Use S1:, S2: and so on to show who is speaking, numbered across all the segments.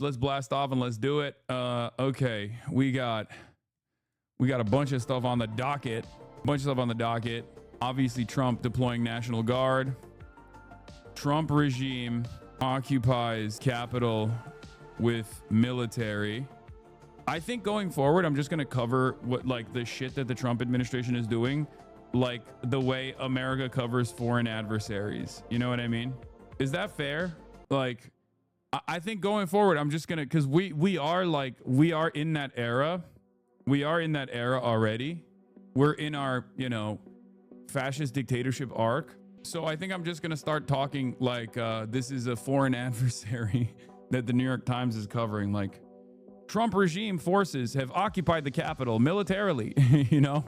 S1: let's blast off and let's do it. Okay, we got a bunch of stuff on the docket. Obviously, Trump deploying National Guard. Trump regime occupies Capitol with military. I think going forward, I'm just gonna cover what like the shit that the Trump administration is doing, like the way America covers foreign adversaries. You know what I mean? Is that fair? Like, I think going forward, I'm just gonna, because we are in that era. We are in that era already. We're in our, you know, fascist dictatorship arc. So I think I'm just gonna start talking like this is a foreign adversary that the New York Times is covering. Like, Trump regime forces have occupied the Capitol militarily, you know?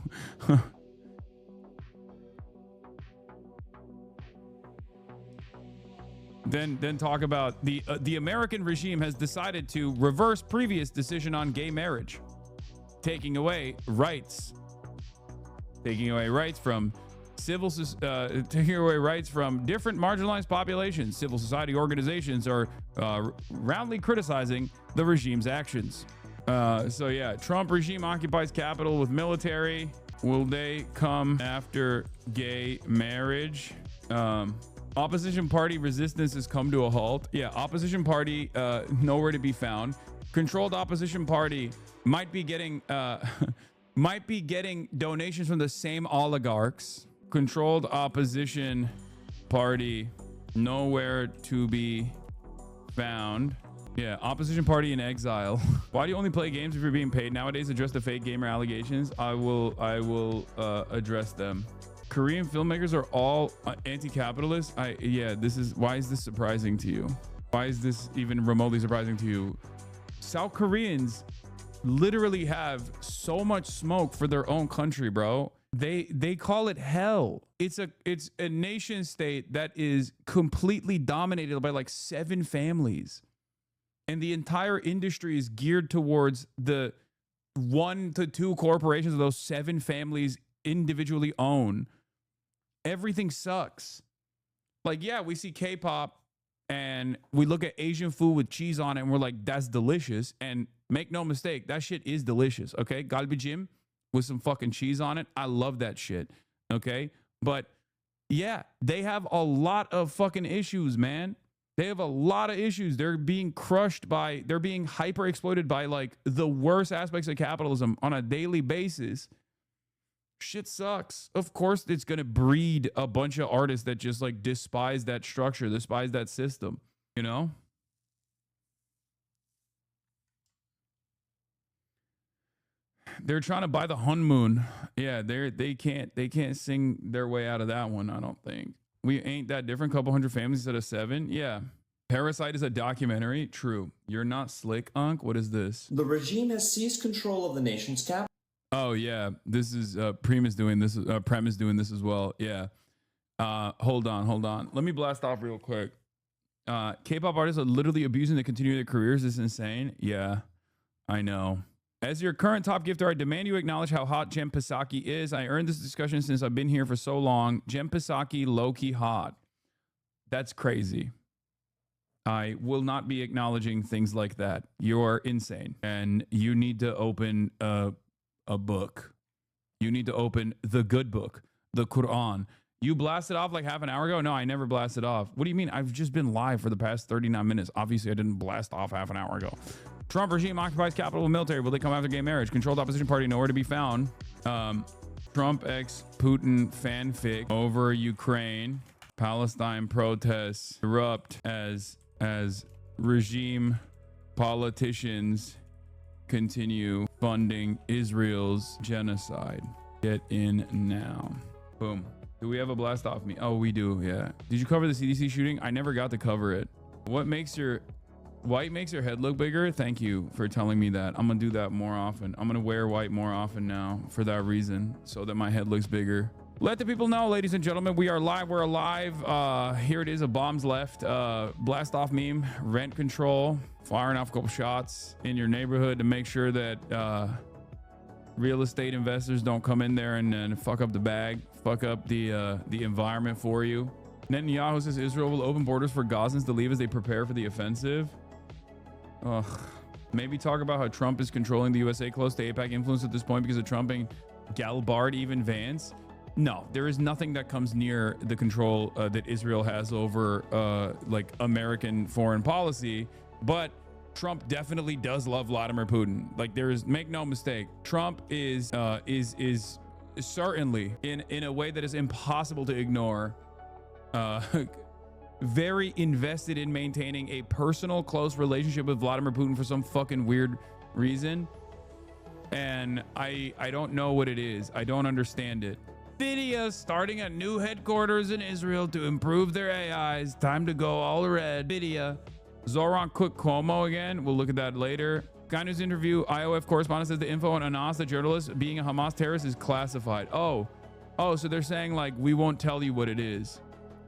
S1: Then talk about the American regime has decided to reverse previous decision on gay marriage, taking away rights from taking away rights from different marginalized populations. Civil society organizations are roundly criticizing the regime's actions. So yeah, Trump regime occupies Capitol with military. Will they come after gay marriage? Opposition party resistance has come to a halt. Yeah, opposition party nowhere to be found. Controlled opposition party might be getting donations from the same oligarchs. Controlled opposition party nowhere to be found. Yeah, opposition party in exile. Why do you only play games if you're being paid nowadays? Address the fake gamer allegations. I will address them. Korean filmmakers are all anti-capitalist. Why is this surprising to you? Why is this even remotely surprising to you? South Koreans literally have so much smoke for their own country, bro. They call it hell. It's a nation state that is completely dominated by like 7 families. And the entire industry is geared towards the 1 to 2 corporations those 7 families individually own. Everything sucks. Like, yeah, we see K-pop and we look at Asian food with cheese on it and we're like, that's delicious. And make no mistake, that shit is delicious. Okay. Galbijim with some fucking cheese on it. I love that shit. Okay. But yeah, they have a lot of fucking issues, man. They have a lot of issues. They're being they're being hyper exploited by like the worst aspects of capitalism on a daily basis. Shit sucks. Of course, it's going to breed a bunch of artists that just like despise that structure, despise that system, you know? They're trying to buy the honeymoon. Yeah, they can't sing their way out of that one, I don't think. We ain't that different. Couple hundred families instead of 7. Yeah. Parasite is a documentary. True. You're not slick, Unc. What is this?
S2: The regime has seized control of the nation's capital.
S1: Oh yeah, this is Premise doing this. Premise doing this as well. Yeah. Hold on. Let me blast off real quick. K-pop artists are literally abusing to continue their careers. This is insane. Yeah, I know. As your current top gifter, I demand you acknowledge how hot Jem Psaki is. I earned this discussion since I've been here for so long. Jem Psaki, low-key hot. That's crazy. I will not be acknowledging things like that. You're insane, and you need to open a book. You need to open the good book, the Quran. You blasted off like half an hour ago? No, I never blasted off. What do you mean? I've just been live for the past 39 minutes. Obviously, I didn't blast off half an hour ago. Trump regime occupies Capitol with military. Will they come after gay marriage? Controlled opposition party nowhere to be found. Trump x Putin fanfic over Ukraine. Palestine protests erupt as regime politicians continue funding Israel's genocide. Get in now. Boom. Do we have a blast off me? Oh, we do. Yeah. Did you cover the CDC shooting? I never got to cover it. What makes your white makes your head look bigger? Thank you for telling me that. I'm gonna do that more often. I'm gonna wear white more often now for that reason, so that my head looks bigger. Let the people know, ladies and gentlemen, we are live. We're alive. Here it is, a bombs left. Blast off meme, rent control, firing off a couple shots in your neighborhood to make sure that real estate investors don't come in there and fuck up the bag, fuck up the environment for you. Netanyahu says Israel will open borders for Gazans to leave as they prepare for the offensive. Ugh. Maybe talk about how Trump is controlling the USA close to APAC influence at this point because of Trump and Galbard, even Vance. No, there is nothing that comes near the control that Israel has over like American foreign policy. But Trump definitely does love Vladimir Putin. Like, there is, make no mistake, Trump is certainly in a way that is impossible to ignore. Very invested in maintaining a personal close relationship with Vladimir Putin for some fucking weird reason. And I don't know what it is. I don't understand it. Nvidia starting a new headquarters in Israel to improve their AIs. Time to go all red. Nvidia. Zoran Cook Cuomo again. We'll look at that later. Guy News interview. IOF correspondent says the info on Anas, the journalist, being a Hamas terrorist is classified. Oh, so they're saying like, we won't tell you what it is.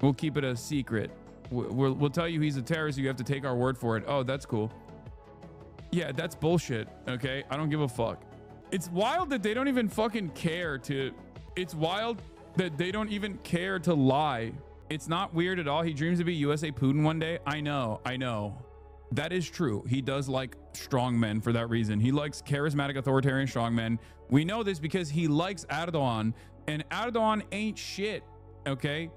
S1: We'll keep it a secret. We'll tell you he's a terrorist. You have to take our word for it. Oh, that's cool. Yeah, that's bullshit. Okay, I don't give a fuck. It's wild that they don't even fucking care to. It's wild that they don't even care to lie. It's not weird at all. He dreams to be USA Putin one day. I know. That is true. He does like strong men for that reason. He likes charismatic authoritarian strong men. We know this because he likes Erdogan, and Erdogan ain't shit. Okay.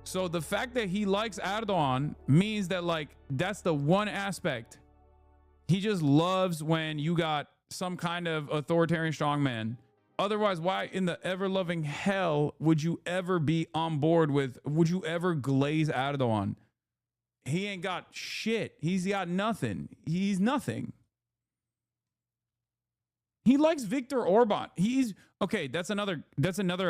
S1: So the fact that he likes Erdogan means that, like, that's the one aspect. He just loves when you got some kind of authoritarian strongman. Otherwise, why in the ever-loving hell would you ever be on board with, would you ever glaze Erdogan? He ain't got shit. He's got nothing. He's nothing. He likes Viktor Orban. He's okay. That's another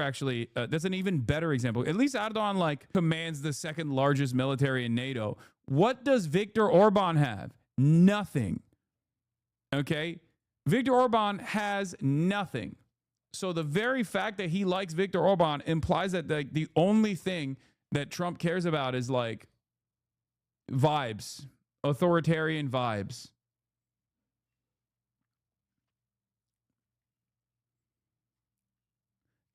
S1: actually, that's an even better example. At least Erdogan like commands the second largest military in NATO. What does Viktor Orban have? Nothing. Okay. Viktor Orban has nothing. So the very fact that he likes Viktor Orban implies that the only thing that Trump cares about is like vibes, authoritarian vibes.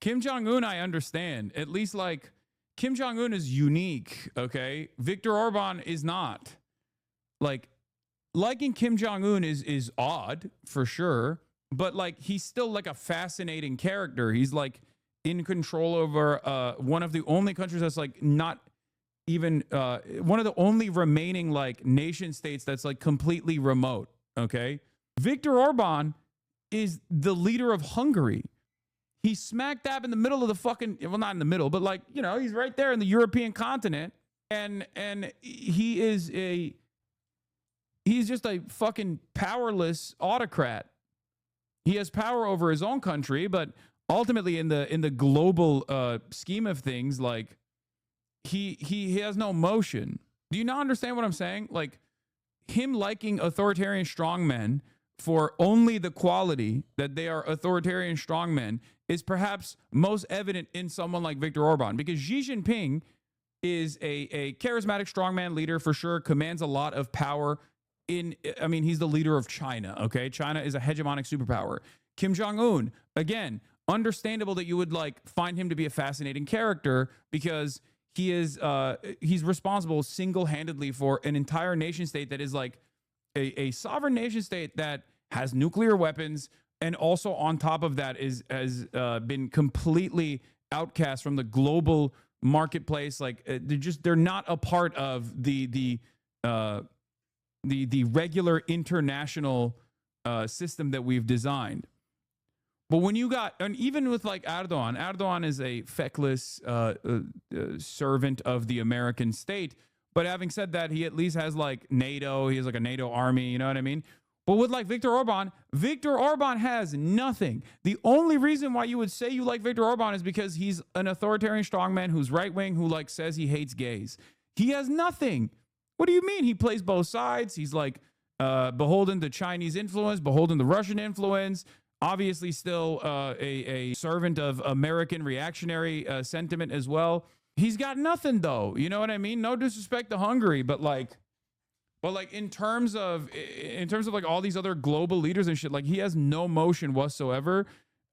S1: Kim Jong-un, I understand. At least like Kim Jong-un is unique, okay? Viktor Orban is not. Like, liking Kim Jong-un is odd for sure, but like he's still like a fascinating character. He's like in control over one of the only countries that's like not even one of the only remaining like nation states that's like completely remote, okay? Viktor Orban is the leader of Hungary. He's smack dab in the middle of the fucking, well, not in the middle, but like, you know, he's right there in the European continent. And he's just a fucking powerless autocrat. He has power over his own country, but ultimately in the global scheme of things, like he has no motion. Do you not understand what I'm saying? Like him liking authoritarian strongmen for only the quality that they are authoritarian strongmen is perhaps most evident in someone like Viktor Orban, because Xi Jinping is a charismatic strongman leader for sure, commands a lot of power I mean, he's the leader of China, okay? China is a hegemonic superpower. Kim Jong-un, again, understandable that you would like find him to be a fascinating character because he's responsible single-handedly for an entire nation state that is like a sovereign nation state that has nuclear weapons, and also on top of that has been completely outcast from the global marketplace. Like they're not a part of the regular international system that we've designed. But when you got, and even with like Erdogan is a feckless servant of the American state. But having said that, he at least has like NATO. He has like a NATO army. You know what I mean? But with like Viktor Orban has nothing. The only reason why you would say you like Viktor Orban is because he's an authoritarian strongman who's right wing, who like says he hates gays. He has nothing. What do you mean? He plays both sides. He's like beholden to Chinese influence, beholden to Russian influence. Obviously, still a servant of American reactionary sentiment as well. He's got nothing though. You know what I mean? No disrespect to Hungary, but like in terms of like all these other global leaders and shit, like he has no motion whatsoever,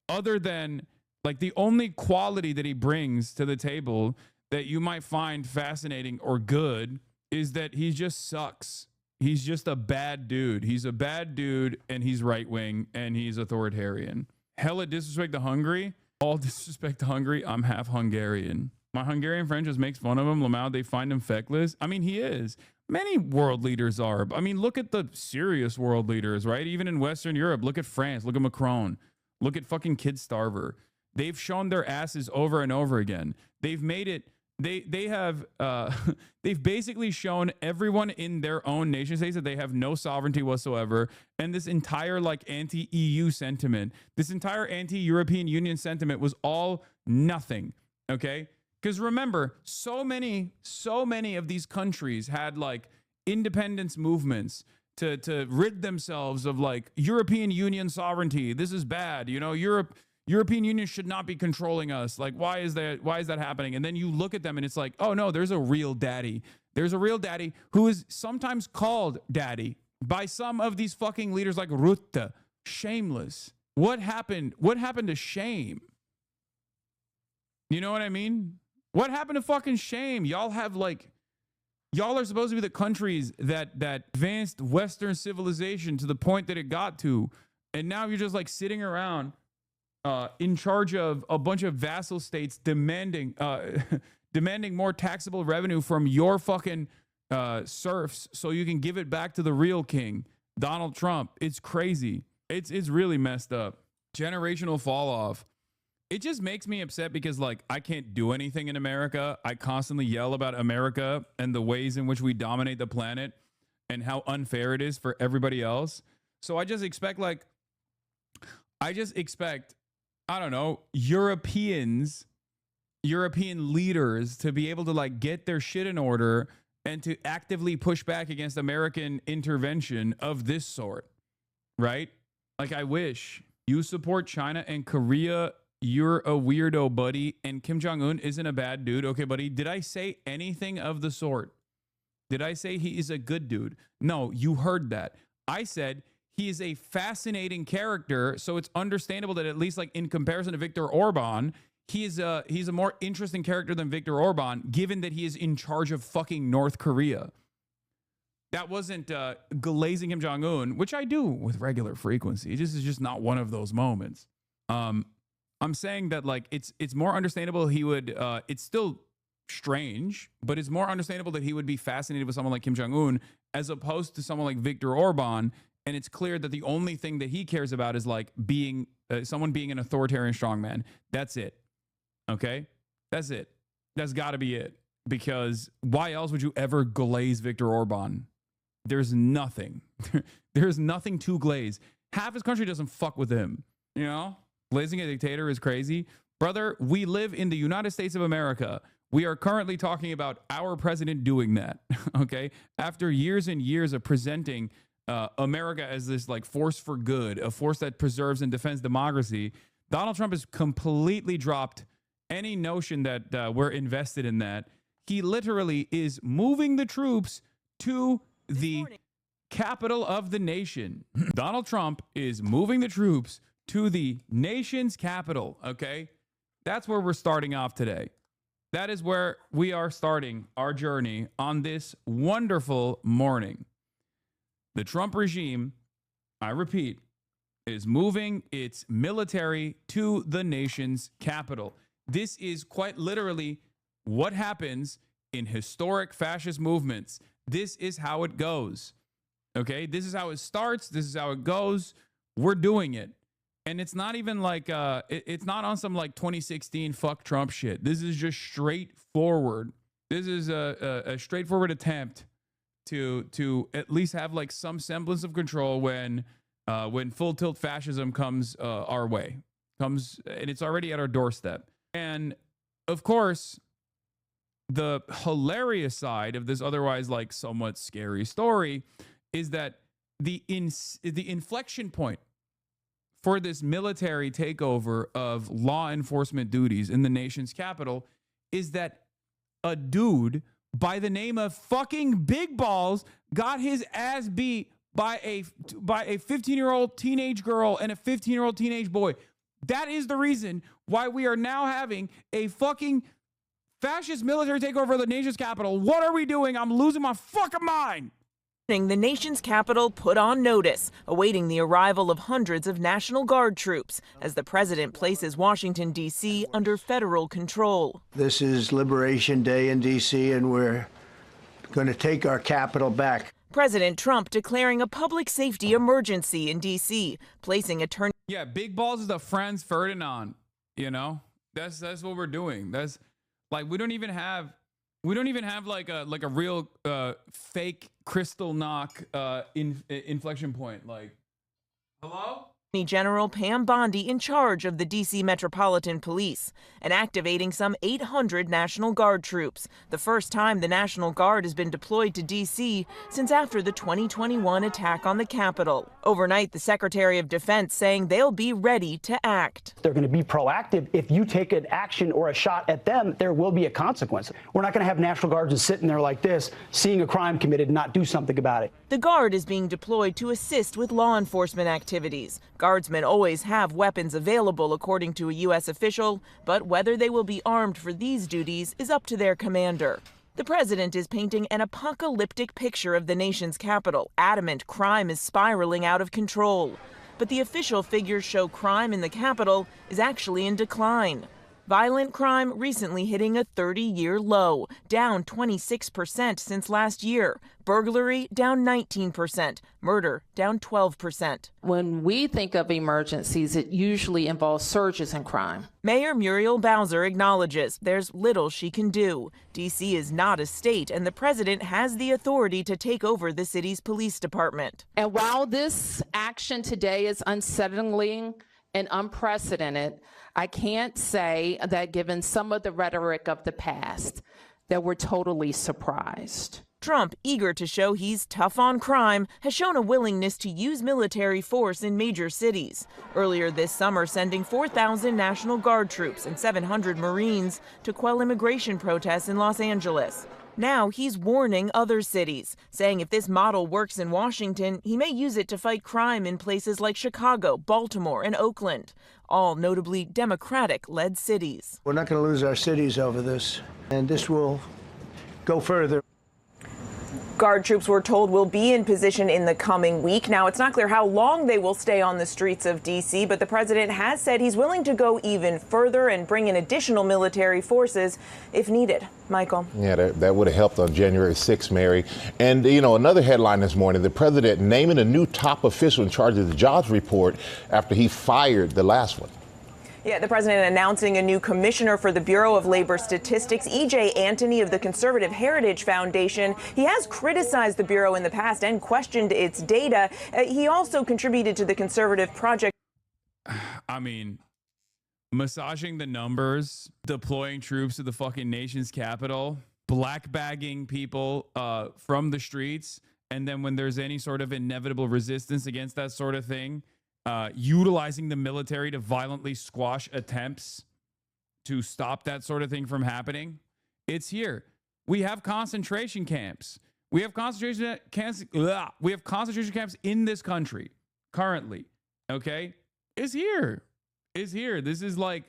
S1: other than like the only quality that he brings to the table that you might find fascinating or good is that he just sucks. He's just a bad dude. He's a bad dude, and he's right wing, and he's authoritarian. Hella disrespect to Hungary. All disrespect to Hungary. I'm half Hungarian. My Hungarian friend just makes fun of him. Lamau, they find him feckless. I mean, he is. Many world leaders are. I mean, look at the serious world leaders, right? Even in Western Europe, look at France, look at Macron, look at fucking Kid Starver. They've shown their asses over and over again. They've made it. They have they've basically shown everyone in their own nation states that they have no sovereignty whatsoever, and this entire like anti-EU sentiment, this entire anti-European Union sentiment was all nothing. Okay, because remember, so many of these countries had like independence movements to rid themselves of like European Union sovereignty. This is bad, you know. European Union should not be controlling us. Like, why is that happening? And then you look at them and it's like, oh no, there's a real daddy. There's a real daddy who is sometimes called daddy by some of these fucking leaders like Rutte. Shameless. What happened? What happened to shame? You know what I mean? What happened to fucking shame? Y'all are supposed to be the countries that advanced Western civilization to the point that it got to. And now you're just like sitting around in charge of a bunch of vassal states demanding more taxable revenue from your fucking serfs so you can give it back to the real king, Donald Trump. It's crazy. It's really messed up. Generational fall off. It just makes me upset because like I can't do anything in America. I constantly yell about America and the ways in which we dominate the planet and how unfair it is for everybody else. So I just expect I don't know, European leaders to be able to like get their shit in order and to actively push back against American intervention of this sort, right? Like, I wish. You support China and Korea, you're a weirdo, buddy, and Kim Jong-un isn't a bad dude. Okay, buddy, did I say anything of the sort? Did I say he is a good dude? No, you heard that. I said he is a fascinating character, so it's understandable that at least like in comparison to Viktor Orban, he's a more interesting character than Viktor Orban, given that he is in charge of fucking North Korea. That wasn't glazing Kim Jong-un, which I do with regular frequency. This is just not one of those moments. I'm saying that like it's more understandable he would. It's still strange, but it's more understandable that he would be fascinated with someone like Kim Jong-un as opposed to someone like Viktor Orban. And it's clear that the only thing that he cares about is like being someone being an authoritarian strongman. That's it. Okay? That's it. That's got to be it. Because why else would you ever glaze Viktor Orban? There's nothing. There's nothing to glaze. Half his country doesn't fuck with him. You know? Glazing a dictator is crazy. Brother, we live in the United States of America. We are currently talking about our president doing that. Okay? After years and years of presenting America as this like force for good, a force that preserves and defends democracy, Donald Trump has completely dropped any notion that we're invested in that. He literally is moving the troops to the capital of the nation. Donald Trump is moving the troops to the nation's capital, okay? That's where we're starting off today. That is where we are starting our journey on this wonderful morning. The Trump regime, I repeat, is moving its military to the nation's capital. This is quite literally what happens in historic fascist movements. This is how it goes. Okay? This is how it starts. This is how it goes. We're doing it. And it's not even like, it's not on some like 2016 fuck Trump shit. This is just straightforward. This is a straightforward attempt to at least have like some semblance of control when full tilt fascism comes our way, and it's already at our doorstep. And of course, the hilarious side of this otherwise like somewhat scary story is that the inflection point for this military takeover of law enforcement duties in the nation's capital is that a dude by the name of fucking Big Balls got his ass beat by a 15-year-old teenage girl and a 15-year-old teenage boy. That is the reason why we are now having a fucking fascist military takeover of the nation's capital. What are we doing? I'm losing my fucking mind.
S3: The nation's capital put on notice, awaiting the arrival of hundreds of National Guard troops as the president places Washington, D.C. under federal control.
S4: This is Liberation Day in D.C., and we're going to take our capital back.
S3: President Trump declaring a public safety emergency in D.C., placing attorney.
S1: Yeah, big balls is the Franz Ferdinand. You know, that's what we're doing. That's like we don't even have like a real fake crystal knock inflection point. Like, hello?
S3: General Pam Bondi in charge of the D.C. Metropolitan Police and activating some 800 National Guard troops, the first time the National Guard has been deployed to D.C. since after the 2021 attack on the Capitol. Overnight, the Secretary of Defense saying they'll be ready to act.
S5: They're going to be proactive. If you take an action or a shot at them, there will be a consequence. We're not going to have National Guards just sitting there like this, seeing a crime committed and not do something about it.
S3: The Guard is being deployed to assist with law enforcement activities. Guardsmen always have weapons available, according to a U.S. official, but whether they will be armed for these duties is up to their commander. The president is painting an apocalyptic picture of the nation's capital, adamant crime is spiraling out of control. But the official figures show crime in the capital is actually in decline. Violent crime recently hitting a 30-year low, down 26% since last year. Burglary down 19%. Murder down 12%.
S6: When we think of emergencies, it usually involves surges in crime.
S3: Mayor Muriel Bowser acknowledges there's little she can do. D.C. is not a state, and the president has the authority to take over the city's police department.
S6: And while this action today is unsettling and unprecedented, I can't say that given some of the rhetoric of the past, that we're totally surprised.
S3: Trump, eager to show he's tough on crime, has shown a willingness to use military force in major cities. Earlier this summer, sending 4,000 National Guard troops and 700 Marines to quell immigration protests in Los Angeles. Now he's warning other cities, saying if this model works in Washington, he may use it to fight crime in places like Chicago, Baltimore, and Oakland, all notably Democratic-led cities.
S4: We're not going to lose our cities over this, and this will go further.
S3: Guard troops, we're told, will be in position in the coming week. Now, it's not clear how long they will stay on the streets of D.C., but the president has said he's willing to go even further and bring in additional military forces if needed. Michael.
S7: Yeah, that would have helped on January 6th, Mary. And, you know, another headline this morning, the president naming a new top official in charge of the jobs report after he fired the last one.
S3: Yeah, the president announcing a new commissioner for the Bureau of Labor Statistics, E.J. Antony of the Conservative Heritage Foundation. He has criticized the Bureau in the past and questioned its data. He also contributed to the Conservative Project.
S1: I mean, massaging the numbers, deploying troops to the fucking nation's capital, black bagging people from the streets, and then when there's any sort of inevitable resistance against that sort of thing, utilizing the military to violently squash attempts to stop that sort of thing from happening. It's here. We have concentration camps. We have concentration camps. We have concentration camps in this country currently. Okay, it's here. It's here. This is like,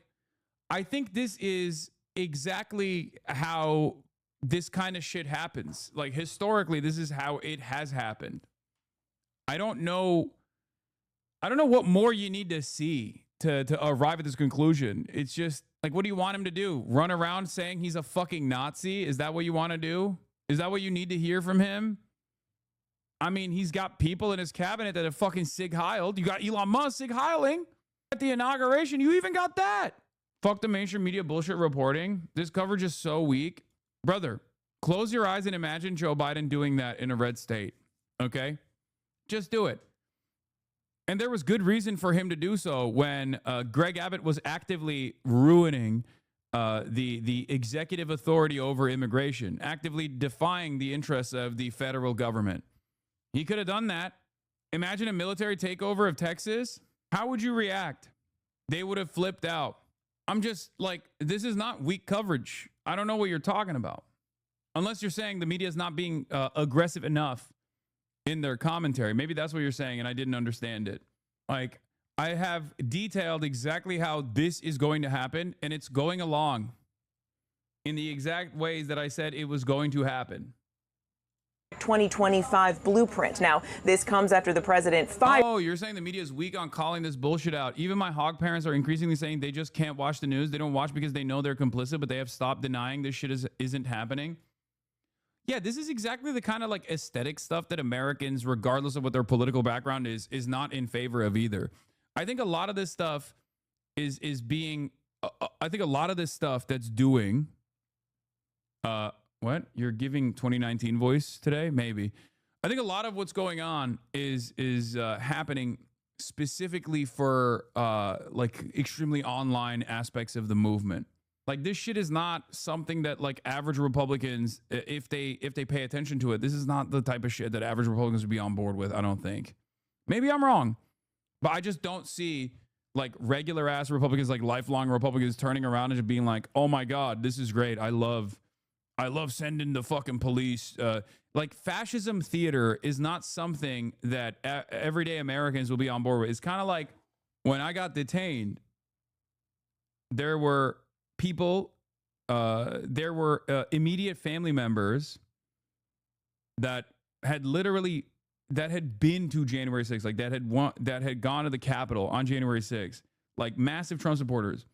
S1: I think this is exactly how this kind of shit happens. Like historically, this is how it has happened. I don't know what more you need to see to arrive at this conclusion. It's just like, what do you want him to do? Run around saying he's a fucking Nazi? Is that what you want to do? Is that what you need to hear from him? I mean, he's got people in his cabinet that have fucking Sig Heiled. You got Elon Musk Sig Heiling at the inauguration. You even got that. Fuck the mainstream media bullshit reporting. This coverage is so weak. Brother, close your eyes and imagine Joe Biden doing that in a red state. Okay? Just do it. And there was good reason for him to do so when Greg Abbott was actively ruining the executive authority over immigration, actively defying the interests of the federal government. He could have done that. Imagine a military takeover of Texas. How would you react? They would have flipped out. I'm just like, this is not weak coverage. I don't know what you're talking about. Unless you're saying the media is not being aggressive enough in their commentary. Maybe that's what you're saying, and I didn't understand it. Like, I have detailed exactly how this is going to happen, and it's going along in the exact ways that I said it was going to happen.
S3: 2025 blueprint. Now, this comes after the president fired.
S1: Oh, you're saying the media is weak on calling this bullshit out. Even my hog parents are increasingly saying they just can't watch the news. They don't watch because they know they're complicit, but they have stopped denying this shit isn't happening. Yeah, this is exactly the kind of like aesthetic stuff that Americans, regardless of what their political background is not in favor of either. I think a lot of this stuff is being, I think a lot of this stuff that's doing, what? You're giving 2019 voice today? Maybe. I think a lot of what's going on is happening specifically for like extremely online aspects of the movement. Like this shit is not something that like average Republicans, if they pay attention to it, this is not the type of shit that average Republicans would be on board with, I don't think. Maybe I'm wrong, but I just don't see like regular ass Republicans, like lifelong Republicans turning around and just being like, oh my God, this is great. I love sending the fucking police. Like fascism theater is not something that everyday Americans will be on board with. It's kind of like when I got detained, there were people, there were immediate family members that had literally, that had been to January 6th, like that had gone to the Capitol on January 6th, like massive Trump supporters.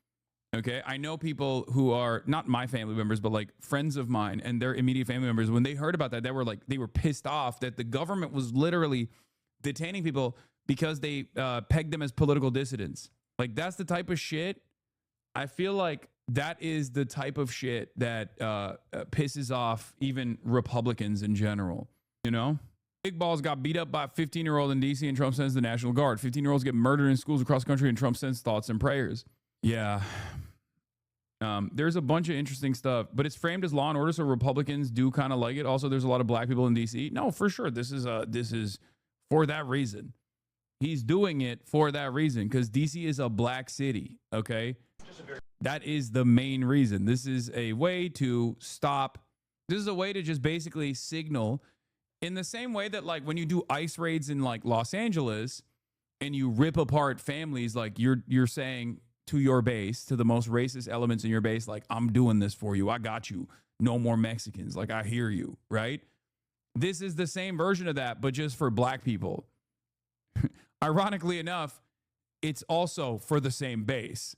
S1: Okay, I know people who are not my family members, but like friends of mine and their immediate family members. When they heard about that, they were pissed off that the government was literally detaining people because they pegged them as political dissidents. Like that's the type of shit. I feel like that is the type of shit that pisses off even Republicans in general. You know, Big Balls got beat up by a 15-year-old in DC and Trump sends the National Guard. 15-year-olds get murdered in schools across the country and Trump sends thoughts and prayers. Yeah. There's a bunch of interesting stuff, but it's framed as law and order, so Republicans do kind of like it. Also, there's a lot of black people in DC. No, for sure. This is for that reason. He's doing it for that reason because DC is a black city. Okay. That is the main reason. This is a way to stop. This is a way to just basically signal in the same way that like when you do ICE raids in like Los Angeles and you rip apart families, like you're saying to your base, to the most racist elements in your base, like, I'm doing this for you. I got you. No more Mexicans. Like, I hear you, right? This is the same version of that, but just for black people. Ironically enough, it's also for the same base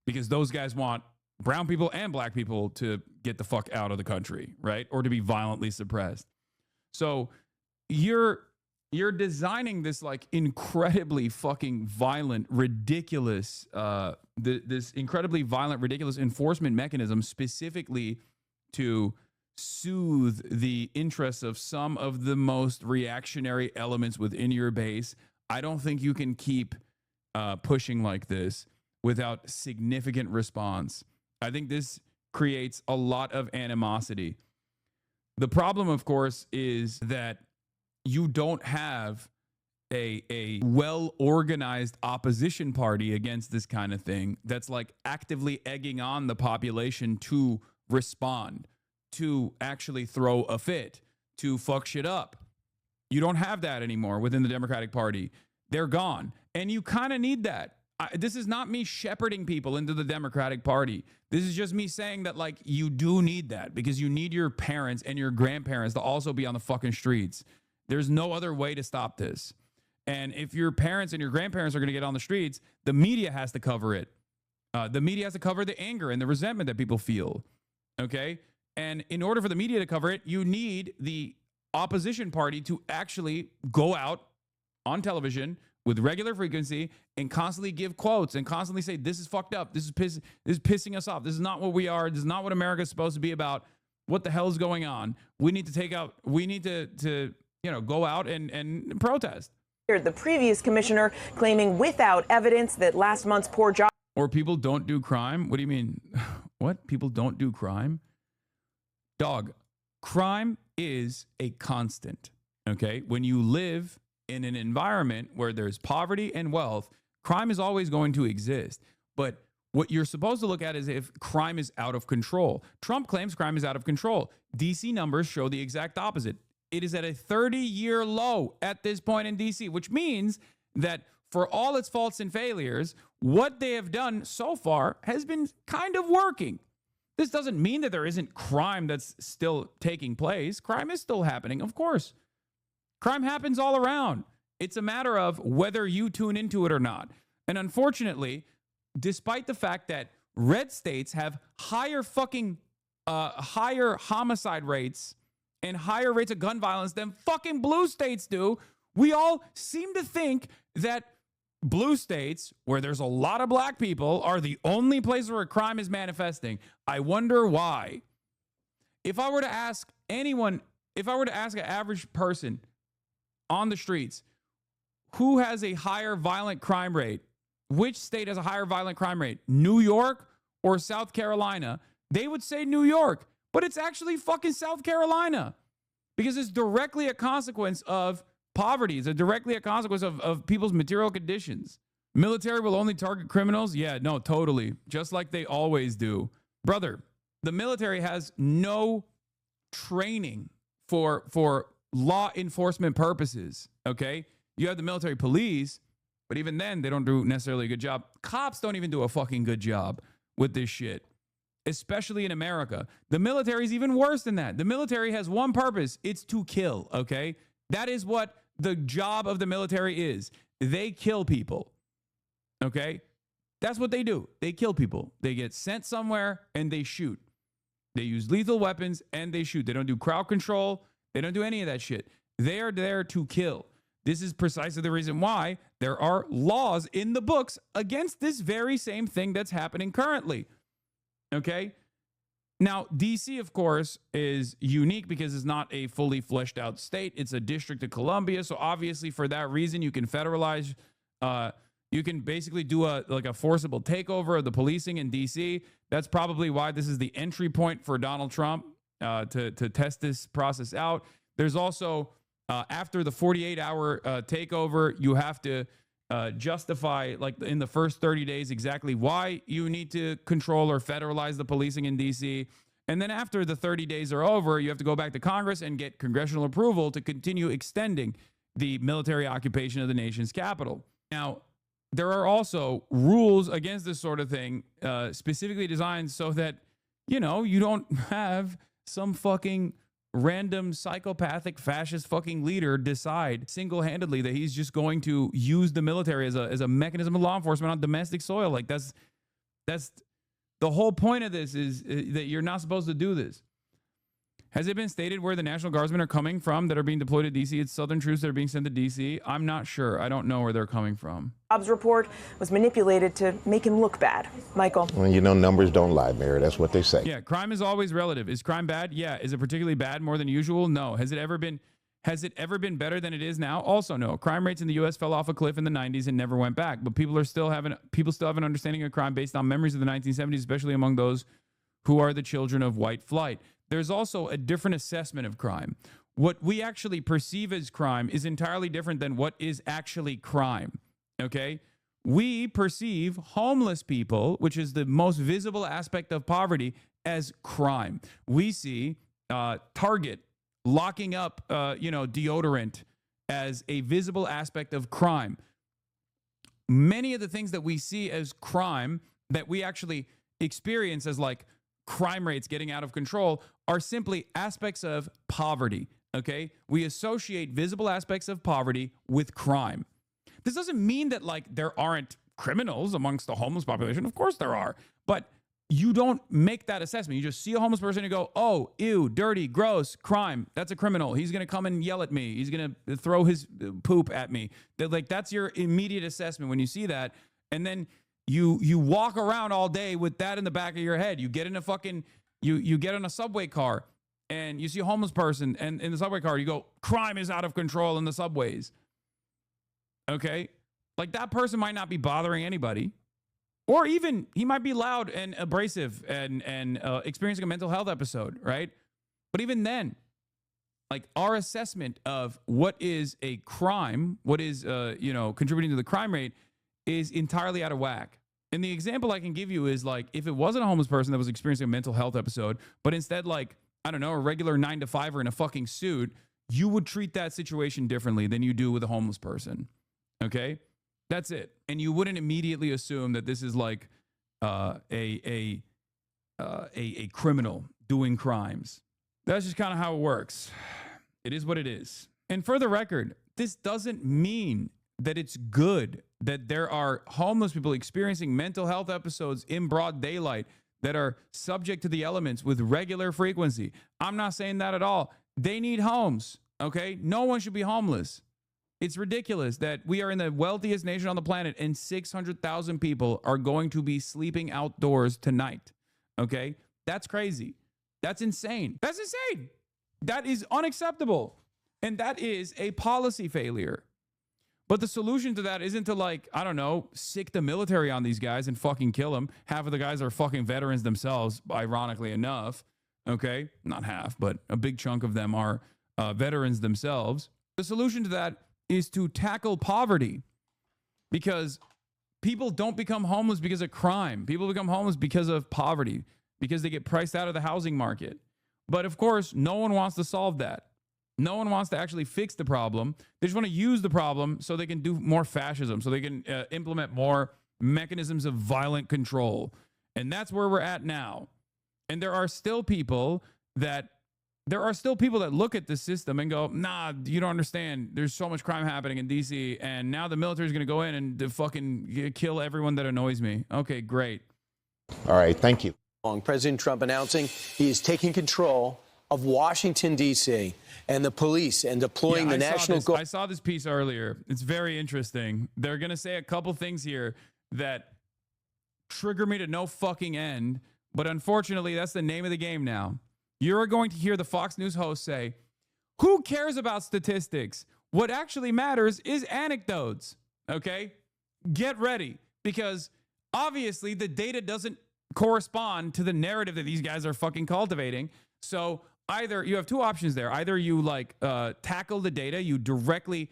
S1: because those guys want brown people and black people to get the fuck out of the country, right? Or to be violently suppressed. So you're designing this like incredibly fucking violent, ridiculous, this incredibly violent, ridiculous enforcement mechanism specifically to soothe the interests of some of the most reactionary elements within your base. I don't think you can keep pushing like this without significant response. I think this creates a lot of animosity. The problem, of course, is that you don't have a well-organized opposition party against this kind of thing that's like actively egging on the population to respond, to actually throw a fit, to fuck shit up. You don't have that anymore within the Democratic Party. They're gone. And you kind of need that. This is not me shepherding people into the Democratic Party. This is just me saying that like you do need that because you need your parents and your grandparents to also be on the fucking streets. There's no other way to stop this. And if your parents and your grandparents are going to get on the streets, the media has to cover it. The media has to cover the anger and the resentment that people feel. Okay? And in order for the media to cover it, you need the opposition party to actually go out on television with regular frequency and constantly give quotes and constantly say, this is fucked up. This is pissing us off. This is not what we are. This is not what America is supposed to be about. What the hell is going on? We need to go out and protest.
S3: The previous commissioner claiming without evidence that last month's poor job.
S1: Or people don't do crime? What do you mean? What? People don't do crime? Dog, crime is a constant, okay? When you live in an environment where there's poverty and wealth, crime is always going to exist. But what you're supposed to look at is if crime is out of control. Trump claims crime is out of control. DC numbers show the exact opposite. It is at a 30-year low at this point in DC, which means that for all its faults and failures, what they have done so far has been kind of working. This doesn't mean that there isn't crime that's still taking place. Crime is still happening, of course. Crime happens all around. It's a matter of whether you tune into it or not. And unfortunately, despite the fact that red states have higher homicide rates and higher rates of gun violence than fucking blue states do, we all seem to think that blue states, where there's a lot of black people, are the only place where crime is manifesting. I wonder why. If I were to ask anyone, if I were to ask an average person on the streets, who has a higher violent crime rate? Which state has a higher violent crime rate? New York or South Carolina? They would say New York, but it's actually fucking South Carolina because it's directly a consequence of poverty. It's directly a consequence of people's material conditions. Military will only target criminals? Yeah, no, totally. Just like they always do. Brother, the military has no training for law enforcement purposes, okay? You have the military police, but even then, they don't do necessarily a good job. Cops don't even do a fucking good job with this shit, especially in America. The military is even worse than that. The military has one purpose. It's to kill, okay? That is what the job of the military is. They kill people, okay? That's what they do. They kill people. They get sent somewhere and they shoot. They use lethal weapons and they shoot. They don't do crowd control. They don't do any of that shit. They are there to kill. This is precisely the reason why there are laws in the books against this very same thing that's happening currently, okay? Now, D.C., of course, is unique because it's not a fully fleshed out state. It's a District of Columbia. So obviously, for that reason, you can federalize. You can basically do a forcible takeover of the policing in D.C. That's probably why this is the entry point for Donald Trump to test this process out. There's also, after the 48-hour takeover, you have to justify, like in the first 30 days, exactly why you need to control or federalize the policing in D.C. And then after the 30 days are over, you have to go back to Congress and get congressional approval to continue extending the military occupation of the nation's capital. Now, there are also rules against this sort of thing, specifically designed so that, you know, you don't have some fucking random psychopathic fascist fucking leader decide single-handedly that he's just going to use the military as a mechanism of law enforcement on domestic soil. Like that's the whole point of this is that you're not supposed to do this. Has it been stated where the National Guardsmen are coming from that are being deployed to D.C.? It's Southern troops that are being sent to D.C. I'm not sure. I don't know where they're coming from.
S3: Jobs report was manipulated to make him look bad. Michael.
S7: Well, you know, numbers don't lie, Mary. That's what they say.
S1: Yeah, crime is always relative. Is crime bad? Yeah. Is it particularly bad more than usual? No. Has it ever been better than it is now? Also no. Crime rates in the U.S. fell off a cliff in the 90s and never went back. But people still have an understanding of crime based on memories of the 1970s, especially among those who are the children of white flight. There's also a different assessment of crime. What we actually perceive as crime is entirely different than what is actually crime, okay? We perceive homeless people, which is the most visible aspect of poverty, as crime. We see Target locking up, deodorant as a visible aspect of crime. Many of the things that we see as crime that we actually experience as like crime rates getting out of control are simply aspects of poverty, okay? We associate visible aspects of poverty with crime. This doesn't mean that like there aren't criminals amongst the homeless population. Of course there are, but you don't make that assessment. You just see a homeless person and go, oh, ew, dirty, gross, crime. That's a criminal. He's going to come and yell at me. He's going to throw his poop at me. That's your immediate assessment when you see that. And then you walk around all day with that in the back of your head. You get in a fucking, you get in a subway car and you see a homeless person and in the subway car, you go, crime is out of control in the subways. Okay? Like that person might not be bothering anybody. Or even he might be loud and abrasive and experiencing a mental health episode, right? But even then, like our assessment of what is a crime, what is, contributing to the crime rate is entirely out of whack. And the example I can give you is like, if it wasn't a homeless person that was experiencing a mental health episode, but instead like, I don't know, a regular 9-to-5er in a fucking suit, you would treat that situation differently than you do with a homeless person. Okay? That's it. And you wouldn't immediately assume that this is like a a criminal doing crimes. That's just kind of how it works. It is what it is. And for the record, this doesn't mean that it's good that there are homeless people experiencing mental health episodes in broad daylight that are subject to the elements with regular frequency. I'm not saying that at all. They need homes, okay? No one should be homeless. It's ridiculous that we are in the wealthiest nation on the planet and 600,000 people are going to be sleeping outdoors tonight, okay? That's crazy. That's insane. That's insane. That is unacceptable. And that is a policy failure. But the solution to that isn't to, like, I don't know, sick the military on these guys and fucking kill them. Half of the guys are fucking veterans themselves, ironically enough. Okay? Not half, but a big chunk of them are veterans themselves. The solution to that is to tackle poverty, because people don't become homeless because of crime. People become homeless because of poverty, because they get priced out of the housing market. But of course, no one wants to solve that. No one wants to actually fix the problem. They just want to use the problem so they can do more fascism, so they can implement more mechanisms of violent control. And that's where we're at now. And there are still people that look at the system and go, nah, you don't understand. There's so much crime happening in DC, and now the military is going to go in and fucking kill everyone that annoys me. Okay, great.
S7: All right, thank you.
S8: President Trump announcing he is taking control of Washington, D.C., and the police, and deploying the National Guard.
S1: I saw this piece earlier. It's very interesting. They're going to say a couple things here that trigger me to no fucking end, but unfortunately, that's the name of the game now. You're going to hear the Fox News host say, who cares about statistics? What actually matters is anecdotes, okay? Get ready, because obviously the data doesn't correspond to the narrative that these guys are fucking cultivating. So either you have two options there. Either you tackle the data, you directly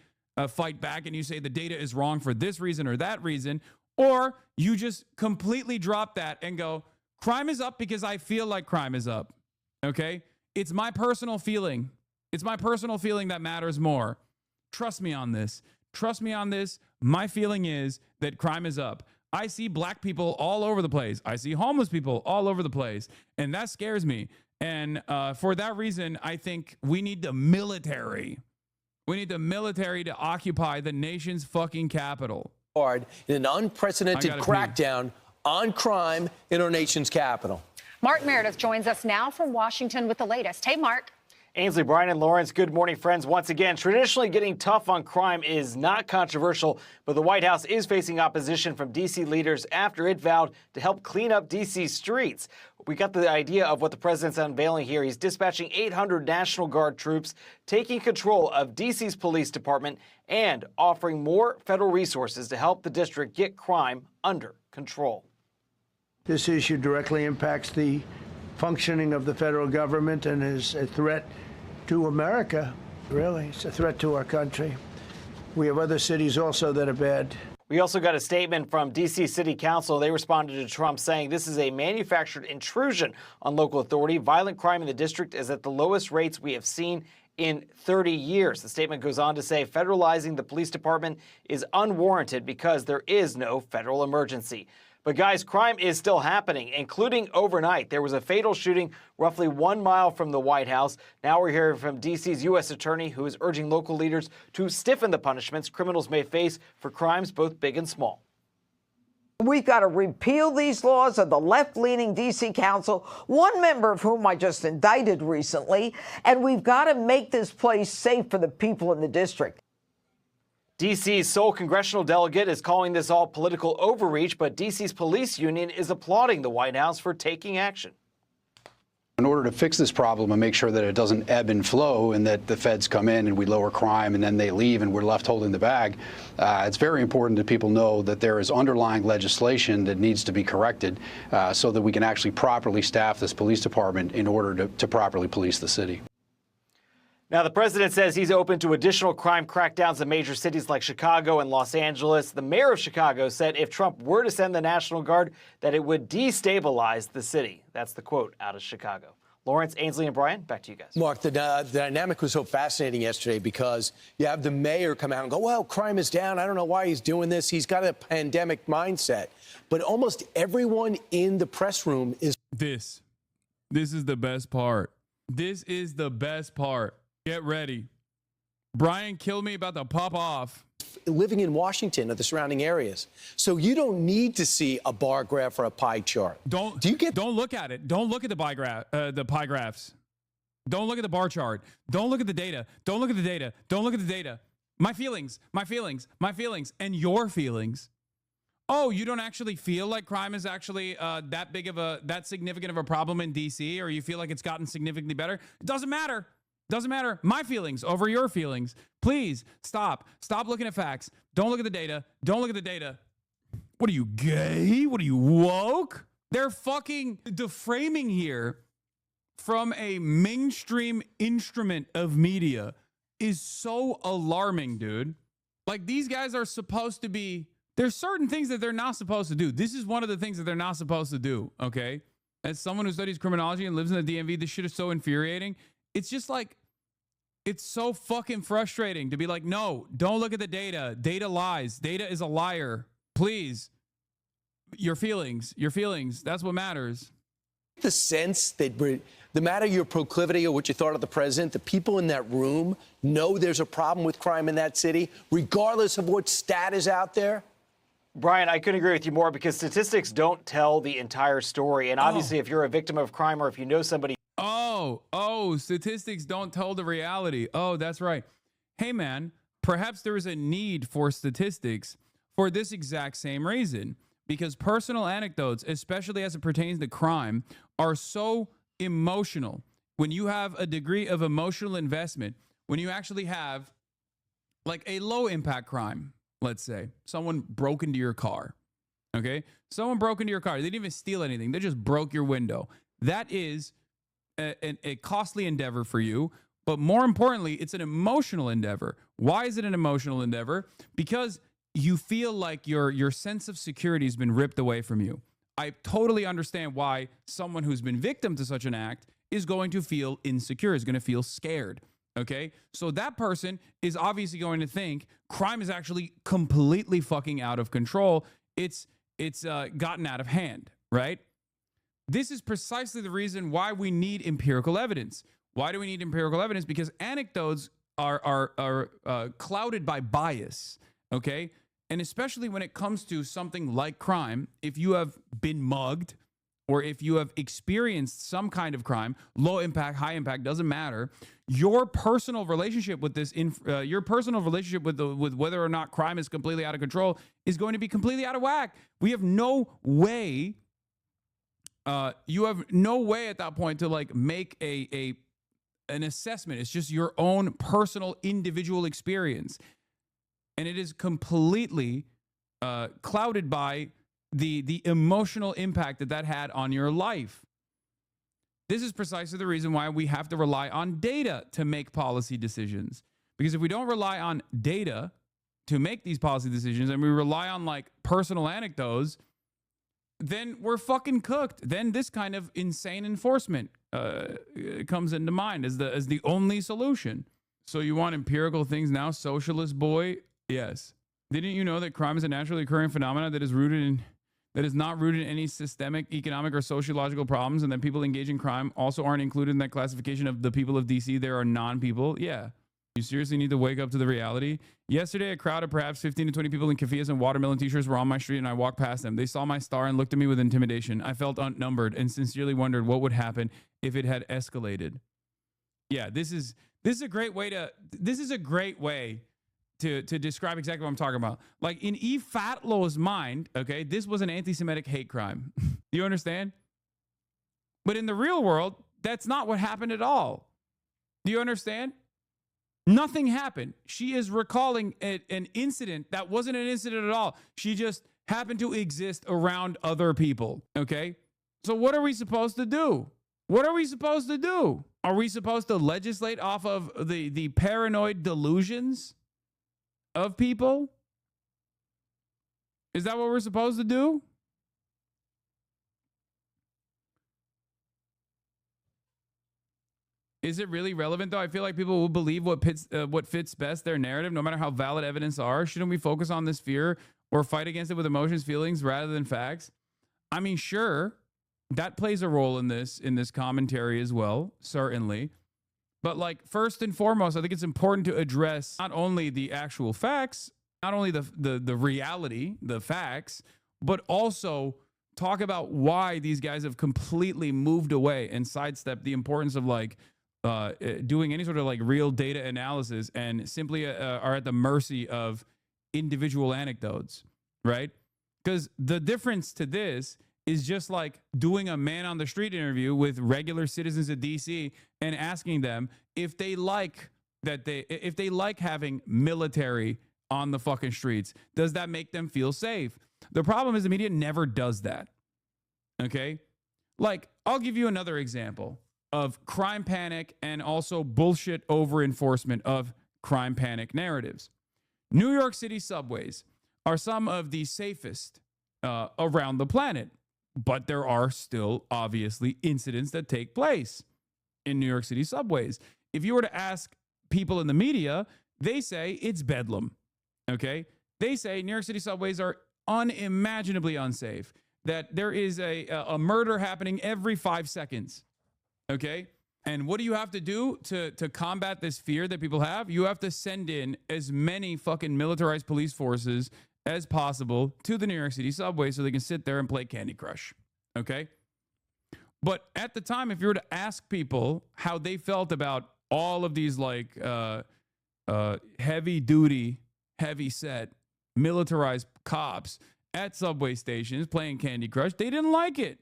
S1: fight back and you say the data is wrong for this reason or that reason, or you just completely drop that and go, crime is up because I feel like crime is up. Okay? It's my personal feeling. It's my personal feeling that matters more. Trust me on this. Trust me on this. My feeling is that crime is up. I see black people all over the place. I see homeless people all over the place. And that scares me. And for that reason, I think we need the military. We need the military to occupy the nation's fucking capital.
S8: In an unprecedented crackdown on crime in our nation's capital.
S9: Mark Meredith joins us now from Washington with the latest. Hey, Mark.
S10: Ainsley, Brian, and Lawrence, good morning, friends. Once again, traditionally getting tough on crime is not controversial, but the White House is facing opposition from D.C. leaders after it vowed to help clean up D.C.'s streets. We got the idea of what the president's unveiling here. He's dispatching 800 National Guard troops, taking control of D.C.'s police department, and offering more federal resources to help the district get crime under control.
S4: This issue directly impacts the functioning of the federal government and is a threat to America, really. It's a threat to our country. We have other cities also that are bad.
S10: We also got a statement from D.C. City Council. They responded to Trump saying this is a manufactured intrusion on local authority. Violent crime in the district is at the lowest rates we have seen in 30 years. The statement goes on to say federalizing the police department is unwarranted because there is no federal emergency. But guys, crime is still happening, including overnight. There was a fatal shooting roughly 1 mile from the White House. Now we're hearing from D.C.'s U.S. attorney, who is urging local leaders to stiffen the punishments criminals may face for crimes both big and small.
S11: We've got to repeal these laws of the left-leaning D.C. Council, one member of whom I just indicted recently, and we've got to make this place safe for the people in the district.
S10: D.C.'s sole congressional delegate is calling this all political overreach, but D.C.'s police union is applauding the White House for taking action.
S12: In order to fix this problem and make sure that it doesn't ebb and flow and that the feds come in and we lower crime and then they leave and we're left holding the bag, it's very important that people know that there is underlying legislation that needs to be corrected so that we can actually properly staff this police department in order to properly police the city.
S10: Now, the president says he's open to additional crime crackdowns in major cities like Chicago and Los Angeles. The mayor of Chicago said if Trump were to send the National Guard, that it would destabilize the city. That's the quote out of Chicago. Lawrence, Ainsley, and Brian, back to you guys.
S8: Mark, the dynamic was so fascinating yesterday because you have the mayor come out and go, well, crime is down. I don't know why he's doing this. He's got a pandemic mindset. But almost everyone in the press room is.
S1: This is the best part. This is the best part. Get ready. Brian killed me about to pop off.
S8: Living in Washington or the surrounding areas. So you don't need to see a bar graph or a pie chart.
S1: Don't look at it. Don't look at the pie graphs. Don't look at the bar chart. Don't look at the data. Don't look at the data. Don't look at the data. My feelings, and your feelings. Oh, you don't actually feel like crime is actually that significant of a problem in DC, or you feel like it's gotten significantly better? It doesn't matter. Doesn't matter. My feelings over your feelings. Please stop. Stop looking at facts. Don't look at the data. Don't look at the data. What are you, gay? What are you, woke? They're fucking deframing here from a mainstream instrument of media is so alarming, dude. Like, these guys are supposed to be, there's certain things that they're not supposed to do. This is one of the things that they're not supposed to do, okay? As someone who studies criminology and lives in the DMV, this shit is so infuriating. It's just like, it's so fucking frustrating to be like, no, don't look at the data. Data lies. Data is a liar. Please. Your feelings. That's what matters.
S8: The sense that no matter your proclivity or what you thought of the president, the people in that room know there's a problem with crime in that city, regardless of what stat is out there?
S10: Brian, I couldn't agree with you more because statistics don't tell the entire story. And obviously, if you're a victim of crime or if you know somebody. Statistics
S1: don't tell the reality. Oh, that's right. Hey, man, perhaps there is a need for statistics for this exact same reason. Because personal anecdotes, especially as it pertains to crime, are so emotional. When you have a degree of emotional investment, when you actually have like a low impact crime, let's say someone broke into your car. Okay. Someone broke into your car. They didn't even steal anything. They just broke your window. That is a costly endeavor for you. But more importantly, it's an emotional endeavor. Why is it an emotional endeavor? Because you feel like your sense of security has been ripped away from you. I totally understand why someone who's been victim to such an act is going to feel insecure, is going to feel scared. Okay, so that person is obviously going to think crime is actually completely fucking out of control. It's gotten out of hand, right? This is precisely the reason why we need empirical evidence. Why do we need empirical evidence? Because anecdotes are clouded by bias. Okay, and especially when it comes to something like crime, if you have been mugged or if you have experienced some kind of crime, low impact, high impact, doesn't matter. Your personal relationship with this, your personal relationship with whether or not crime is completely out of control is going to be completely out of whack. We have no way. You have no way at that point to like make an assessment. It's just your own personal individual experience. And it is completely clouded by the emotional impact that had on your life. This is precisely the reason why we have to rely on data to make policy decisions. Because if we don't rely on data to make these policy decisions and we rely on like personal anecdotes, then we're fucking cooked. Then this kind of insane enforcement comes into mind as the only solution. So you want empirical things now, socialist boy? Yes. Didn't you know that crime is a naturally occurring phenomenon that is not rooted in any systemic, economic, or sociological problems, and that people engaging in crime also aren't included in that classification of the people of DC? There are non-people. Yeah. You seriously need to wake up to the reality? Yesterday, a crowd of perhaps 15 to 20 people in keffiyehs and watermelon t-shirts were on my street, and I walked past them. They saw my star and looked at me with intimidation. I felt outnumbered and sincerely wondered what would happen if it had escalated. Yeah, this is a great way to describe exactly what I'm talking about. Like in E. Fatlow's mind, okay, this was an anti-Semitic hate crime. Do you understand? But in the real world, that's not what happened at all. Do you understand? Nothing happened. She is recalling an incident that wasn't an incident at all. She just happened to exist around other people, okay? So what are we supposed to do? What are we supposed to do? Are we supposed to legislate off of the paranoid delusions of people? Is that what we're supposed to do? Is it really relevant though? I feel like people will believe what fits best their narrative, no matter how valid evidence are. Shouldn't we focus on this fear or fight against it with emotions, feelings, rather than facts? I mean, sure, that plays a role in this commentary as well, certainly. But like first and foremost, I think it's important to address not only the actual facts, not only the reality, the facts, but also talk about why these guys have completely moved away and sidestepped the importance of like doing any sort of like real data analysis and simply are at the mercy of individual anecdotes, right? Because the difference to this is just like doing a man on the street interview with regular citizens of DC and asking them if they like having military on the fucking streets. Does that make them feel safe? The problem is the media never does that. Okay? Like, I'll give you another example of crime panic and also bullshit over enforcement of crime panic narratives. New York City subways are some of the safest around the planet, but there are still obviously incidents that take place in New York City subways. If you were to ask people in the media, they say it's bedlam. Okay? They say New York City subways are unimaginably unsafe, that there is a murder happening every 5 seconds. Okay? And what do you have to do to combat this fear that people have? You have to send in as many fucking militarized police forces as possible to the New York City subway so they can sit there and play Candy Crush. Okay? But at the time, if you were to ask people how they felt about all of these like heavy duty, heavy set, militarized cops at subway stations playing Candy Crush, they didn't like it.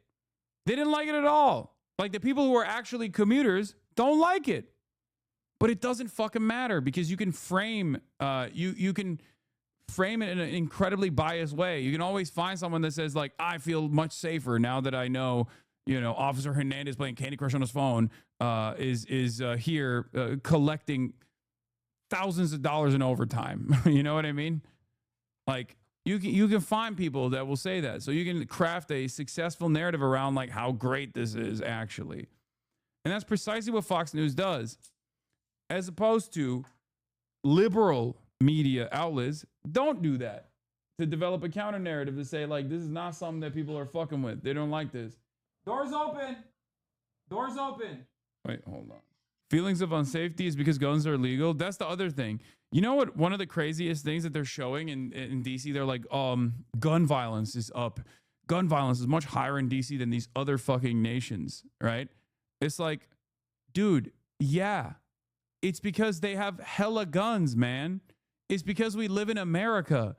S1: They didn't like it at all. Like the people who are actually commuters don't like it. But it doesn't fucking matter because you can frame you can frame it in an incredibly biased way. You can always find someone that says like, I feel much safer now that I know, Officer Hernandez playing Candy Crush on his phone is here collecting thousands of dollars in overtime. You know what I mean? Like you can find people that will say that. So you can craft a successful narrative around like how great this is actually. And that's precisely what Fox News does. As opposed to liberal media outlets don't do that, to develop a counter narrative to say like, this is not something that people are fucking with. They don't like this. Doors open. Doors open. Wait, hold on. Feelings of unsafety is because guns are illegal. That's the other thing. You know what? One of the craziest things that they're showing in DC, they're like, gun violence is up. Gun violence is much higher in DC than these other fucking nations, right? It's like, dude, yeah. It's because they have hella guns, man. It's because we live in America.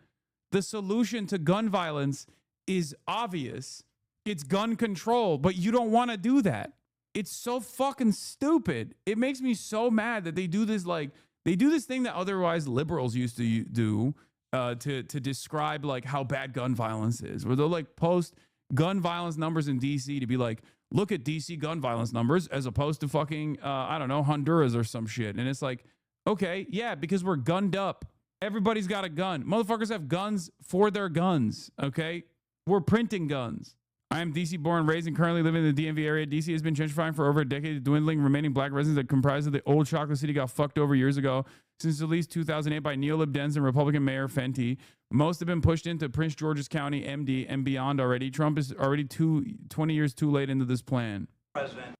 S1: The solution to gun violence is obvious. It's gun control, but you don't want to do that. It's so fucking stupid. It makes me so mad that they do this thing that otherwise liberals used to do to describe like how bad gun violence is, where they'll like post gun violence numbers in DC to be like, look at DC gun violence numbers as opposed to fucking, I don't know, Honduras or some shit. And it's like, okay, yeah, because we're gunned up. Everybody's got a gun. Motherfuckers have guns for their guns, okay? We're printing guns. I am DC born, raised, and currently living in the DMV area. DC has been gentrifying for over a decade. The dwindling remaining black residents that comprise of the old chocolate city got fucked over years ago, since at least 2008 by neo-lib Dems and Republican Mayor Fenty. Most have been pushed into Prince George's County, MD, and beyond already. Trump is already 20 years too late into this plan. President.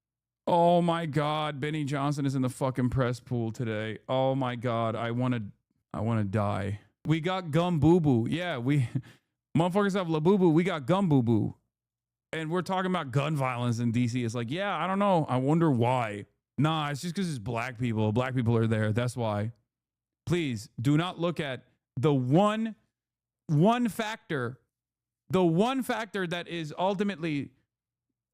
S1: Oh my God, Benny Johnson is in the fucking press pool today. Oh my God, I want to die. We got gum boo boo. Yeah, motherfuckers have la boo boo. We got gum boo boo. And we're talking about gun violence in DC. It's like, yeah, I don't know. I wonder why. Nah, it's just because it's black people. Black people are there. That's why. Please do not look at the one factor that is ultimately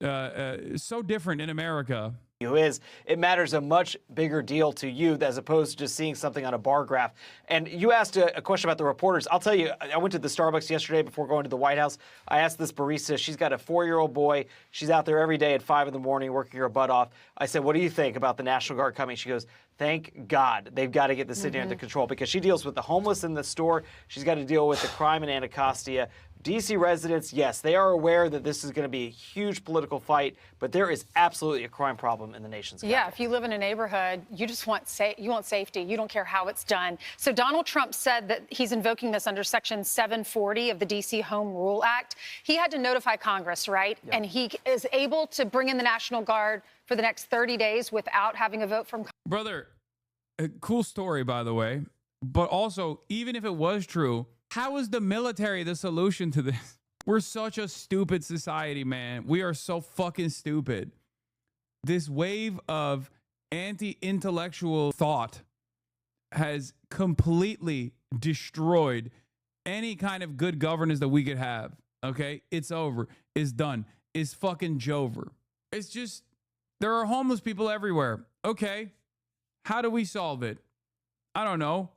S1: so different in America.
S10: It matters a much bigger deal to you as opposed to just seeing something on a bar graph. And you asked a question about the reporters. I'll tell you, I went to the Starbucks yesterday before going to the White House. I asked this barista, she's got a 4-year-old boy. She's out there every day at 5 in the morning working her butt off. I said, what do you think about the National Guard coming? She goes, thank God they've got to get the city under control, because she deals with the homeless in the store. She's got to deal with the crime in Anacostia. DC residents, yes, they are aware that this is going to be a huge political fight, but there is absolutely a crime problem in the nation's capital.
S9: Yeah, if you live in a neighborhood, you just want safety. You don't care how it's done. So Donald Trump said that he's invoking this under Section 740 of the DC Home Rule Act. He had to notify Congress, right? Yeah. And he is able to bring in the National Guard for the next 30 days without having a vote from Congress.
S1: Brother, a cool story, by the way. But also, even if it was true, how is the military the solution to this? We're such a stupid society, man. We are so fucking stupid. This wave of anti-intellectual thought has completely destroyed any kind of good governance that we could have. Okay? It's over. It's done. It's fucking Jover. It's just, there are homeless people everywhere. Okay. How do we solve it? I don't know.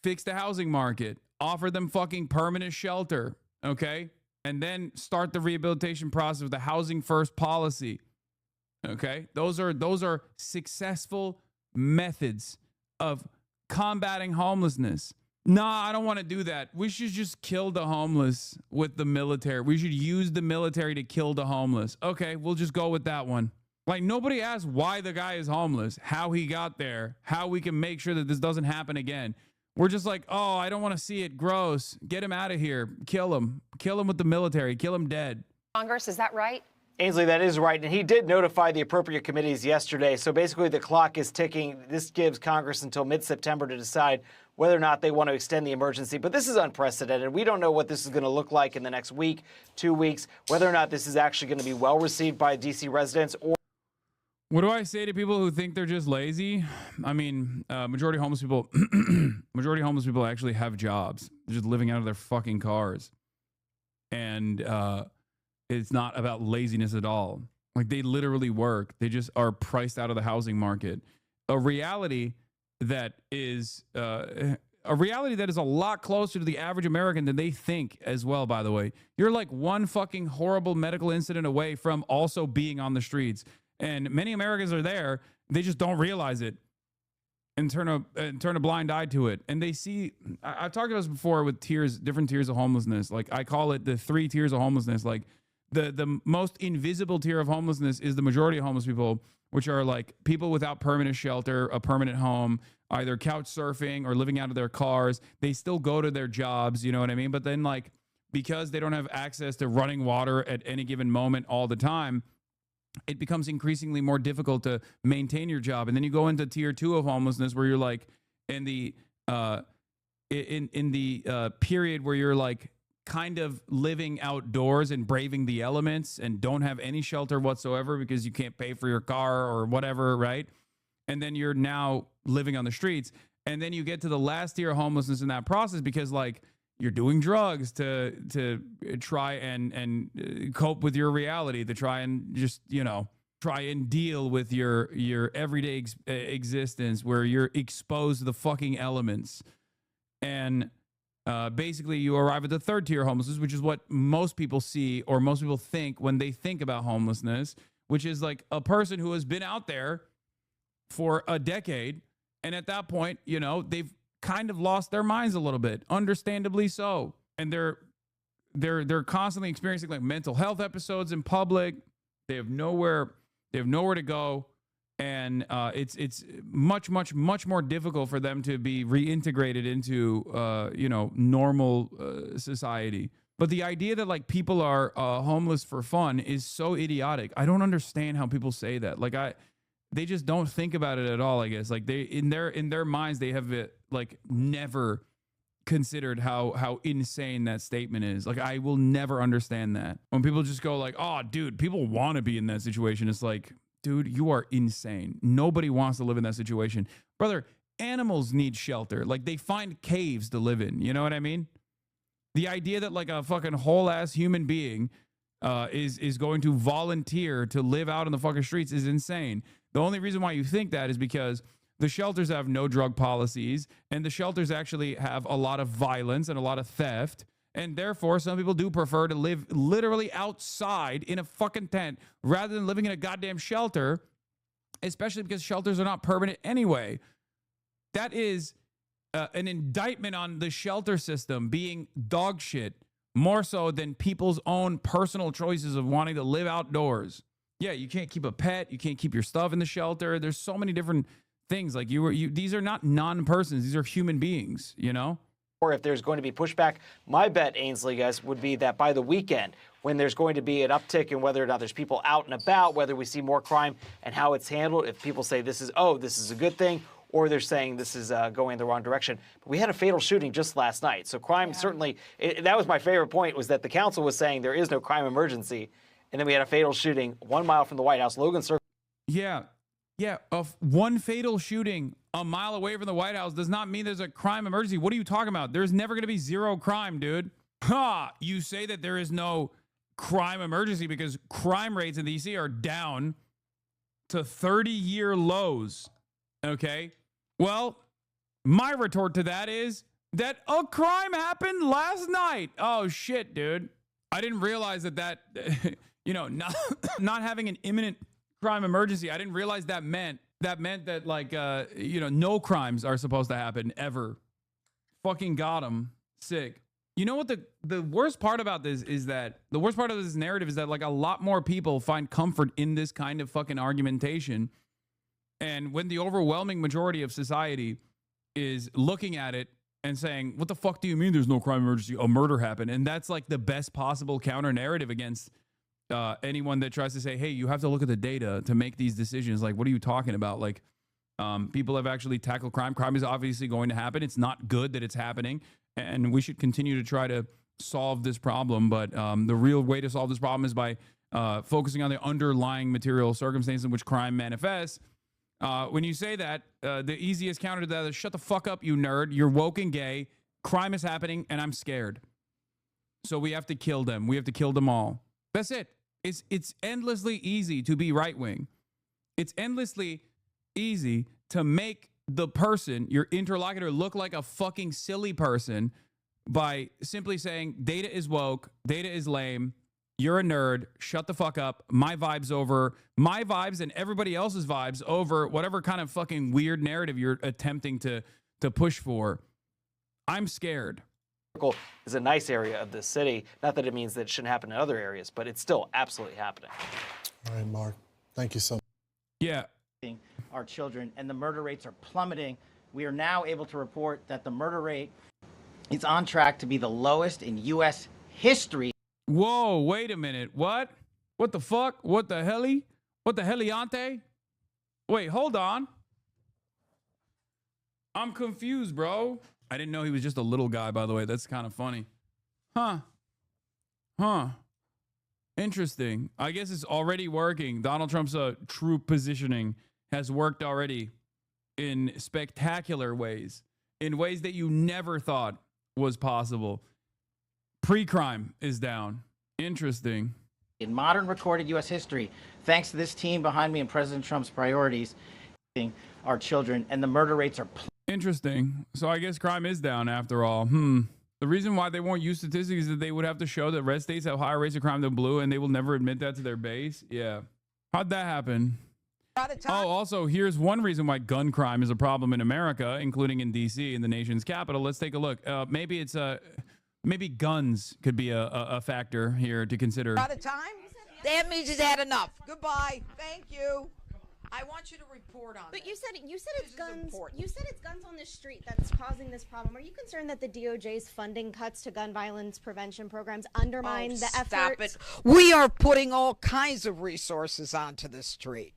S1: Fix the housing market, offer them fucking permanent shelter, okay? And then start the rehabilitation process with the housing first policy, okay? Those are successful methods of combating homelessness. Nah, I don't want to do that. We should just kill the homeless with the military. We should use the military to kill the homeless. Okay, we'll just go with that one. Like, nobody asked why the guy is homeless, how he got there, how we can make sure that this doesn't happen again. We're just like, oh, I don't want to see it. Gross. Get him out of here. Kill him. Kill him with the military. Kill him dead.
S9: Congress, is that right?
S10: Ainsley, that is right. And he did notify the appropriate committees yesterday. So basically the clock is ticking. This gives Congress until mid-September to decide whether or not they want to extend the emergency. But this is unprecedented. We don't know what this is going to look like in the next week, 2 weeks, whether or not this is actually going to be well received by D.C. residents or.
S1: What do I say to people who think they're just lazy? I mean, majority of homeless people actually have jobs. They're just living out of their fucking cars. And it's not about laziness at all. Like, they literally work. They just are priced out of the housing market. A reality that is a lot closer to the average American than they think as well, by the way. You're like one fucking horrible medical incident away from also being on the streets. And many Americans are there. They just don't realize it and turn a blind eye to it. And they see, I've talked about this before with different tiers of homelessness. Like, I call it the 3 tiers of homelessness. Like, the most invisible tier of homelessness is the majority of homeless people, which are like people without permanent shelter, a permanent home, either couch surfing or living out of their cars. They still go to their jobs, you know what I mean? But then, like, because they don't have access to running water at any given moment all the time, it becomes increasingly more difficult to maintain your job. And then you go into tier 2 of homelessness, where you're like in the period where you're like kind of living outdoors and braving the elements and don't have any shelter whatsoever because you can't pay for your car or whatever, right? And then you're now living on the streets. And then you get to the last tier of homelessness in that process because, like, you're doing drugs to try and cope with your reality, to try and just, you know, try and deal with your everyday existence where you're exposed to the fucking elements. And basically you arrive at the 3rd tier of homelessness, which is what most people see or most people think when they think about homelessness, which is like a person who has been out there for a decade. And at that point, you know, they've kind of lost their minds a little bit, understandably so. And they're constantly experiencing like mental health episodes in public. They have nowhere to go. And it's much more difficult for them to be reintegrated into normal society. But the idea that like people are homeless for fun is so idiotic. I don't understand how people say that. Like they just don't think about it at all, I guess. Like they in their minds they have like never considered how insane that statement is. Like, I will never understand that. When people just go like, "Oh, dude, people want to be in that situation." It's like, dude, you are insane. Nobody wants to live in that situation. Brother, animals need shelter. Like, they find caves to live in. You know what I mean? The idea that like a fucking whole ass human being is going to volunteer to live out in the fucking streets is insane. The only reason why you think that is because the shelters have no drug policies, and the shelters actually have a lot of violence and a lot of theft. And therefore, some people do prefer to live literally outside in a fucking tent rather than living in a goddamn shelter, especially because shelters are not permanent anyway. That is an indictment on the shelter system being dog shit more so than people's own personal choices of wanting to live outdoors. Yeah, you can't keep a pet. You can't keep your stuff in the shelter. There's so many different things. Like these are not non-persons. These are human beings, you know?
S10: Or if there's going to be pushback, my bet, Ainsley, guys, would be that by the weekend, when there's going to be an uptick in whether or not there's people out and about, whether we see more crime and how it's handled, if people say this is a good thing, or they're saying this is going in the wrong direction. But we had a fatal shooting just last night. So crime certainly, that was my favorite point, was that the council was saying there is no crime emergency. And then we had a fatal shooting 1 mile from the White House, Logan Circle.
S1: Yeah. Of one fatal shooting a mile away from the White House does not mean there's a crime emergency. What are you talking about? There's never going to be zero crime, dude. You say that there is no crime emergency because crime rates in DC are down to 30-year lows. Okay? Well, my retort to that is that a crime happened last night. Oh, shit, dude. I didn't realize that not having an imminent crime emergency, I didn't realize that meant that like, no crimes are supposed to happen ever. Fucking got him. Sick. You know what the worst part about this is that the worst part of this narrative is that like a lot more people find comfort in this kind of fucking argumentation. And when the overwhelming majority of society is looking at it and saying, what the fuck do you mean there's no crime emergency? A murder happened. And that's like the best possible counter narrative against anyone that tries to say, hey, you have to look at the data to make these decisions. Like, what are you talking about? Like, people have actually tackled crime. Crime is obviously going to happen. It's not good that it's happening. And we should continue to try to solve this problem. But the real way to solve this problem is by focusing on the underlying material circumstances in which crime manifests. When you say that, the easiest counter to that is shut the fuck up, you nerd. You're woke and gay. Crime is happening, and I'm scared. So we have to kill them. We have to kill them all. That's it. It's endlessly easy to be right wing. It's endlessly easy to make the person, your interlocutor, look like a fucking silly person by simply saying data is woke, data is lame, you're a nerd, shut the fuck up, my vibes over, my vibes and everybody else's vibes over whatever kind of fucking weird narrative you're attempting to push for. I'm scared.
S10: Is a nice area of this city. Not that it means that it shouldn't happen in other areas, but it's still absolutely happening.
S13: All right, Mark. Thank you so much.
S1: Yeah.
S14: Our children, and the murder rates are plummeting. We are now able to report that the murder rate is on track to be the lowest in U.S. history.
S1: Whoa, wait a minute. What? What the fuck? What the heli? What the heliante? Wait, hold on. I'm confused, bro. I didn't know he was just a little guy, by the way. That's kind of funny. Huh. Interesting. I guess it's already working. Donald Trump's true positioning has worked already in spectacular ways, in ways that you never thought was possible. Pre-crime is down. Interesting.
S14: In modern recorded U.S. history, thanks to this team behind me and President Trump's priorities, our children, and the murder rates are
S1: interesting. So I guess crime is down after all. The reason why they won't use statistics is that they would have to show that red states have higher rates of crime than blue, and they will never admit that to their base. Yeah. How'd that happen? Oh, also, here's one reason why gun crime is a problem in America, including in D.C., in the nation's capital. Let's take a look. Maybe guns could be a factor here to consider.
S11: Out of time? That means he's had enough. Goodbye. Thank you. I want you to report on
S15: But
S11: this.
S15: you said it's guns. You said it's guns on the street that's causing this problem. Are you concerned that the DOJ's funding cuts to gun violence prevention programs undermine the effort?
S11: Stop it. We are putting all kinds of resources onto the street.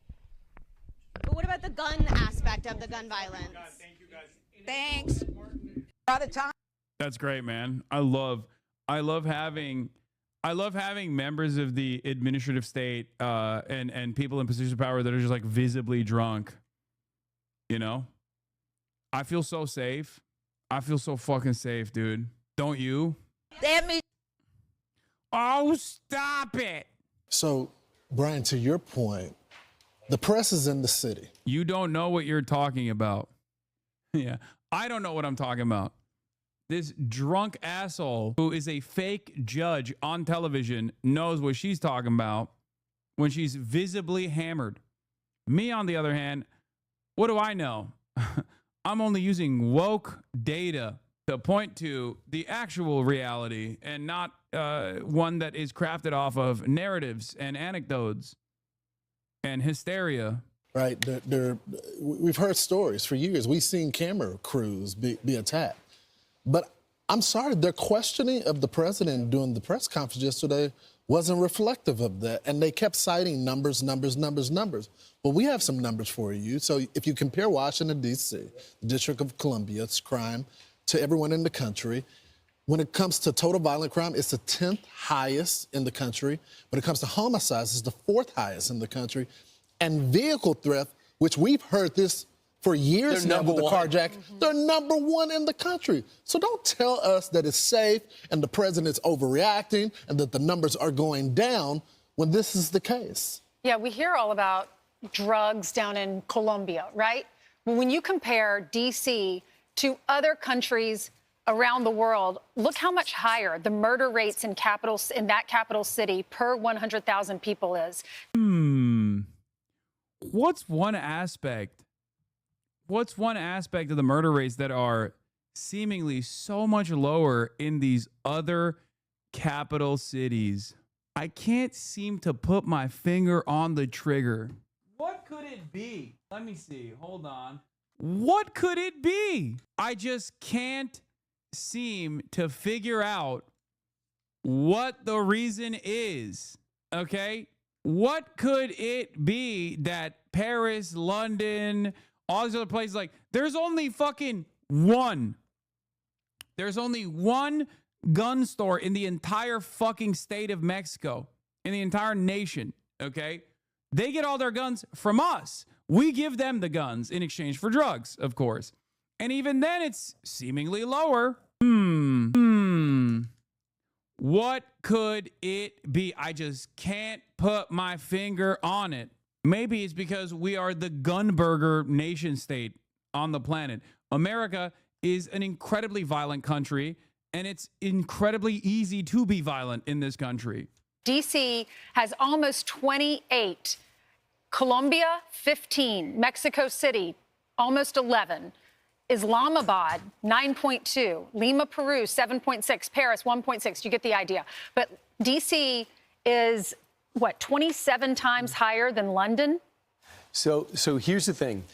S15: But what about the gun aspect of the gun violence?
S11: Thank you guys. Thanks. Out of time.
S1: That's great, man. I love having members of the administrative state and people in positions of power that are just like visibly drunk. You know, I feel so safe. I feel so fucking safe, dude. Don't you?
S11: That means.
S1: Oh, stop it.
S13: So, Brian, to your point, the press is in the city.
S1: You don't know what you're talking about. Yeah, I don't know what I'm talking about. This drunk asshole who is a fake judge on television knows what she's talking about when she's visibly hammered. Me, on the other hand, what do I know? I'm only using woke data to point to the actual reality and not one that is crafted off of narratives and anecdotes and hysteria.
S13: Right. We've heard stories for years. We've seen camera crews be attacked. But I'm sorry, their questioning of the president during the press conference yesterday wasn't reflective of that. And they kept citing numbers. Well, we have some numbers for you. So if you compare Washington, D.C., the District of Columbia's crime to everyone in the country, when it comes to total violent crime, it's the 10th highest in the country. When it comes to homicides, it's the 4th highest in the country. And vehicle theft, which we've heard this for years now with the carjack, they're number 1 in the country. So don't tell us that it's safe and the president's overreacting and that the numbers are going down when this is the case.
S9: Yeah, we hear all about drugs down in Colombia, right? Well, when you compare D.C. to other countries around the world, look how much higher the murder rates in that capital city per 100,000 people is.
S1: What's one aspect of the murder rates that are seemingly so much lower in these other capital cities? I can't seem to put my finger on the trigger. What could it be? Let me see. Hold on. What could it be? I just can't seem to figure out what the reason is. Okay? What could it be that Paris, London, all these other places, like, there's only fucking one. There's only one gun store in the entire fucking state of Mexico, in the entire nation, okay? They get all their guns from us. We give them the guns in exchange for drugs, of course. And even then, it's seemingly lower. What could it be? I just can't put my finger on it. Maybe it's because we are the gun burger nation state on the planet. America is an incredibly violent country, and it's incredibly easy to be violent in this country.
S9: D.C. has almost 28. Colombia, 15. Mexico City, almost 11. Islamabad, 9.2. Lima, Peru, 7.6. Paris, 1.6. You get the idea. But D.C. is, 27 times higher than London?
S8: So here's the thing.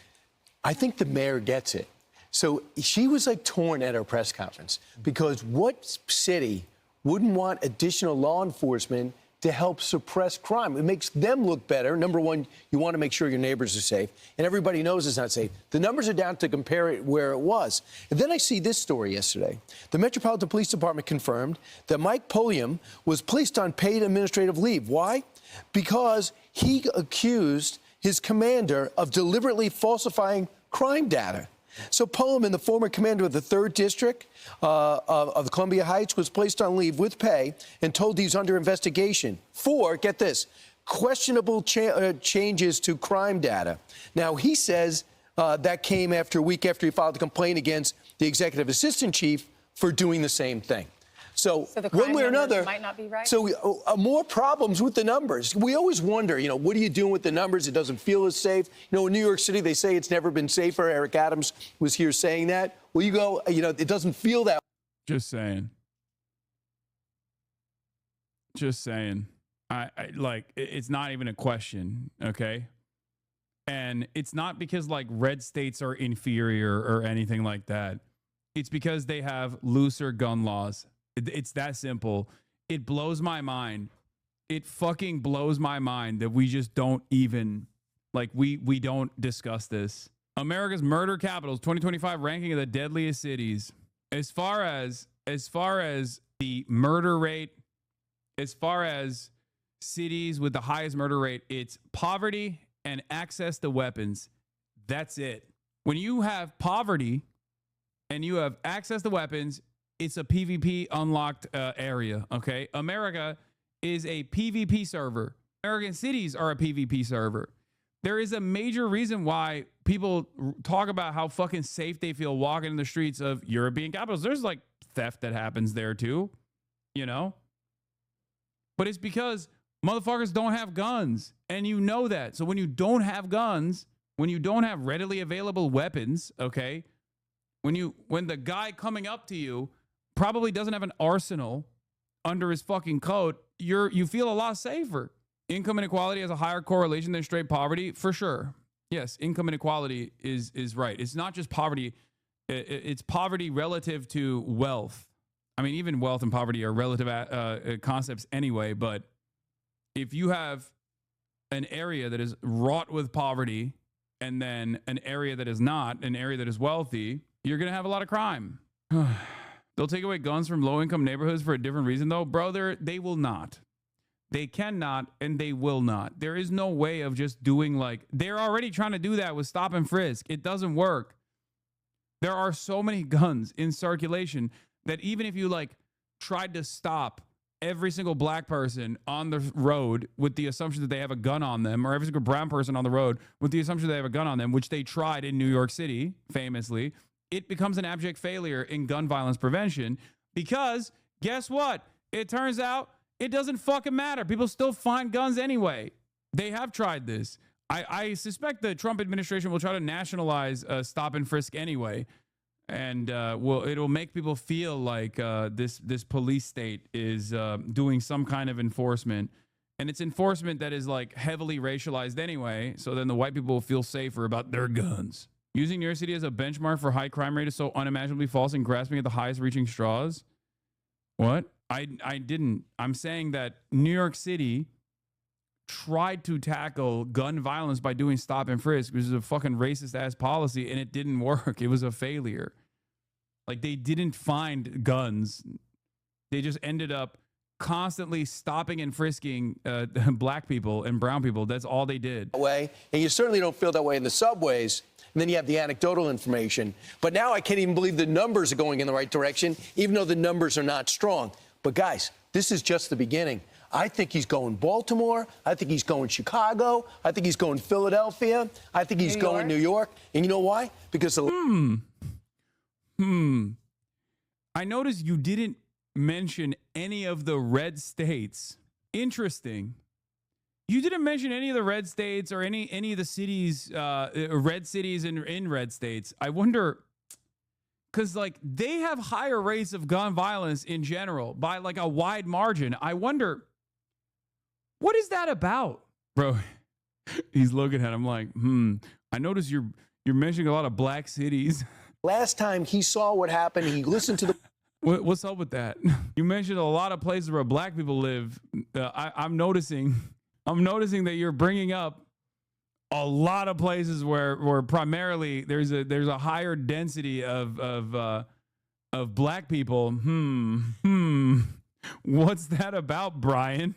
S8: I think the mayor gets it. So she was like torn at her press conference because what city wouldn't want additional law enforcement to help suppress crime? It makes them look better. Number one, you want to make sure your neighbors are safe, and everybody knows it's not safe. The numbers are down to compare it where it was. And then I see this story yesterday. The Metropolitan Police Department confirmed that Mike Pulliam was placed on paid administrative leave. Why? Because he accused his commander of deliberately falsifying crime data. So Pullman, the former commander of the 3rd District of the Columbia Heights, was placed on leave with pay and told he's under investigation for, get this, questionable changes to crime data. Now, he says that came after a week after he filed a complaint against the executive assistant chief for doing the same thing. So
S9: the crime
S8: one way or another,
S9: might not be right.
S8: So more problems with the numbers. We always wonder, what are you doing with the numbers? It doesn't feel as safe. In New York City, they say it's never been safer. Eric Adams was here saying that. Well, you go, it doesn't feel that.
S1: Just saying. I it's not even a question, okay? And it's not because red states are inferior or anything like that. It's because they have looser gun laws. It's that simple. It blows my mind. It fucking blows my mind that we just don't even, we don't discuss this. America's murder capitals 2025 ranking of the deadliest cities. As far as the murder rate, as far as cities with the highest murder rate, it's poverty and access to weapons. That's it. When you have poverty and you have access to weapons, it's a PvP unlocked area, okay? America is a PvP server. American cities are a PvP server. There is a major reason why people talk about how fucking safe they feel walking in the streets of European capitals. There's theft that happens there too, But it's because motherfuckers don't have guns, and you know that. So when you don't have guns, when you don't have readily available weapons, okay, when the guy coming up to you probably doesn't have an arsenal under his fucking coat, you feel a lot safer. Income inequality has a higher correlation than straight poverty, for sure. Yes, income inequality is right. It's not just poverty. It's poverty relative to wealth. I mean, even wealth and poverty are relative concepts anyway, but if you have an area that is wrought with poverty and then an area that is not, an area that is wealthy, you're going to have a lot of crime. They'll take away guns from low-income neighborhoods for a different reason, though. Brother, they will not. They cannot, and they will not. There is no way of just doing like, they're already trying to do that with stop and frisk. It doesn't work. There are so many guns in circulation that even if you like tried to stop every single black person on the road with the assumption that they have a gun on them, or every single brown person on the road with the assumption they have a gun on them, which they tried in New York City, famously, it becomes an abject failure in gun violence prevention because guess what? It turns out it doesn't fucking matter. People still find guns anyway. They have tried this. I suspect the Trump administration will try to nationalize stop and frisk anyway. And it'll make people feel like this police state is doing some kind of enforcement. And it's enforcement that is like heavily racialized anyway. So then the white people will feel safer about their guns. Using New York City as a benchmark for high crime rate is so unimaginably false and grasping at the highest reaching straws. What? I didn't. I'm saying that New York City tried to tackle gun violence by doing stop and frisk, which is a fucking racist ass policy, and it didn't work. It was a failure. Like, they didn't find guns. They just ended up constantly stopping and frisking black people and brown people. That's all they did.
S8: Way, and you certainly don't feel that way in the subways. And then you have the anecdotal information. But now I can't even believe the numbers are going in the right direction, even though the numbers are not strong. But guys, this is just the beginning. I think he's going Baltimore. I think he's going Chicago. I think he's going Philadelphia. I think he's going New York. And you know why? Because
S1: I noticed you didn't mention any of the red states. Interesting. You didn't mention any of the red states or any of the cities, red cities in red states. I wonder, because like they have higher rates of gun violence in general by like a wide margin. I wonder, what is that about, bro? He's looking at him like, I noticed you're mentioning a lot of black cities.
S8: last time he saw what happened, he listened to the.
S1: What's up with that? You mentioned a lot of places where black people live. I'm noticing that you're bringing up a lot of places where primarily there's a higher density of black people. What's that about, Brian?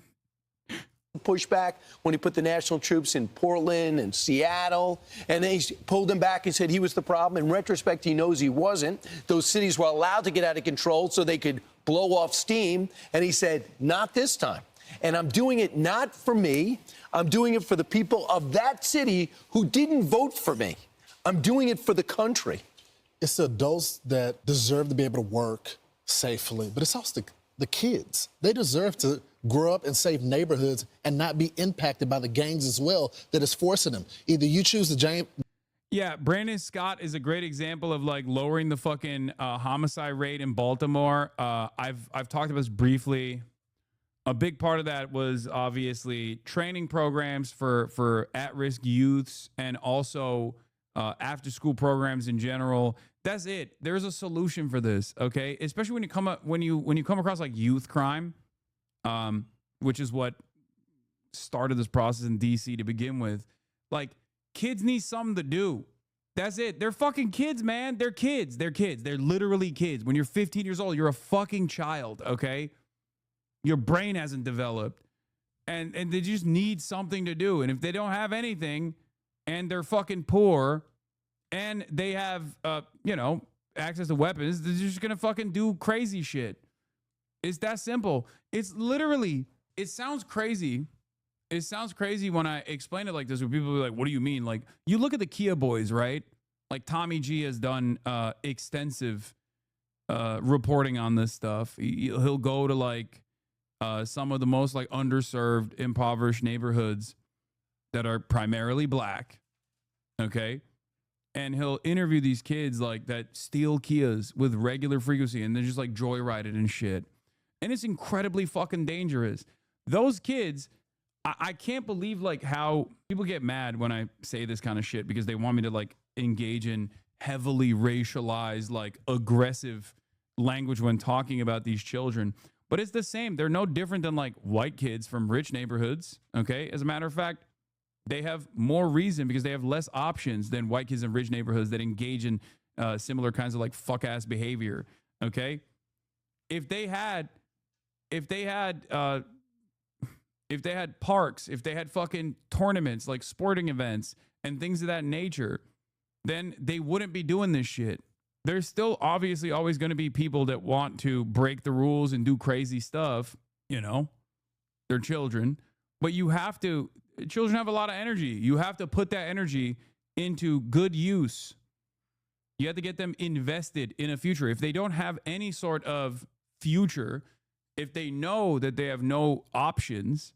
S8: Pushback when he put the national troops in Portland and Seattle, and then he pulled them back and said he was the problem. In retrospect, he knows he wasn't. Those cities were allowed to get out of control so they could blow off steam, and he said, not this time. And I'm doing it not for me. I'm doing it for the people of that city who didn't vote for me. I'm doing it for the country.
S13: It's the adults that deserve to be able to work safely, but it's also the kids. They deserve to grow up in safe neighborhoods and not be impacted by the gangs as well that is forcing them. Either you choose the James.
S1: Yeah, Brandon Scott is a great example of like lowering the fucking homicide rate in Baltimore. I've talked about this briefly. A big part of that was obviously training programs for at-risk youths and also after-school programs in general. That's it. There's a solution for this, okay? Especially when you come across like youth crime, which is what started this process in DC to begin with. Like, kids need something to do. That's it. They're fucking kids, man. They're kids. They're kids. They're literally kids. When you're 15 years old, you're a fucking child, okay? Your brain hasn't developed. And they just need something to do. And if they don't have anything and they're fucking poor and they have, access to weapons, they're just going to fucking do crazy shit. It's that simple. It's literally, it sounds crazy. It sounds crazy when I explain it like this, where people are like, what do you mean? Like, you look at the Kia boys, right? Like, Tommy G has done extensive reporting on this stuff. He'll go to like some of the most like underserved, impoverished neighborhoods that are primarily black. Okay. and he'll interview these kids like that steal Kias with regular frequency and then just like joyride it and shit. And it's incredibly fucking dangerous. Those kids, I can't believe like how people get mad when I say this kind of shit because they want me to like engage in heavily racialized, like aggressive language when talking about these children. But it's the same. They're no different than like white kids from rich neighborhoods. Okay. As a matter of fact, they have more reason because they have less options than white kids in rich neighborhoods that engage in similar kinds of like fuck ass behavior. Okay. If they had parks, if they had fucking tournaments like sporting events and things of that nature, then they wouldn't be doing this shit. There's still obviously always going to be people that want to break the rules and do crazy stuff. You know, they're children, but children have a lot of energy. You have to put that energy into good use. You have to get them invested in a future. If they don't have any sort of future, if they know that they have no options,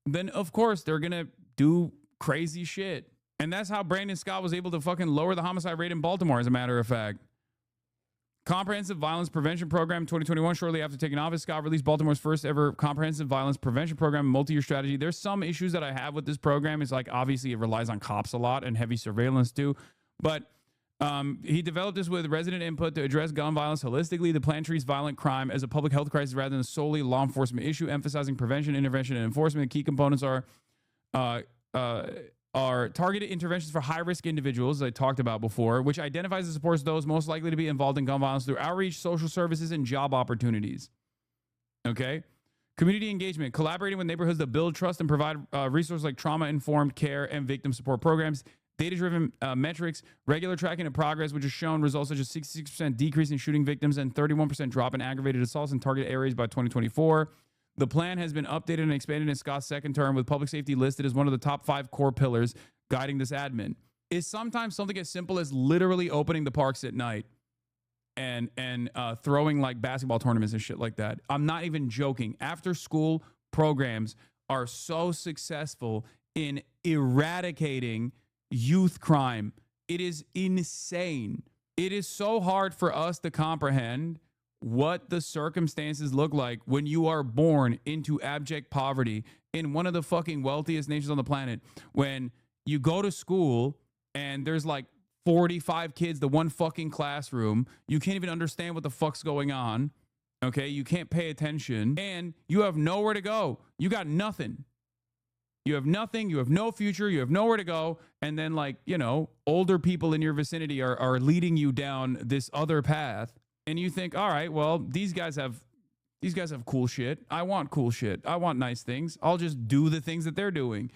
S1: then of course they're going to do crazy shit. And that's how Brandon Scott was able to fucking lower the homicide rate in Baltimore, as a matter of fact. Comprehensive Violence Prevention Program 2021, shortly after taking office, Scott released Baltimore's first ever comprehensive violence prevention program, multi-year strategy. There's some issues that I have with this program. It's like, obviously, it relies on cops a lot and heavy surveillance too. But he developed this with resident input to address gun violence holistically. The plan treats violent crime as a public health crisis rather than solely a law enforcement issue, emphasizing prevention, intervention, and enforcement. The key components are targeted interventions for high-risk individuals, as I talked about before, which identifies and supports those most likely to be involved in gun violence through outreach, social services, and job opportunities. Okay? Community engagement, collaborating with neighborhoods that build trust and provide resources like trauma-informed care and victim support programs, data-driven metrics, regular tracking of progress, which has shown results such as 66% decrease in shooting victims and 31% drop in aggravated assaults in target areas by 2024. The plan has been updated and expanded in Scott's second term, with public safety listed as one of the top 5 core pillars guiding this admin. Is sometimes something as simple as literally opening the parks at night and throwing like basketball tournaments and shit like that. I'm not even joking. After school programs are so successful in eradicating youth crime. It is insane. It is so hard for us to comprehend what the circumstances look like when you are born into abject poverty in one of the fucking wealthiest nations on the planet. When you go to school and there's like 45 kids, the one fucking classroom, you can't even understand what the fuck's going on. Okay, you can't pay attention and you have nowhere to go. You got nothing. You have nothing. You have no future. You have nowhere to go. And then, like, you know, older people in your vicinity are leading you down this other path. And you think, all right, well, these guys have cool shit. I want cool shit. I want nice things. I'll just do the things that they're doing.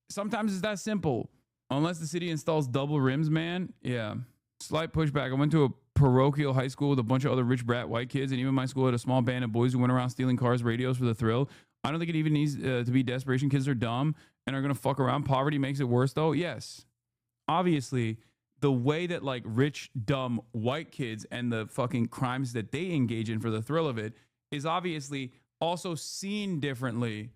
S1: Sometimes it's that simple. Unless the city installs double rims, man. Yeah. Slight pushback. I went to a parochial high school with a bunch of other rich brat white kids, and even my school had a small band of boys who went around stealing cars, radios for the thrill. I don't think it even needs to be desperation. Kids are dumb and are going to fuck around. Poverty makes it worse, though. Yes. Obviously, the way that like rich, dumb white kids and the fucking crimes that they engage in for the thrill of it is obviously also seen differently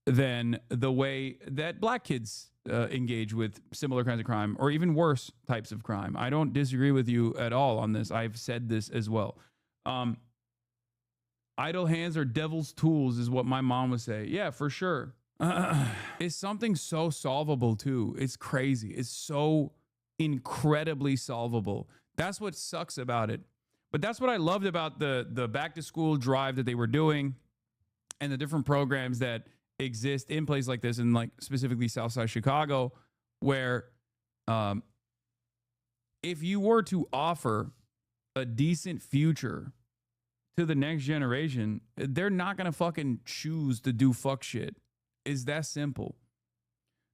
S1: than the way that black kids engage with similar kinds of crime or even worse types of crime. I don't disagree with you at all on this. I've said this as well. Idle hands are devil's tools is what my mom would say. Yeah, for sure. It's something so solvable too. It's crazy. It's so incredibly solvable. That's what sucks about it. But that's what I loved about the back to school drive that they were doing and the different programs that exist in places like this, and like specifically Southside Chicago, where if you were to offer a decent future to the next generation, they're not going to fucking choose to do fuck shit. It's that simple.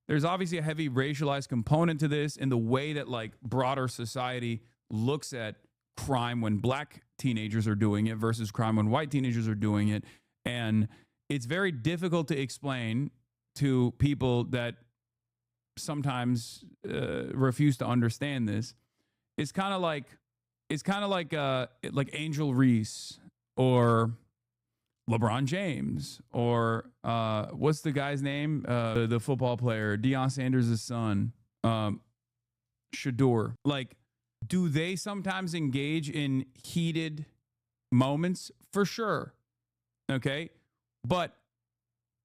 S1: There's obviously a heavy racialized component to this in the way that like broader society looks at crime when black teenagers are doing it versus crime when white teenagers are doing it. And it's very difficult to explain to people that sometimes refuse to understand this. It's kind of like Angel Reese or LeBron James or what's the guy's name? The football player, Deion Sanders' son. Shador. Like, do they sometimes engage in heated moments? For sure. Okay. But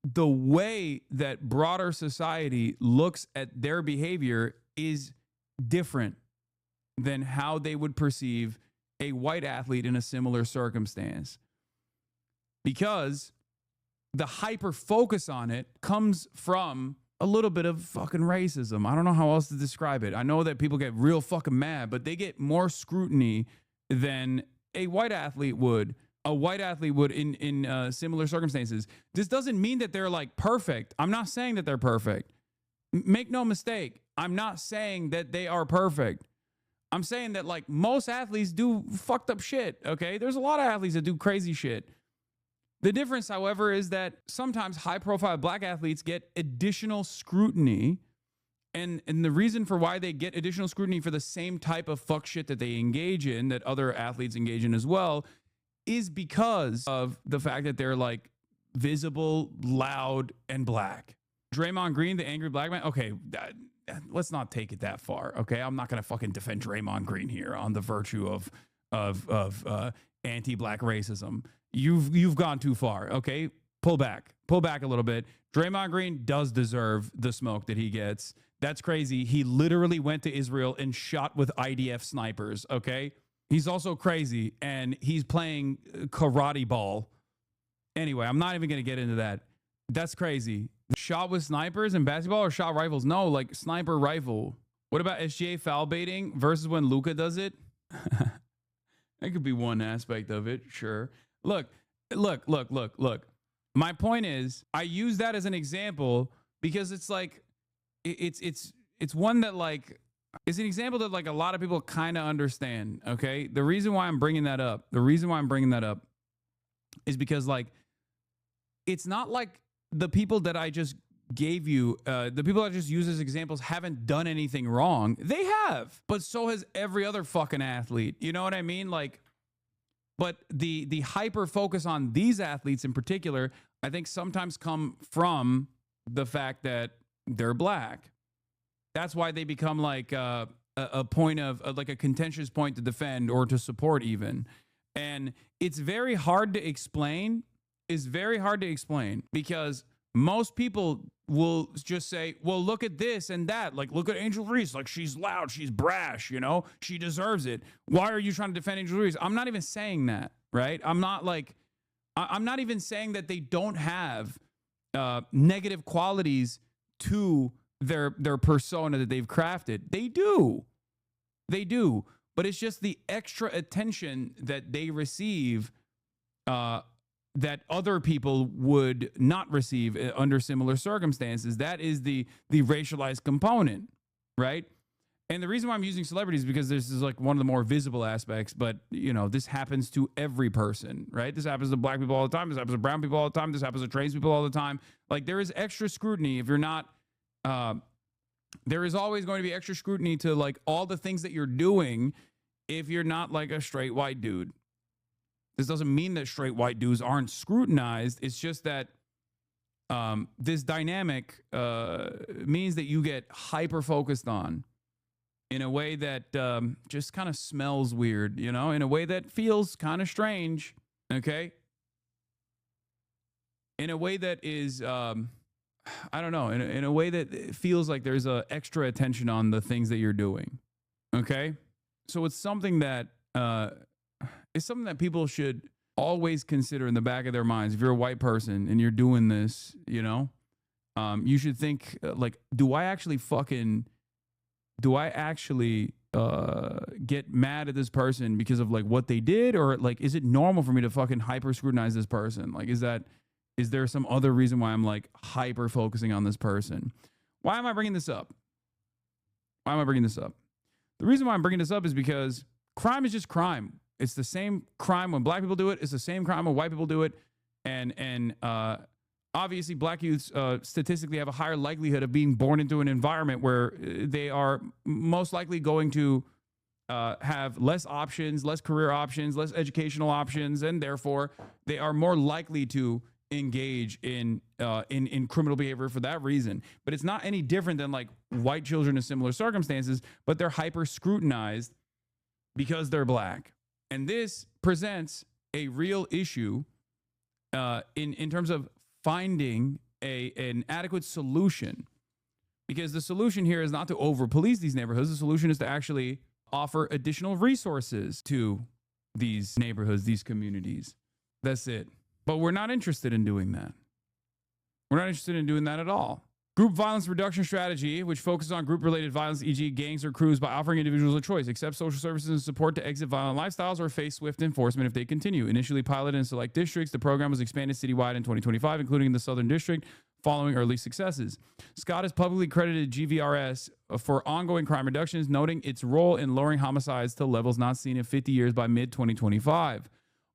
S1: the way that broader society looks at their behavior is different than how they would perceive a white athlete in a similar circumstance. Because the hyper focus on it comes from a little bit of fucking racism. I don't know how else to describe it. I know that people get real fucking mad, but they get more scrutiny than a white athlete would. A white athlete would in similar circumstances. This doesn't mean that they're like perfect. I'm not saying that they're perfect. Make no mistake. I'm not saying that they are perfect. I'm saying that like most athletes do fucked up shit. Okay. There's a lot of athletes that do crazy shit. The difference, however, is that sometimes high profile black athletes get additional scrutiny. And the reason for why they get additional scrutiny for the same type of fuck shit that they engage in, that other athletes engage in as well, is because of the fact that they're like visible, loud, and black. Draymond Green, the angry black man. Okay, let's not take it that far. Okay, I'm not gonna fucking defend Draymond Green here on the virtue of anti-black racism. You've gone too far. Okay, pull back a little bit. Draymond Green does deserve the smoke that he gets. That's crazy. He literally went to Israel and shot with IDF snipers. Okay. He's also crazy, and he's playing karate ball. Anyway, I'm not even going to get into that. That's crazy. Shot with snipers in basketball or shot rifles? No, like sniper rifle. What about SGA foul baiting versus when Luka does it? That could be one aspect of it, sure. Look. My point is, I use that as an example because it's like, it's one that like, it's an example that like a lot of people kind of understand. Okay. The reason why I'm bringing that up is because like, it's not like the people that I just gave you, the people I just used as examples haven't done anything wrong. They have, but so has every other fucking athlete. You know what I mean? Like, but the hyper focus on these athletes in particular, I think sometimes come from the fact that they're black. That's why they become like a point of like a contentious point to defend or to support even. And it's very hard to explain. It's very hard to explain because most people will just say, well, look at this and that. Like, look at Angel Reese. Like, she's loud. She's brash. You know, she deserves it. Why are you trying to defend Angel Reese? I'm not even saying that, right? I'm not even saying that they don't have negative qualities to their persona that they've crafted. They do. But it's just the extra attention that they receive that other people would not receive under similar circumstances. That is the racialized component, right? And the reason why I'm using celebrities is because this is like one of the more visible aspects, but you know, this happens to every person, right? This happens to black people all the time. This happens to brown people all the time. This happens to trans people all the time. Like there is extra scrutiny if you're not, there is always going to be extra scrutiny to like all the things that you're doing if you're not like a straight white dude. This doesn't mean that straight white dudes aren't scrutinized. It's just that this dynamic means that you get hyper focused on in a way that just kind of smells weird, you know, in a way that feels kind of strange, okay? In a way that is, I don't know, in a way that feels like there's extra attention on the things that you're doing, okay? So it's something that people should always consider in the back of their minds. If you're a white person and you're doing this, you know, you should think like, do I actually get mad at this person because of like what they did? Or like, is it normal for me to fucking hyper scrutinize this person? Like, is there some other reason why I'm like hyper focusing on this person? Why am I bringing this up? The reason why I'm bringing this up is because crime is just crime. It's the same crime when black people do it. It's the same crime when white people do it. And obviously black youths statistically have a higher likelihood of being born into an environment where they are most likely going to have less options, less career options, less educational options, and therefore they are more likely to engage in criminal behavior for that reason. But it's not any different than like white children in similar circumstances, but they're hyper scrutinized because they're black. And this presents a real issue in terms of finding an adequate solution, because the solution here is not to over police these neighborhoods. The solution is to actually offer additional resources to these neighborhoods, these communities. That's it. But we're not interested in doing that. We're not interested in doing that at all. Group violence reduction strategy, which focuses on group-related violence, e.g. gangs or crews, by offering individuals a choice: accept social services and support to exit violent lifestyles, or face swift enforcement if they continue. Initially piloted in select districts, the program was expanded citywide in 2025, including the Southern District, following early successes. Scott has publicly credited GVRS for ongoing crime reductions, noting its role in lowering homicides to levels not seen in 50 years by mid-2025.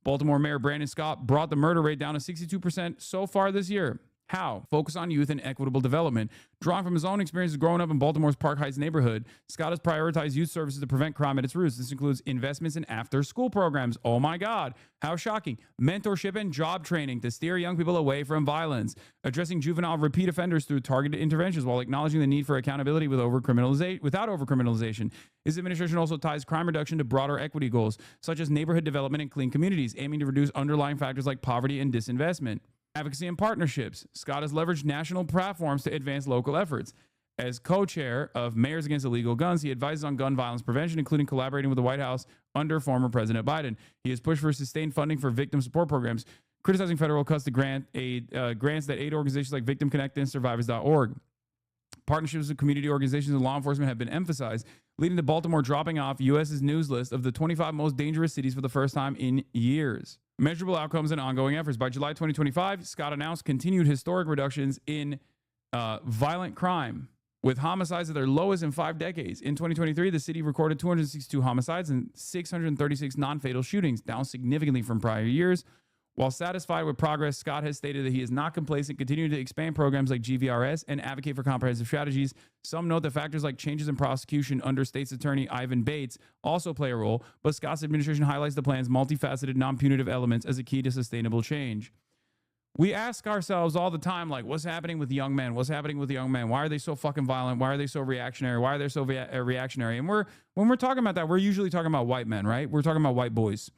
S1: Baltimore Mayor Brandon Scott brought the murder rate down to 62% so far this year. How? Focus on youth and equitable development. Drawing from his own experiences growing up in Baltimore's Park Heights neighborhood, Scott has prioritized youth services to prevent crime at its roots. This includes investments in after-school programs. Oh my God, how shocking. Mentorship and job training to steer young people away from violence. Addressing juvenile repeat offenders through targeted interventions while acknowledging the need for accountability without over-criminalization. His administration also ties crime reduction to broader equity goals, such as neighborhood development and clean communities, aiming to reduce underlying factors like poverty and disinvestment. Advocacy and partnerships. Scott has leveraged national platforms to advance local efforts. As co-chair of Mayors Against Illegal Guns, he advises on gun violence prevention, including collaborating with the White House under former President Biden. He has pushed for sustained funding for victim support programs, criticizing federal cuts to grants that aid organizations like Victim Connect and Survivors.org. Partnerships with community organizations and law enforcement have been emphasized, leading to Baltimore dropping off U.S.'s news list of the 25 most dangerous cities for the first time in years. Measurable outcomes and ongoing efforts. By July 2025, Scott announced continued historic reductions in violent crime, with homicides at their lowest in 5 decades. In 2023, the city recorded 262 homicides and 636 non-fatal shootings, down significantly from prior years. While satisfied with progress, Scott has stated that he is not complacent, continuing to expand programs like GVRS and advocate for comprehensive strategies. Some note that factors like changes in prosecution under State's Attorney Ivan Bates also play a role, but Scott's administration highlights the plan's multifaceted, non-punitive elements as a key to sustainable change. We ask ourselves all the time, like, what's happening with young men? What's happening with young men? Why are they so fucking violent? Why are they so reactionary? Why are they so reactionary? And when we're talking about that, we're usually talking about white men, right? We're talking about white boys.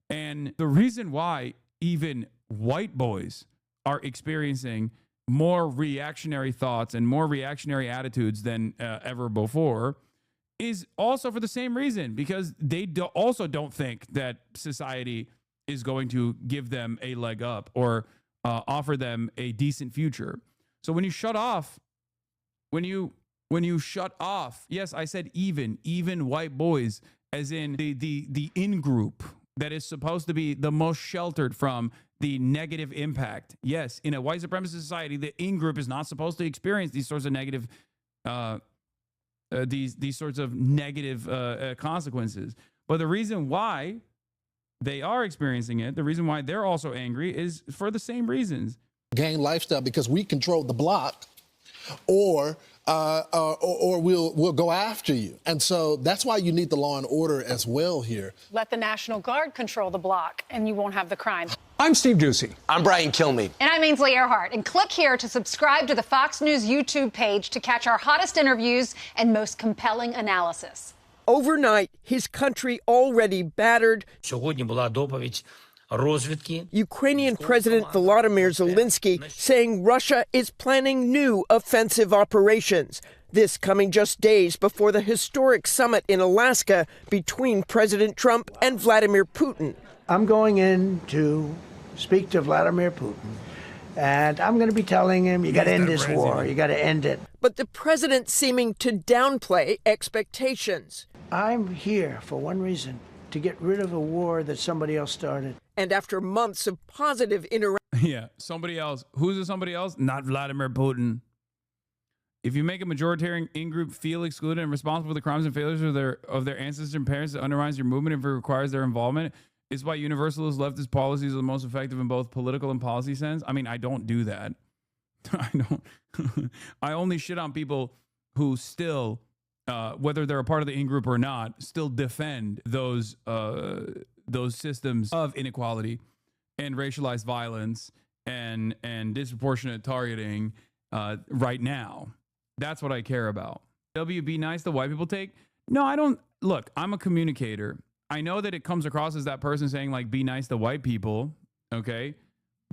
S1: And the reason why even white boys are experiencing more reactionary thoughts and more reactionary attitudes than ever before is also for the same reason, because they also don't think that society is going to give them a leg up or offer them a decent future. So when you shut off, when you shut off, yes, I said even white boys, as in the in-group that is supposed to be the most sheltered from the negative impact. Yes, in a white supremacist society, the in-group is not supposed to experience these sorts of negative consequences. But the reason why they are experiencing it, the reason why they're also angry, is for the same reasons.
S13: Gang lifestyle, because we control the block, or we'll go after you. And so that's why you need the law and order as well here.
S9: Let the National Guard control the block, and you won't have the crime.
S16: I'm Steve Doocy.
S8: I'm Brian Kilmeade.
S9: And I'm Ainsley Earhart. And click here to subscribe to the Fox News YouTube page to catch our hottest interviews and most compelling analysis.
S17: Overnight, his country already battered.
S18: Сьогодні була доповідь розвідки.
S17: Ukrainian President Volodymyr Zelensky saying Russia is planning new offensive operations. This coming just days before the historic summit in Alaska between President Trump and Vladimir Putin.
S4: I'm going in to speak to Vladimir Putin, and I'm going to be telling him, you got to end this war. You got to end it.
S17: But the president seeming to downplay expectations.
S4: I'm here for one reason: to get rid of a war that somebody else started.
S17: And after months of positive interaction.
S1: Yeah, somebody else. Who's the somebody else? Not Vladimir Putin. If you make a majoritarian in-group feel excluded and responsible for the crimes and failures of their ancestors and parents, that undermines your movement if it requires their involvement. It's why universalist leftist policies are the most effective in both political and policy sense. I mean, I don't do that. I don't. I only shit on people who still, whether they're a part of the in-group or not, still defend those systems of inequality and racialized violence and disproportionate targeting right now. That's what I care about. Be nice to white people take? No, I don't. Look, I'm a communicator. I know that it comes across as that person saying like, be nice to white people. Okay.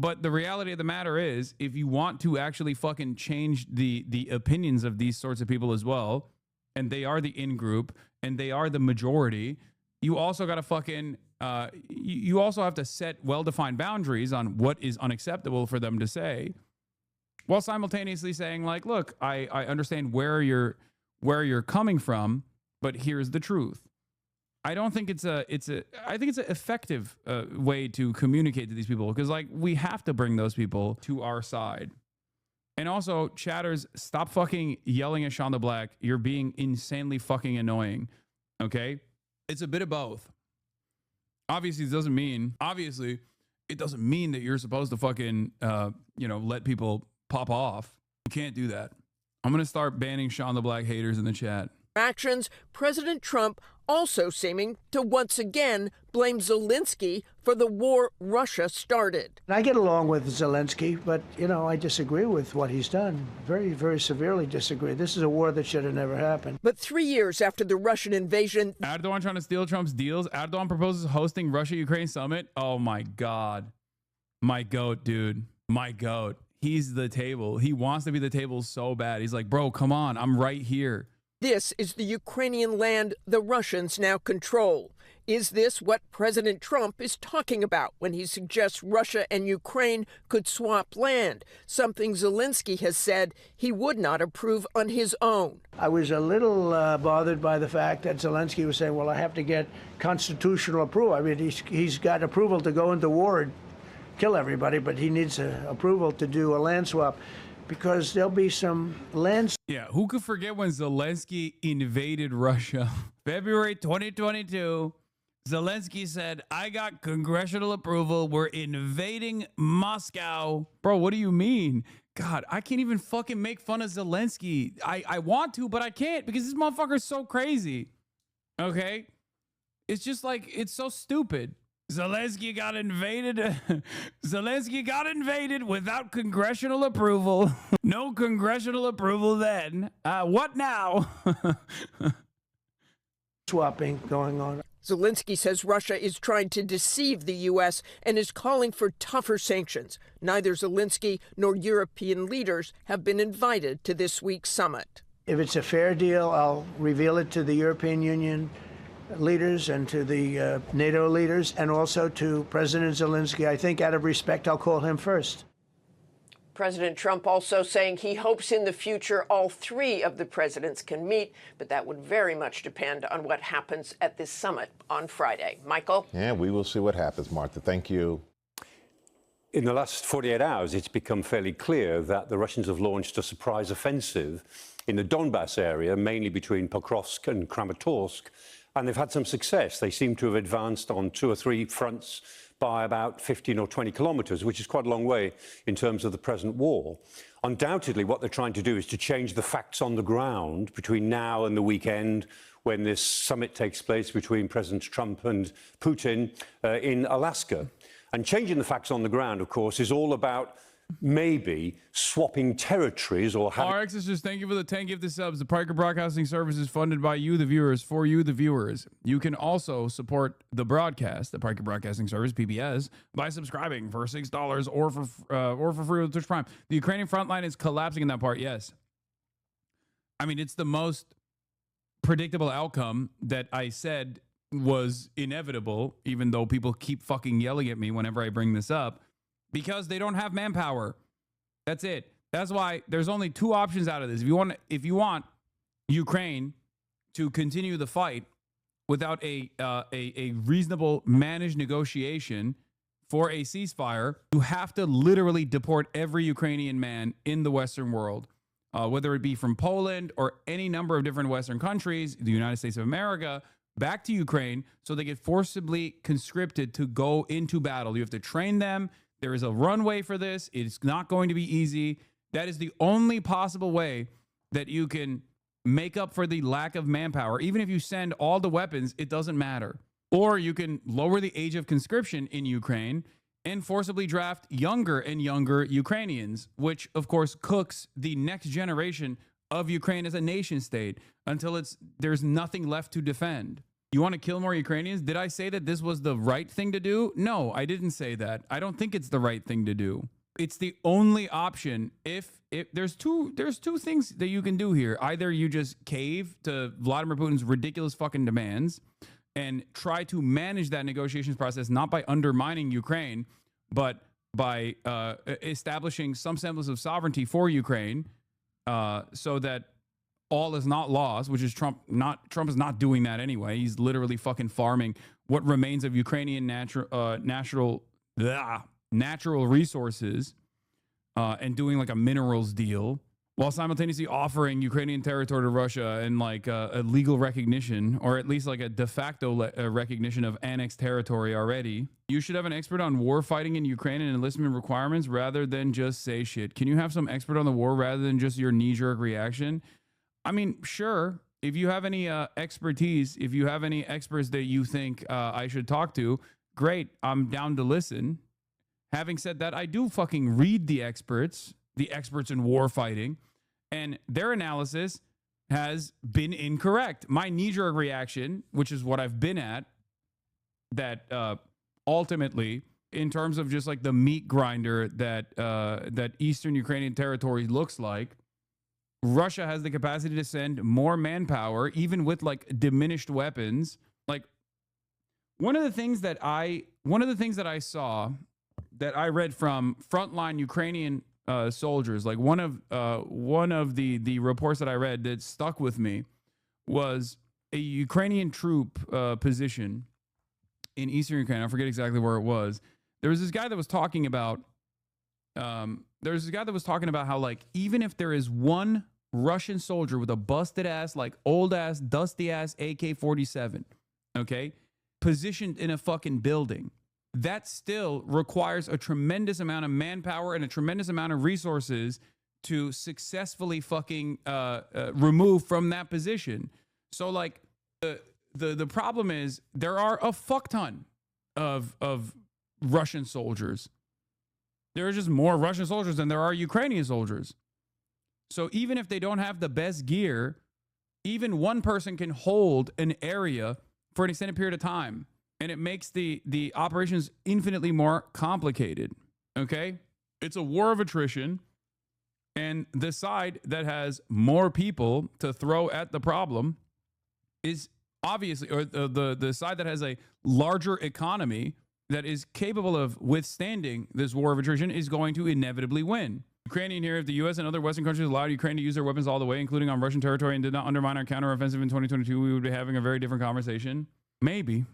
S1: But the reality of the matter is, if you want to actually fucking change the opinions of these sorts of people as well, and they are the in group and they are the majority, you also got to fucking, you also have to set well-defined boundaries on what is unacceptable for them to say, while simultaneously saying like, look, I understand where you're coming from, but here's the truth. I don't think I think it's an effective way to communicate to these people, because like we have to bring those people to our side. And also, chatters, stop fucking yelling at Shonda Black. You're being insanely fucking annoying. Okay? It's a bit of both. Obviously, it doesn't mean that you're supposed to fucking let people pop off. You can't do that. I'm gonna start banning Shonda Black haters in the chat.
S17: Actions, President Trump also seeming to once again blame Zelensky for the war Russia started.
S4: I get along with Zelensky, but, I disagree with what he's done. Very, very severely disagree. This is a war that should have never happened.
S17: But 3 years after the Russian invasion...
S1: Erdogan trying to steal Trump's deals. Erdogan proposes hosting Russia-Ukraine summit. Oh, my God. My goat, dude. My goat. He's the table. He wants to be the table so bad. He's like, bro, come on. I'm right here.
S17: This is the Ukrainian land the Russians now control. Is this what President Trump is talking about when he suggests Russia and Ukraine could swap land, something Zelensky has said he would not approve on his own?
S4: I was a little bothered by the fact that Zelensky was saying, well, I have to get constitutional approval. I mean, he's got approval to go into war and kill everybody, but he needs approval to do a land swap, because there'll be some land.
S1: Yeah, who could forget when Zelensky invaded Russia? February 2022, Zelensky said, I got congressional approval. We're invading Moscow. Bro, what do you mean? God, I can't even fucking make fun of Zelensky. I want to, but I can't, because this motherfucker's so crazy. Okay? It's just like, it's so stupid. Zelensky got invaded. Zelensky got invaded without congressional approval. No congressional approval then. What now?
S4: Swapping going on.
S17: Zelensky says Russia is trying to deceive the U.S. and is calling for tougher sanctions. Neither Zelensky nor European leaders have been invited to this week's summit.
S4: If it's a fair deal, I'll reveal it to the European Union leaders and to the NATO leaders, and also to President Zelensky. I think out of respect, I'll call him first.
S17: President Trump also saying he hopes in the future all three of the presidents can meet, but that would very much depend on what happens at this summit on Friday. Michael?
S7: Yeah, we will see what happens, Martha. Thank you.
S16: In the last 48 hours, it's become fairly clear that the Russians have launched a surprise offensive in the Donbass area, mainly between Pokrovsk and Kramatorsk. And they've had some success. They seem to have advanced on 2 or 3 fronts by about 15 or 20 kilometers, which is quite a long way in terms of the present war. Undoubtedly, what they're trying to do is to change the facts on the ground between now and the weekend, when this summit takes place between President Trump and Putin in Alaska. And changing the facts on the ground, of course, is all about maybe swapping territories or having...
S1: RX is just, thank you for the 10 gifted subs. The Parker Broadcasting Service is funded by you, the viewers, for you, the viewers. You can also support the broadcast, the Parker Broadcasting Service, PBS, by subscribing for $6 or for free with Twitch Prime. The Ukrainian front line is collapsing in that part, yes. I mean, it's the most predictable outcome that I said was inevitable, even though people keep fucking yelling at me whenever I bring this up. Because they don't have manpower. That's it. That's why there's only 2 options out of this. If you want Ukraine to continue the fight without a reasonable managed negotiation for a ceasefire, you have to literally deport every Ukrainian man in the Western world, whether it be from Poland or any number of different Western countries, the United States of America, back to Ukraine, so they get forcibly conscripted to go into battle. You have to train them. There is a runway for this. It's not going to be easy. That is the only possible way that you can make up for the lack of manpower. Even if you send all the weapons, it doesn't matter. Or you can lower the age of conscription in Ukraine and forcibly draft younger and younger Ukrainians, which of course cooks the next generation of Ukraine as a nation state until there's nothing left to defend. You want to kill more Ukrainians? Did I say that this was the right thing to do? No, I didn't say that. I don't think it's the right thing to do. It's the only option. If there's two things that you can do here. Either you just cave to Vladimir Putin's ridiculous fucking demands and try to manage that negotiations process, not by undermining Ukraine, but by establishing some semblance of sovereignty for Ukraine, so that all is not lost, which is Trump is not doing that anyway. He's literally fucking farming what remains of Ukrainian natural resources and doing like a minerals deal while simultaneously offering Ukrainian territory to Russia and like a legal recognition, or at least like a de facto recognition of annexed territory already. You should have an expert on war fighting in Ukraine and enlistment requirements rather than just say shit. Can you have some expert on the war rather than just your knee-jerk reaction? I mean, sure, if you have any expertise, if you have any experts that you think I should talk to, great, I'm down to listen. Having said that, I do fucking read the experts in war fighting, and their analysis has been incorrect. My knee-jerk reaction, which is what I've been at, that ultimately, in terms of just like the meat grinder that Eastern Ukrainian territory looks like, Russia has the capacity to send more manpower, even with like diminished weapons. Like one of the things that I saw that I read from frontline Ukrainian soldiers, like one of the reports that I read that stuck with me was a Ukrainian troop position in Eastern Ukraine. I forget exactly where it was. There was this guy that was talking about how like even if there is one Russian soldier with a busted ass, like old ass, dusty ass AK-47, okay, positioned in a fucking building, that still requires a tremendous amount of manpower and a tremendous amount of resources to successfully fucking remove from that position. So like the problem is there are a fuck ton of Russian soldiers. There are just more Russian soldiers than there are Ukrainian soldiers. So even if they don't have the best gear, even one person can hold an area for an extended period of time. And it makes the operations infinitely more complicated, okay? It's a war of attrition, and the side that has more people to throw at the problem is obviously, or the side that has a larger economy that is capable of withstanding this war of attrition is going to inevitably win. Ukrainian here, if the U.S. and other Western countries allowed Ukraine to use their weapons all the way, including on Russian territory, and did not undermine our counteroffensive in 2022, we would be having a very different conversation. Maybe.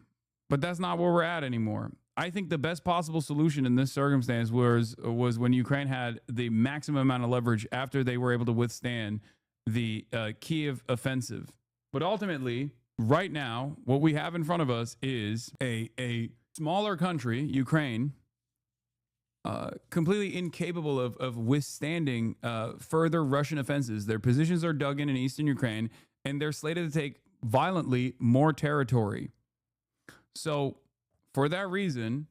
S1: But that's not where we're at anymore. I think the best possible solution in this circumstance was when Ukraine had the maximum amount of leverage after they were able to withstand the Kiev offensive. But ultimately, right now, what we have in front of us is a smaller country, Ukraine, completely incapable of withstanding further Russian offenses. Their positions are dug in eastern Ukraine, and they're slated to take violently more territory. So for that reason,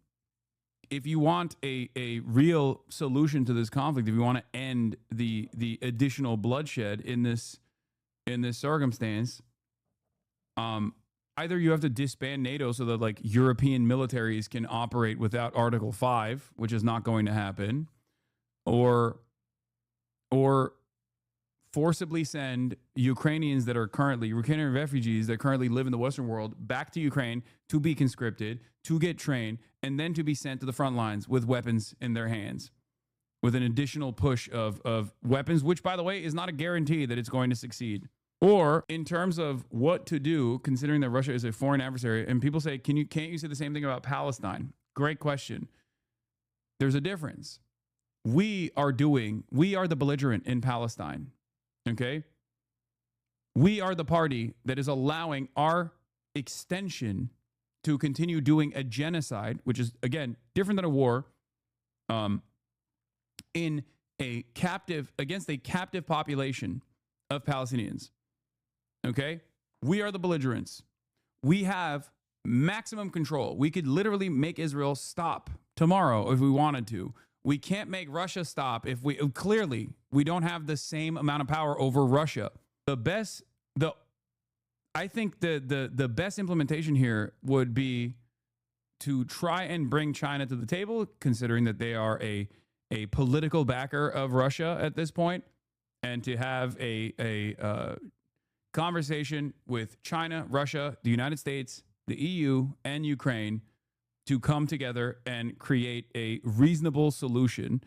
S1: if you want a real solution to this conflict, if you want to end the additional bloodshed in this circumstance, either you have to disband NATO so that like European militaries can operate without Article 5, which is not going to happen, or forcibly send Ukrainian refugees that currently live in the Western world back to Ukraine to be conscripted, to get trained, and then to be sent to the front lines with weapons in their hands, with an additional push of weapons, which, by the way, is not a guarantee that it's going to succeed. Or in terms of what to do, considering that Russia is a foreign adversary, and people say, can't you say the same thing about Palestine? Great question. There's a difference. We are the belligerent in Palestine. Okay? We are the party that is allowing our extension to continue doing a genocide, which is, again, different than a war, in against a captive population of Palestinians. Okay? We are the belligerents. We have maximum control. We could literally make Israel stop tomorrow if we wanted to. We can't make Russia stop if we clearly we don't have the same amount of power over Russia. I think the best implementation here would be to try and bring China to the table, considering that they are a political backer of Russia at this point, and to have a conversation with China, Russia, the United States, the EU, and Ukraine to come together and create a reasonable solution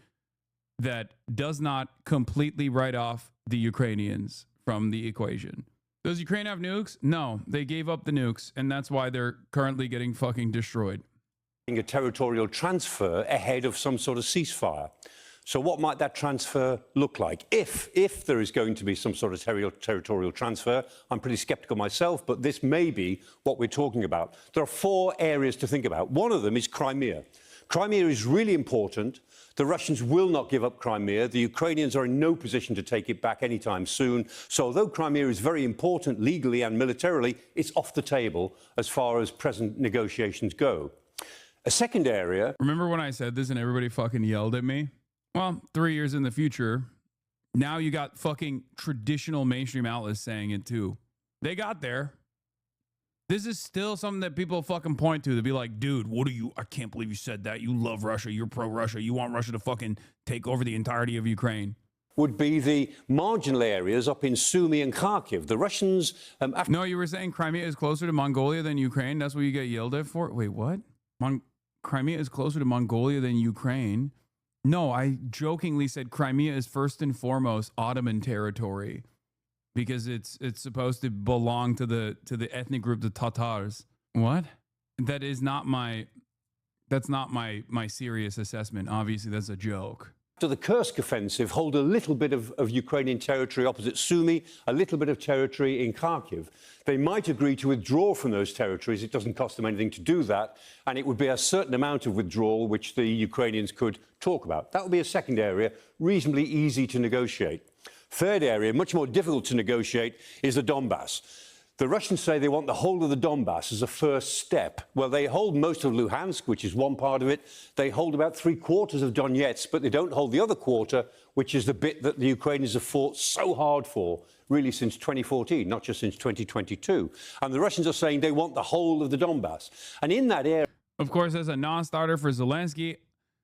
S1: that does not completely write off the Ukrainians from the equation. Does Ukraine have nukes? No, they gave up the nukes, and that's why they're currently getting fucking destroyed.
S16: A territorial transfer ahead of some sort of ceasefire. So what might that transfer look like? If there is going to be some sort of territorial transfer, I'm pretty skeptical myself, but this may be what we're talking about. There are 4 areas to think about. One of them is Crimea. Crimea is really important. The Russians will not give up Crimea. The Ukrainians are in no position to take it back anytime soon. So although Crimea is very important legally and militarily, it's off the table as far as present negotiations go. A second area...
S1: Remember when I said this and everybody fucking yelled at me? Well, 3 years in the future, now you got fucking traditional mainstream outlets saying it too. They got there. This is still something that people fucking point to. They'd be like, dude, what are you? I can't believe you said that. You love Russia. You're pro-Russia. You want Russia to fucking take over the entirety of Ukraine.
S16: Would be the marginal areas up in Sumy and Kharkiv. The Russians...
S1: No, you were saying Crimea is closer to Mongolia than Ukraine. That's what you get yelled at for? Wait, what? Crimea is closer to Mongolia than Ukraine. No, I jokingly said Crimea is first and foremost Ottoman territory because it's supposed to belong to the ethnic group the Tatars. What? That's not my serious assessment. Obviously, that's a joke.
S16: To the Kursk offensive, hold a little bit of Ukrainian territory opposite Sumy, a little bit of territory in Kharkiv. They might agree to withdraw from those territories. It doesn't cost them anything to do that, and it would be a certain amount of withdrawal which the Ukrainians could talk about. That would be a second area, reasonably easy to negotiate. Third area, much more difficult to negotiate, is the Donbass. The Russians say they want the whole of the Donbass as a first step. Well, they hold most of Luhansk, which is one part of it. They hold about 3/4 of Donetsk, but they don't hold the other quarter, which is the bit that the Ukrainians have fought so hard for, really since 2014, not just since 2022. And the Russians are saying they want the whole of the Donbass. And in that area...
S1: Of course, as a non-starter for Zelensky,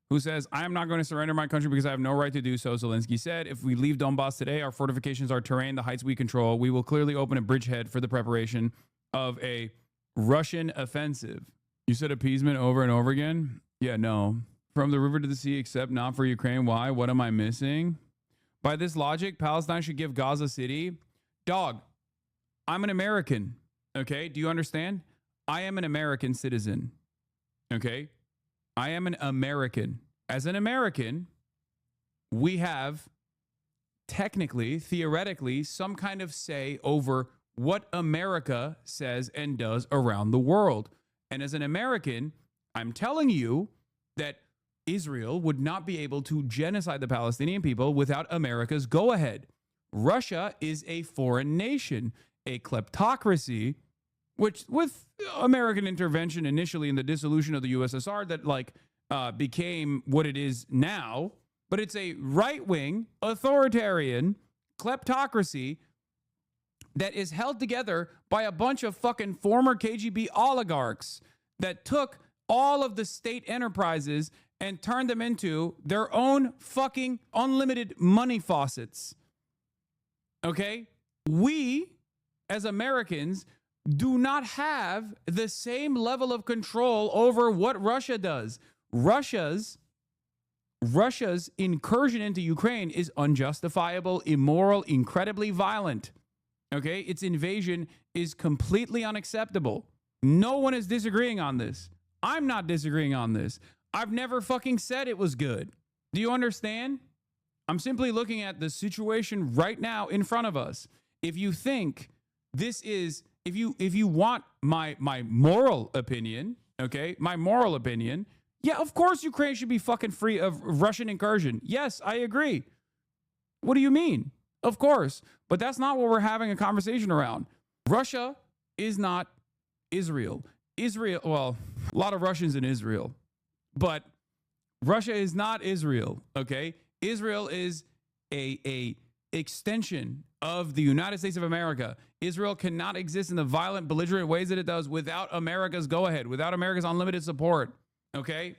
S1: who says, I am not going to surrender my country because I have no right to do so. Zelensky said, if we leave Donbass today, our fortifications are terrain, the heights we control. We will clearly open a bridgehead for the preparation of a Russian offensive. You said appeasement over and over again? Yeah, no. From the river to the sea, except not for Ukraine. Why? What am I missing? By this logic, Palestine should give Gaza City. Dog, I'm an American. Okay? Do you understand? I am an American citizen. Okay? I am an American. As an American, we have technically, theoretically, some kind of say over what America says and does around the world. And as an American, I'm telling you that Israel would not be able to genocide the Palestinian people without America's go-ahead. Russia is a foreign nation, a kleptocracy, which with American intervention initially in the dissolution of the USSR that became what it is now, but it's a right-wing authoritarian kleptocracy that is held together by a bunch of fucking former KGB oligarchs that took all of the state enterprises and turned them into their own fucking unlimited money faucets. Okay? We, as Americans, do not have the same level of control over what Russia does. Russia's incursion into Ukraine is unjustifiable, immoral, incredibly violent. Okay? Its invasion is completely unacceptable. No one is disagreeing on this. I'm not disagreeing on this. I've never fucking said it was good. Do you understand? I'm simply looking at the situation right now in front of us. If you think this is... If you want my moral opinion, okay, my moral opinion, yeah, of course Ukraine should be fucking free of Russian incursion. Yes, I agree. What do you mean? Of course. But that's not what we're having a conversation around. Russia is not Israel. Well, a lot of Russians in Israel. But Russia is not Israel, okay? Israel is a extension of the United States of America. Israel cannot exist in the violent, belligerent ways that it does without America's go-ahead, without America's unlimited support, okay?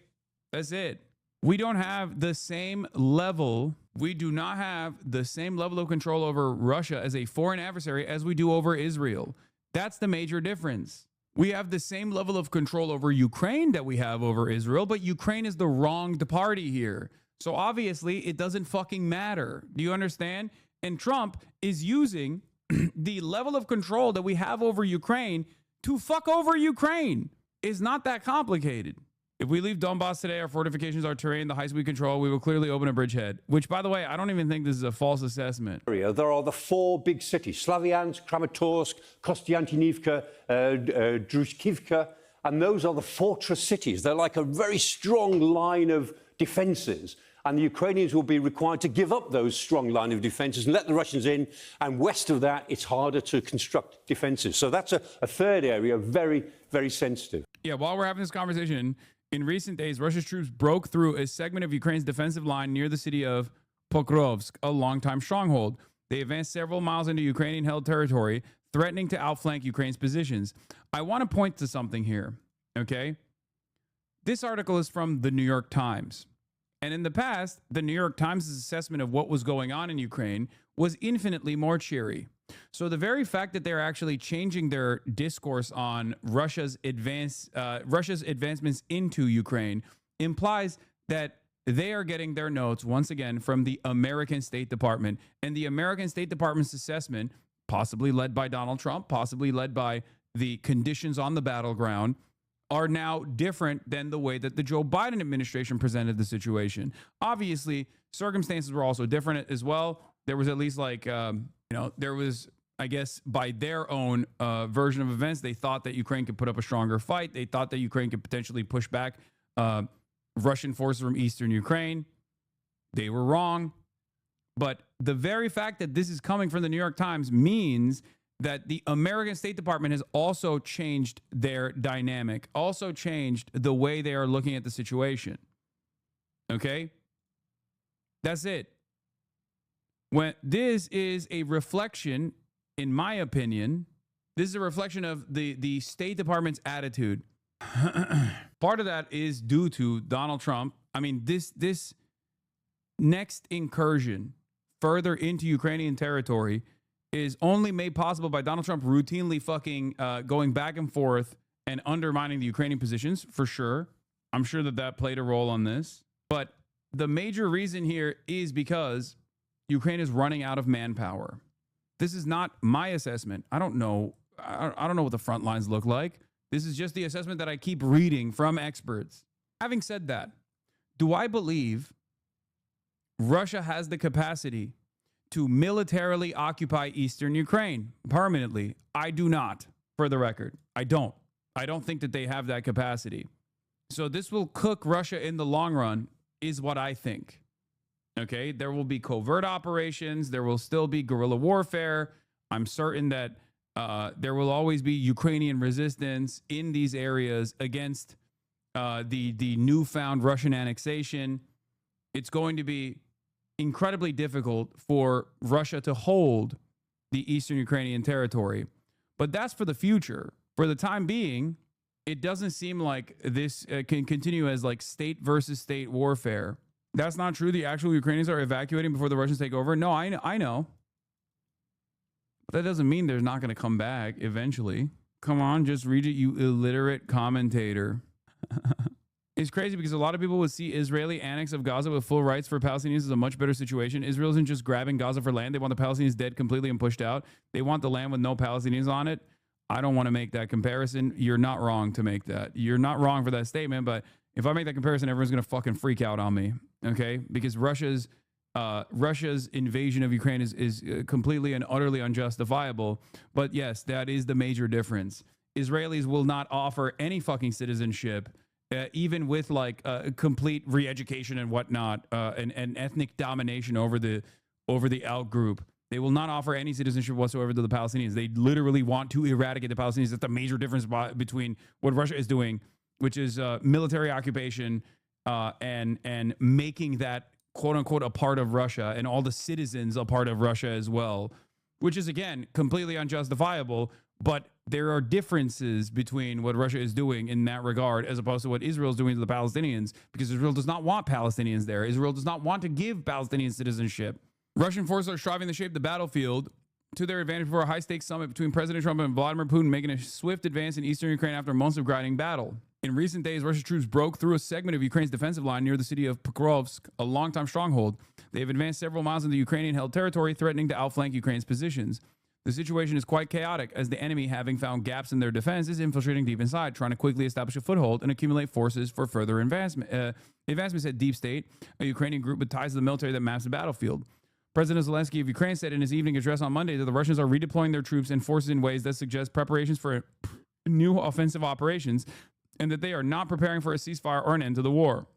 S1: That's it. We don't have the same level. We do not have the same level of control over Russia as a foreign adversary as we do over Israel. That's the major difference. We have the same level of control over Ukraine that we have over Israel, but Ukraine is the wronged party here. So obviously, it doesn't fucking matter. Do you understand? And Trump is using the level of control that we have over Ukraine to fuck over Ukraine. It's not that complicated. If we leave Donbass today, our fortifications, our terrain, the heights we control, we will clearly open a bridgehead. Which, by the way, I don't even think this is a false assessment.
S16: There are the 4 big cities, Slavyansk, Kramatorsk, Kostiantynivka, Drushkivka, and those are the fortress cities. They're like a very strong line of defenses. And the Ukrainians will be required to give up those strong line of defenses and let the Russians in. And west of that, it's harder to construct defenses. So that's a third area, very, very sensitive.
S1: Yeah, while we're having this conversation, in recent days, Russia's troops broke through a segment of Ukraine's defensive line near the city of Pokrovsk, a longtime stronghold. They advanced several miles into Ukrainian-held territory, threatening to outflank Ukraine's positions. I want to point to something here, okay? This article is from the New York Times. And in the past, the New York Times' assessment of what was going on in Ukraine was infinitely more cheery. So the very fact that they're actually changing their discourse on Russia's advancements into Ukraine implies that they are getting their notes once again from the American State Department, and the American State Department's assessment, possibly led by Donald Trump, possibly led by the conditions on the battleground, are now different than the way that the Joe Biden administration presented the situation. Obviously, circumstances were also different as well. There was at least there was, I guess, by their own version of events, they thought that Ukraine could put up a stronger fight. They thought that Ukraine could potentially push back Russian forces from eastern Ukraine. They were wrong. But the very fact that this is coming from the New York Times means that the American State Department has also changed their dynamic, also changed the way they are looking at the situation. Okay? That's it. When this is a reflection, in my opinion, this is a reflection of the State Department's attitude. Part of that is due to Donald Trump. I mean, this next incursion further into Ukrainian territory is only made possible by Donald Trump routinely fucking going back and forth and undermining the Ukrainian positions, for sure. I'm sure that played a role on this. But the major reason here is because Ukraine is running out of manpower. This is not my assessment. I don't know. I don't know what the front lines look like. This is just the assessment that I keep reading from experts. Having said that, do I believe Russia has the capacity to militarily occupy eastern Ukraine permanently? I do not, for the record. I don't think that they have that capacity. So this will cook Russia in the long run, is what I think. Okay, there will be covert operations. There will still be guerrilla warfare. I'm certain that there will always be Ukrainian resistance in these areas against the newfound Russian annexation. It's going to be incredibly difficult for Russia to hold the eastern Ukrainian territory. But that's for the future. For the time being, it doesn't seem like this can continue as like state versus state warfare. That's not true. The actual Ukrainians are evacuating before the Russians take over. No, I know. But that doesn't mean they're not going to come back eventually. Come on, just read it, you illiterate commentator. It's crazy because a lot of people would see Israeli annex of Gaza with full rights for Palestinians as a much better situation. Israel isn't just grabbing Gaza for land. They want the Palestinians dead completely and pushed out. They want the land with no Palestinians on it. I don't want to make that comparison. You're not wrong to make that. You're not wrong for that statement, but if I make that comparison, everyone's going to fucking freak out on me, okay? Because Russia's invasion of Ukraine is completely and utterly unjustifiable. But yes, that is the major difference. Israelis will not offer any fucking citizenship, even with like complete re-education and whatnot, and ethnic domination over the out group. They will not offer any citizenship whatsoever to the Palestinians. They literally want to eradicate the Palestinians. That's the major difference between what Russia is doing, which is military occupation and making that quote unquote a part of Russia and all the citizens a part of Russia as well, which is again completely unjustifiable. But there are differences between what Russia is doing in that regard as opposed to what Israel is doing to the Palestinians, because Israel does not want Palestinians there. Israel does not want to give Palestinians citizenship. Russian forces are striving to shape the battlefield to their advantage for a high-stakes summit between President Trump and Vladimir Putin, making a swift advance in eastern Ukraine after months of grinding battle. In recent days, Russian troops broke through a segment of Ukraine's defensive line near the city of Pokrovsk, a longtime stronghold. They have advanced several miles into Ukrainian-held territory, threatening to outflank Ukraine's positions. The situation is quite chaotic, as the enemy, having found gaps in their defense, is infiltrating deep inside, trying to quickly establish a foothold and accumulate forces for further advancement. Advancement said Deep State, a Ukrainian group with ties to the military that maps the battlefield. President Zelensky of Ukraine said in his evening address on Monday that the Russians are redeploying their troops and forces in ways that suggest preparations for new offensive operations, and that they are not preparing for a ceasefire or an end to the war.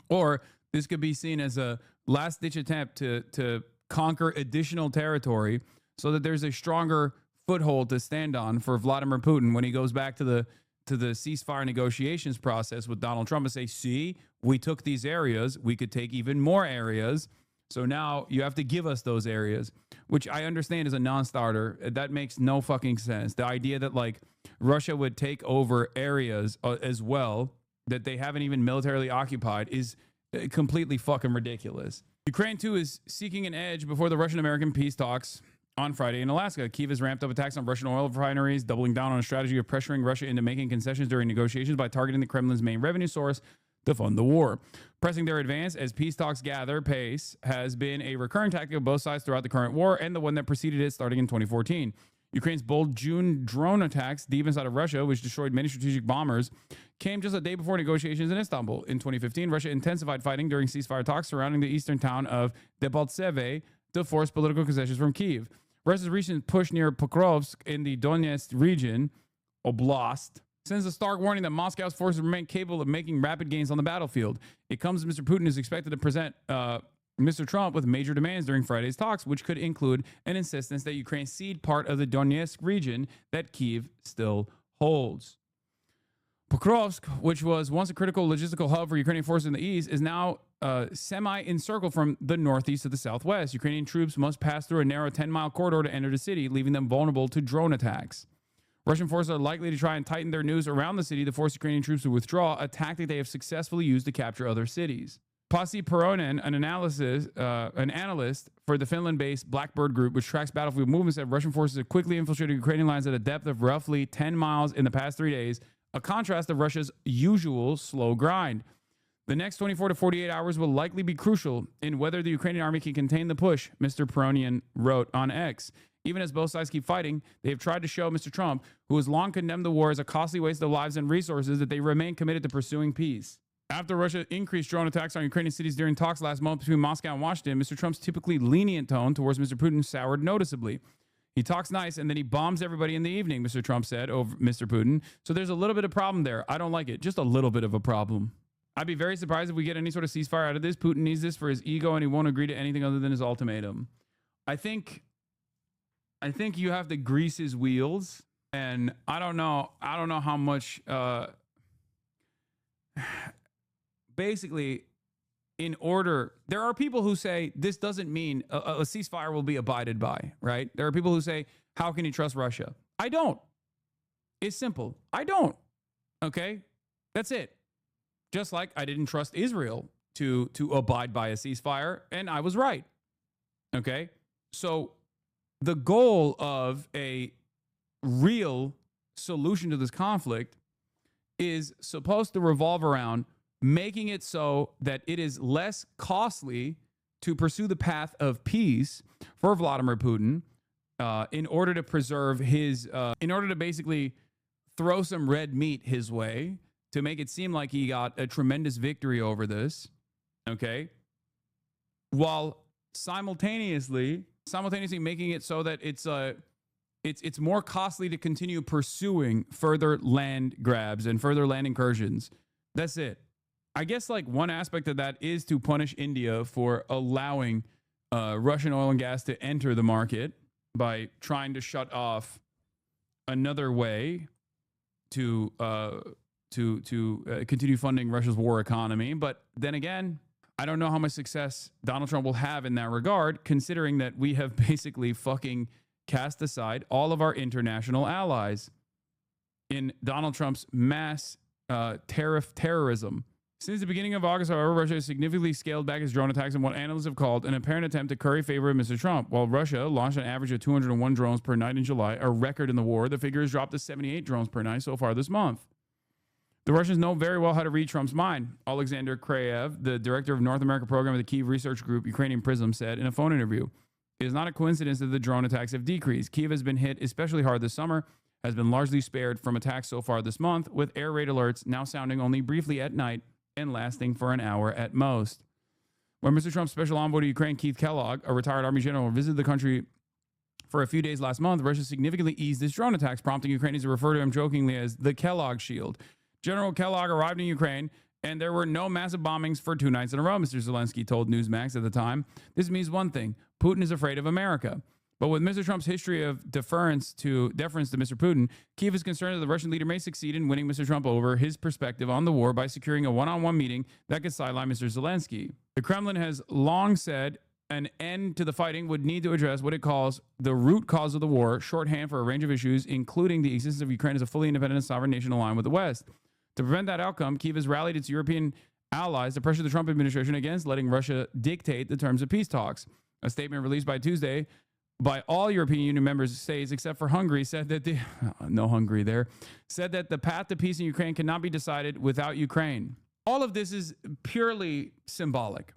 S1: Or this could be seen as a last-ditch attempt to conquer additional territory so that there's a stronger foothold to stand on for Vladimir Putin when he goes back to the ceasefire negotiations process with Donald Trump and say, see, we took these areas, we could take even more areas, so now you have to give us those areas, which I understand is a non-starter. That makes no fucking sense. The idea that like Russia would take over areas as well that they haven't even militarily occupied is completely fucking ridiculous. Ukraine too is seeking an edge before the Russian-American peace talks on Friday in Alaska. Kyiv has ramped up attacks on Russian oil refineries, doubling down on a strategy of pressuring Russia into making concessions during negotiations by targeting the Kremlin's main revenue source to fund the war. Pressing their advance as peace talks gather pace has been a recurring tactic of both sides throughout the current war and the one that preceded it starting in 2014. Ukraine's bold June drone attacks deep inside of Russia, which destroyed many strategic bombers, came just a day before negotiations in Istanbul. In 2015, Russia intensified fighting during ceasefire talks surrounding the eastern town of Debaltseve to force political concessions from Kyiv. Russia's recent push near Pokrovsk in the Donetsk region, Oblast, sends a stark warning that Moscow's forces remain capable of making rapid gains on the battlefield. It comes as Mr. Putin is expected to present Mr. Trump with major demands during Friday's talks, which could include an insistence that Ukraine cede part of the Donetsk region that Kyiv still holds. Pokrovsk, which was once a critical logistical hub for Ukrainian forces in the east, is now semi-encircled from the northeast to the southwest. Ukrainian troops must pass through a narrow 10-mile corridor to enter the city, leaving them vulnerable to drone attacks. Russian forces are likely to try and tighten their noose around the city to force Ukrainian troops to withdraw, a tactic they have successfully used to capture other cities. Pasi Peronen, an analyst for the Finland-based Blackbird Group, which tracks battlefield movements, said Russian forces have quickly infiltrated Ukrainian lines at a depth of roughly 10 miles in the past 3 days, a contrast of Russia's usual slow grind. The next 24 to 48 hours will likely be crucial in whether the Ukrainian army can contain the push, Mr. Peronian wrote on X. Even as both sides keep fighting, they have tried to show Mr. Trump, who has long condemned the war as a costly waste of lives and resources, that they remain committed to pursuing peace. After Russia increased drone attacks on Ukrainian cities during talks last month between Moscow and Washington, Mr. Trump's typically lenient tone towards Mr. Putin soured noticeably. He talks nice and then he bombs everybody in the evening, Mr. Trump said over Mr. Putin. So there's a little bit of problem there. I don't like it. Just a little bit of a problem. I'd be very surprised if we get any sort of ceasefire out of this. Putin needs this for his ego and he won't agree to anything other than his ultimatum. I think you have to grease his wheels, and I don't know how much basically there are people who say this doesn't mean a ceasefire will be abided by, right? There are people who say, how can you trust Russia? I don't. It's simple. I don't. Okay? That's it. Just like I didn't trust Israel to abide by a ceasefire, and I was right. Okay? So the goal of a real solution to this conflict is supposed to revolve around making it so that it is less costly to pursue the path of peace for Vladimir Putin in order to preserve his, in order to basically throw some red meat his way to make it seem like he got a tremendous victory over this, okay? While simultaneously making it so that it's more costly to continue pursuing further land grabs and further land incursions. That's it. I guess like one aspect of that is to punish India for allowing Russian oil and gas to enter the market by trying to shut off another way to to continue funding Russia's war economy. But then again, I don't know how much success Donald Trump will have in that regard, considering that we have basically fucking cast aside all of our international allies in Donald Trump's mass terrorism. Since the beginning of August, however, Russia has significantly scaled back its drone attacks in what analysts have called an apparent attempt to curry favor with Mr. Trump. While Russia launched an average of 201 drones per night in July, a record in the war, the figure has dropped to 78 drones per night so far this month. The Russians know very well how to read Trump's mind. Alexander Krayev, the director of North America program of the Kyiv research group Ukrainian Prism, said in a phone interview, "It is not a coincidence that the drone attacks have decreased. Kyiv has been hit especially hard this summer, has been largely spared from attacks so far this month, with air raid alerts now sounding only briefly at night and lasting for an hour at most." When Mr. Trump's special envoy to Ukraine, Keith Kellogg, a retired Army general, visited the country for a few days last month, Russia significantly eased its drone attacks, prompting Ukrainians to refer to him jokingly as the Kellogg Shield. General Kellogg arrived in Ukraine, and there were no massive bombings for 2 nights in a row, Mr. Zelensky told Newsmax at the time. This means one thing: Putin is afraid of America. But with Mr. Trump's history of deference to Mr. Putin, Kyiv is concerned that the Russian leader may succeed in winning Mr. Trump over his perspective on the war by securing a one-on-one meeting that could sideline Mr. Zelensky. The Kremlin has long said an end to the fighting would need to address what it calls the root cause of the war, shorthand for a range of issues, including the existence of Ukraine as a fully independent and sovereign nation aligned with the West. To prevent that outcome, Kyiv has rallied its European allies to pressure the Trump administration against letting Russia dictate the terms of peace talks. A statement released by Tuesday by all European Union members states, except for Hungary, said that said that the path to peace in Ukraine cannot be decided without Ukraine. All of this is purely symbolic.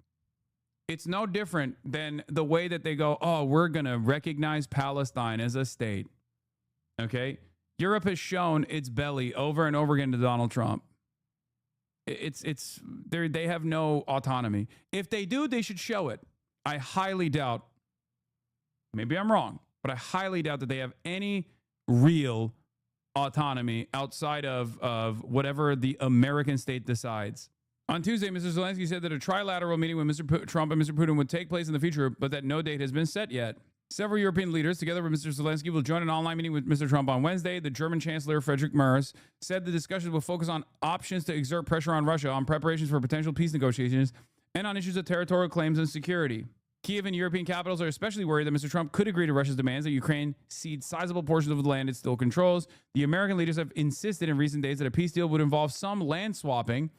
S1: It's no different than the way that they go, oh, we're going to recognize Palestine as a state. Okay? Europe has shown its belly over and over again to Donald Trump. They have no autonomy. If they do, they should show it. I highly doubt, maybe I'm wrong, but I highly doubt that they have any real autonomy outside of whatever the American state decides. On Tuesday, Mr. Zelensky said that a trilateral meeting with Mr. Trump and Mr. Putin would take place in the future, but that no date has been set yet. Several European leaders, together with Mr. Zelensky, will join an online meeting with Mr. Trump on Wednesday. The German Chancellor, Friedrich Merz, said the discussions will focus on options to exert pressure on Russia, on preparations for potential peace negotiations, and on issues of territorial claims and security. Kyiv and European capitals are especially worried that Mr. Trump could agree to Russia's demands that Ukraine cede sizable portions of the land it still controls. The American leaders have insisted in recent days that a peace deal would involve some land swapping,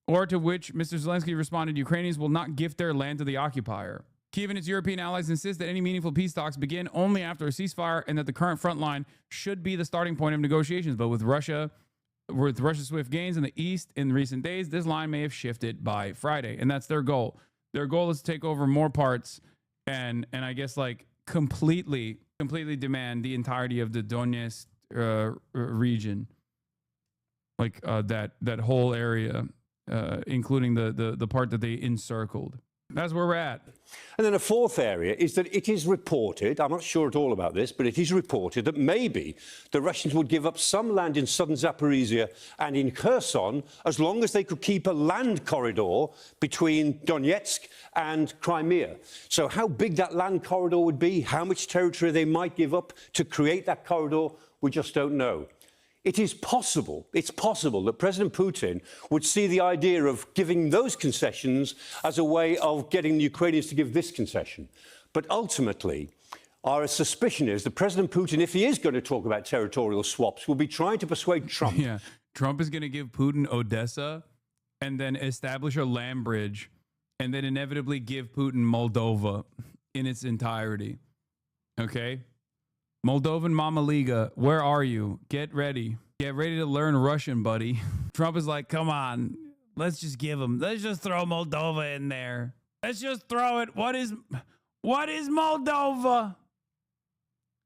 S1: or to which Mr. Zelensky responded, Ukrainians will not gift their land to the occupier. Kyiv and its European allies insist that any meaningful peace talks begin only after a ceasefire and that the current front line should be the starting point of negotiations. But with Russia's swift gains in the East in recent days, this line may have shifted by Friday. And that's their goal. Their goal is to take over more parts and I guess like completely demand the entirety of the Donetsk region. Like that whole area, including the part that they encircled. That's where we're at.
S16: And then a fourth area is that it is reported, I'm not sure at all about this, but it is reported that maybe the Russians would give up some land in southern Zaporizhia and in Kherson as long as they could keep a land corridor between Donetsk and Crimea. So how big that land corridor would be, how much territory they might give up to create that corridor, we just don't know. It's possible that President Putin would see the idea of giving those concessions as a way of getting the Ukrainians to give this concession. But ultimately, our suspicion is that President Putin, if he is going to talk about territorial swaps, will be trying to persuade Trump.
S1: Yeah, Trump is going to give Putin Odessa and then establish a land bridge and then inevitably give Putin Moldova in its entirety. Okay? Moldovan Mama Liga, where are you? Get ready. Get ready to learn Russian, buddy. Trump is like, come on. Let's just throw Moldova in there. Let's just throw it. What is Moldova?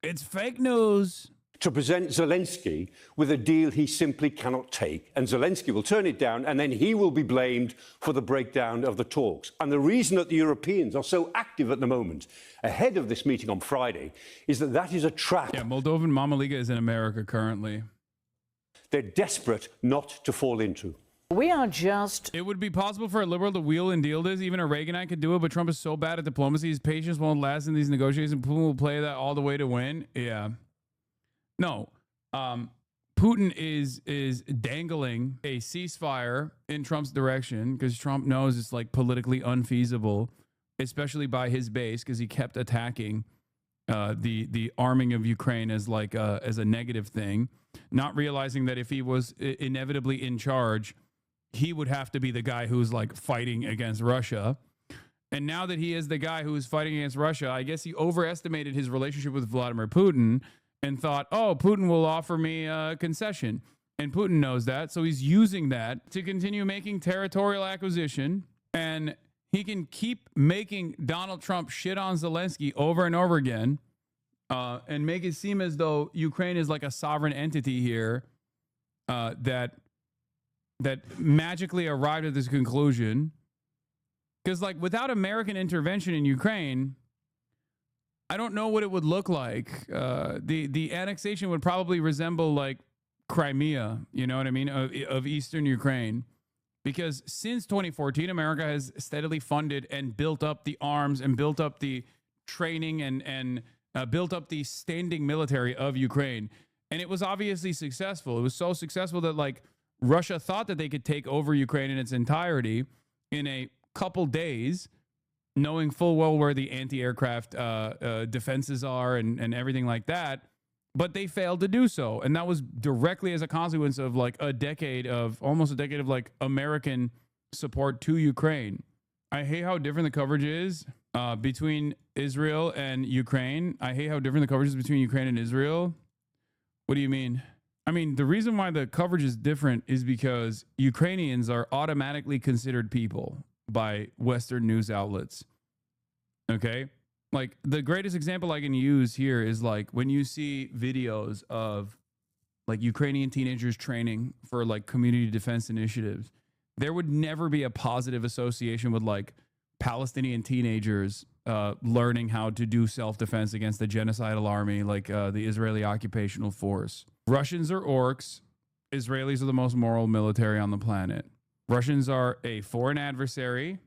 S1: It's fake news.
S16: To present Zelensky with a deal he simply cannot take. And Zelensky will turn it down, and then he will be blamed for the breakdown of the talks. And the reason that the Europeans are so active at the moment, ahead of this meeting on Friday, is that is a trap.
S1: Yeah, Moldovan Mama Liga is in America currently.
S16: They're desperate not to fall into.
S1: It would be possible for a liberal to wheel and deal this. Even a Reaganite could do it, but Trump is so bad at diplomacy, his patience won't last in these negotiations. Putin will play that all the way to win. Yeah. No, Putin Putin is dangling a ceasefire in Trump's direction because Trump knows it's like politically unfeasible, especially by his base, because he kept attacking the arming of Ukraine as like as a negative thing, not realizing that if he was inevitably in charge, he would have to be the guy who's like fighting against Russia. And now that he is the guy who is fighting against Russia, I guess he overestimated his relationship with Vladimir Putin and thought, oh, Putin will offer me a concession. And Putin knows that. So he's using that to continue making territorial acquisition. And he can keep making Donald Trump shit on Zelensky over and over again and make it seem as though Ukraine is like a sovereign entity here that magically arrived at this conclusion. Because like without American intervention in Ukraine, I don't know what it would look like. The annexation would probably resemble like Crimea, you know what I mean, of eastern Ukraine. Because since 2014, America has steadily funded and built up the arms and built up the training and built up the standing military of Ukraine. And it was obviously successful. It was so successful that like Russia thought that they could take over Ukraine in its entirety in a couple days, knowing full well where the anti-aircraft defenses are and everything like that. But they failed to do so. And that was directly as a consequence of like almost a decade of like American support to Ukraine. I hate how different the coverage is between Israel and Ukraine. I hate how different the coverage is between Ukraine and Israel. What do you mean? I mean, the reason why the coverage is different is because Ukrainians are automatically considered people by Western news outlets. Okay? Like the greatest example I can use here is like when you see videos of like Ukrainian teenagers training for like community defense initiatives, there would never be a positive association with like Palestinian teenagers learning how to do self-defense against the genocidal army, like the Israeli occupational force. Russians are orcs. Israelis are the most moral military on the planet. Russians are a foreign adversary.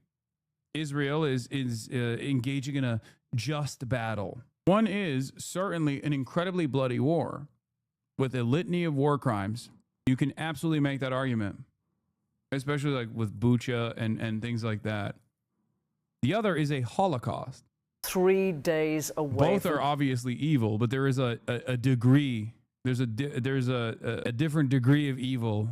S1: Israel is engaging in a just battle. One is certainly an incredibly bloody war with a litany of war crimes. You can absolutely make that argument, especially like with Bucha and things like that. The other is a Holocaust.
S19: 3 days away.
S1: Both are obviously evil, but there is a degree. There's a different degree of evil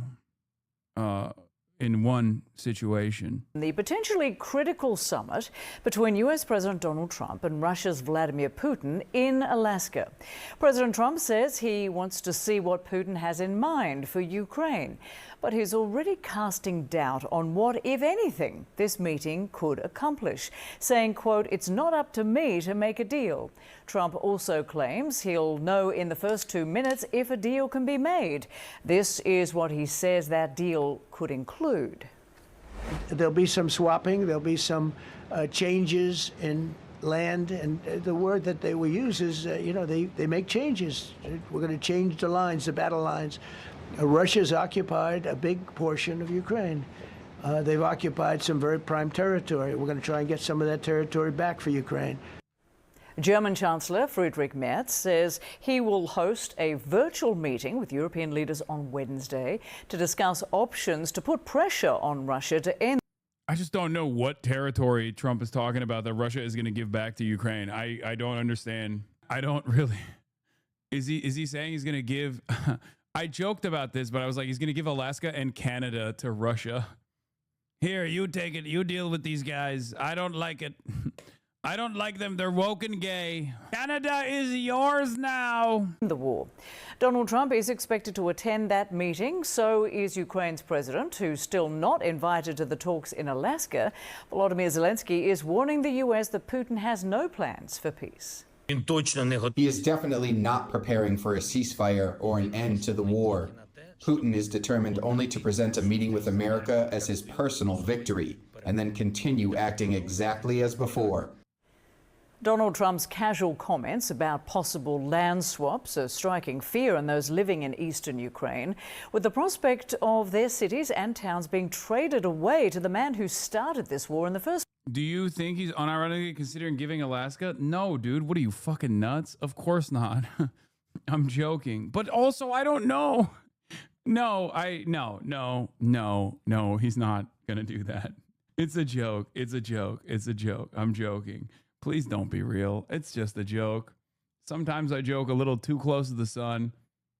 S1: in one situation.
S19: The potentially critical summit between US President Donald Trump and Russia's Vladimir Putin in Alaska. President Trump says he wants to see what Putin has in mind for Ukraine, but he's already casting doubt on what, if anything, this meeting could accomplish, saying, quote, "It's not up to me to make a deal." Trump also claims he'll know in the first 2 minutes if a deal can be made. This is what he says that deal could include.
S4: There'll be some swapping. There'll be some changes in land. And the word that they will use is, they make changes. We're going to change the lines, the battle lines. Russia's occupied a big portion of Ukraine. They've occupied some very prime territory. We're going to try and get some of that territory back for Ukraine.
S19: German Chancellor Friedrich Merz says he will host a virtual meeting with European leaders on Wednesday to discuss options to put pressure on Russia to end.
S1: I just don't know what territory Trump is talking about that Russia is going to give back to Ukraine. I don't understand. I don't really. Is he saying he's going to give? I joked about this, but I was like, he's going to give Alaska and Canada to Russia. Here, you take it. You deal with these guys. I don't like it. I don't like them. They're woke and gay. Canada is yours now.
S19: The war. Donald Trump is expected to attend that meeting. So is Ukraine's president, who's still not invited to the talks in Alaska. Volodymyr Zelensky is warning the U.S. that Putin has no plans for peace.
S20: He is definitely not preparing for a ceasefire or an end to the war. Putin is determined only to present a meeting with America as his personal victory and then continue acting exactly as before.
S19: Donald Trump's casual comments about possible land swaps are striking fear in those living in eastern Ukraine, with the prospect of their cities and towns being traded away to the man who started this war in the first.
S1: Do you think he's unironically considering giving Alaska? No, dude. What are you, fucking nuts? Of course not. I'm joking. But also, I don't know. No, he's not gonna do that. It's a joke. It's a joke. It's a joke. I'm joking. Please don't be real. It's just a joke. Sometimes I joke a little too close to the sun,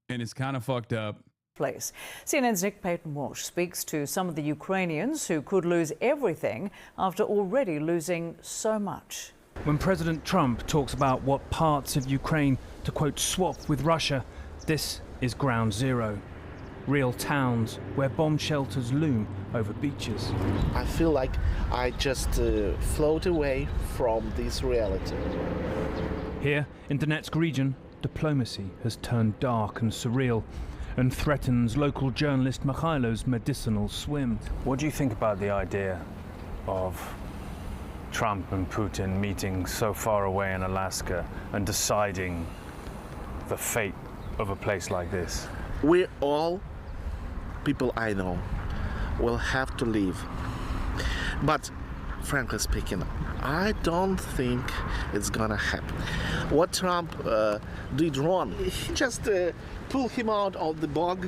S1: and it's kind of fucked up.
S19: Place. CNN's Nick Payton-Walsh speaks to some of the Ukrainians who could lose everything after already losing so much.
S21: When President Trump talks about what parts of Ukraine to, quote, swap with Russia, this is ground zero. Real towns where bomb shelters loom over beaches.
S22: I feel like I just float away from this reality.
S21: Here in Donetsk region, diplomacy has turned dark and surreal and threatens local journalist Mikhailo's medicinal swim. What do you think about the idea of Trump and Putin meeting so far away in Alaska and deciding the fate of a place like this?
S22: We all, people I know, will have to leave. But frankly speaking, I don't think it's gonna happen. What Trump did wrong, he just pulled him out of the bog.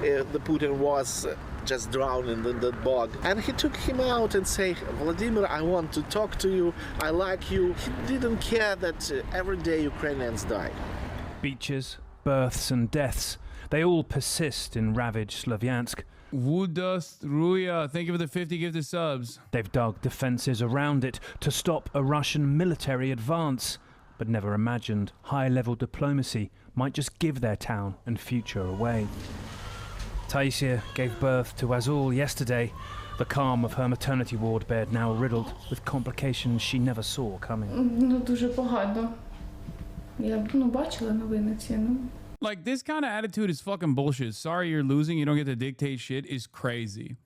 S22: The Putin was just drowning in the bog. And he took him out and said, Vladimir, I want to talk to you, I like you. He didn't care that every day Ukrainians die.
S21: Beaches, births and deaths, they all persist in ravaged Slavyansk.
S1: Wudastruya, thank you for the 50 gifted subs.
S21: They've dug defences around it to stop a Russian military advance, but never imagined high-level diplomacy might just give their town and future away. Taisia gave birth to Azul yesterday, the calm of her maternity ward bed now riddled with complications she never saw coming.
S23: Дуже погано. Я бачила новини ці,
S1: Like, this kind of attitude is fucking bullshit. Sorry you're losing, you don't get to dictate shit is crazy.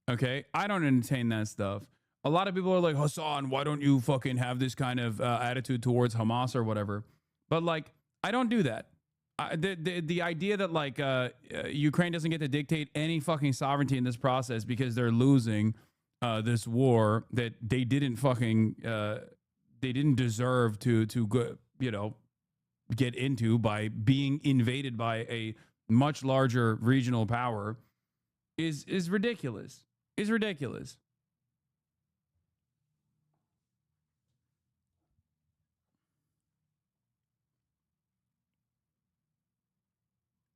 S1: Okay? I don't entertain that stuff. A lot of people are like, Hassan, why don't you fucking have this kind of attitude towards Hamas or whatever? But, like, I don't do that. The idea that, like, Ukraine doesn't get to dictate any fucking sovereignty in this process because they're losing this war that they didn't fucking, they didn't deserve to go, you know, get into by being invaded by a much larger regional power is ridiculous. Is ridiculous.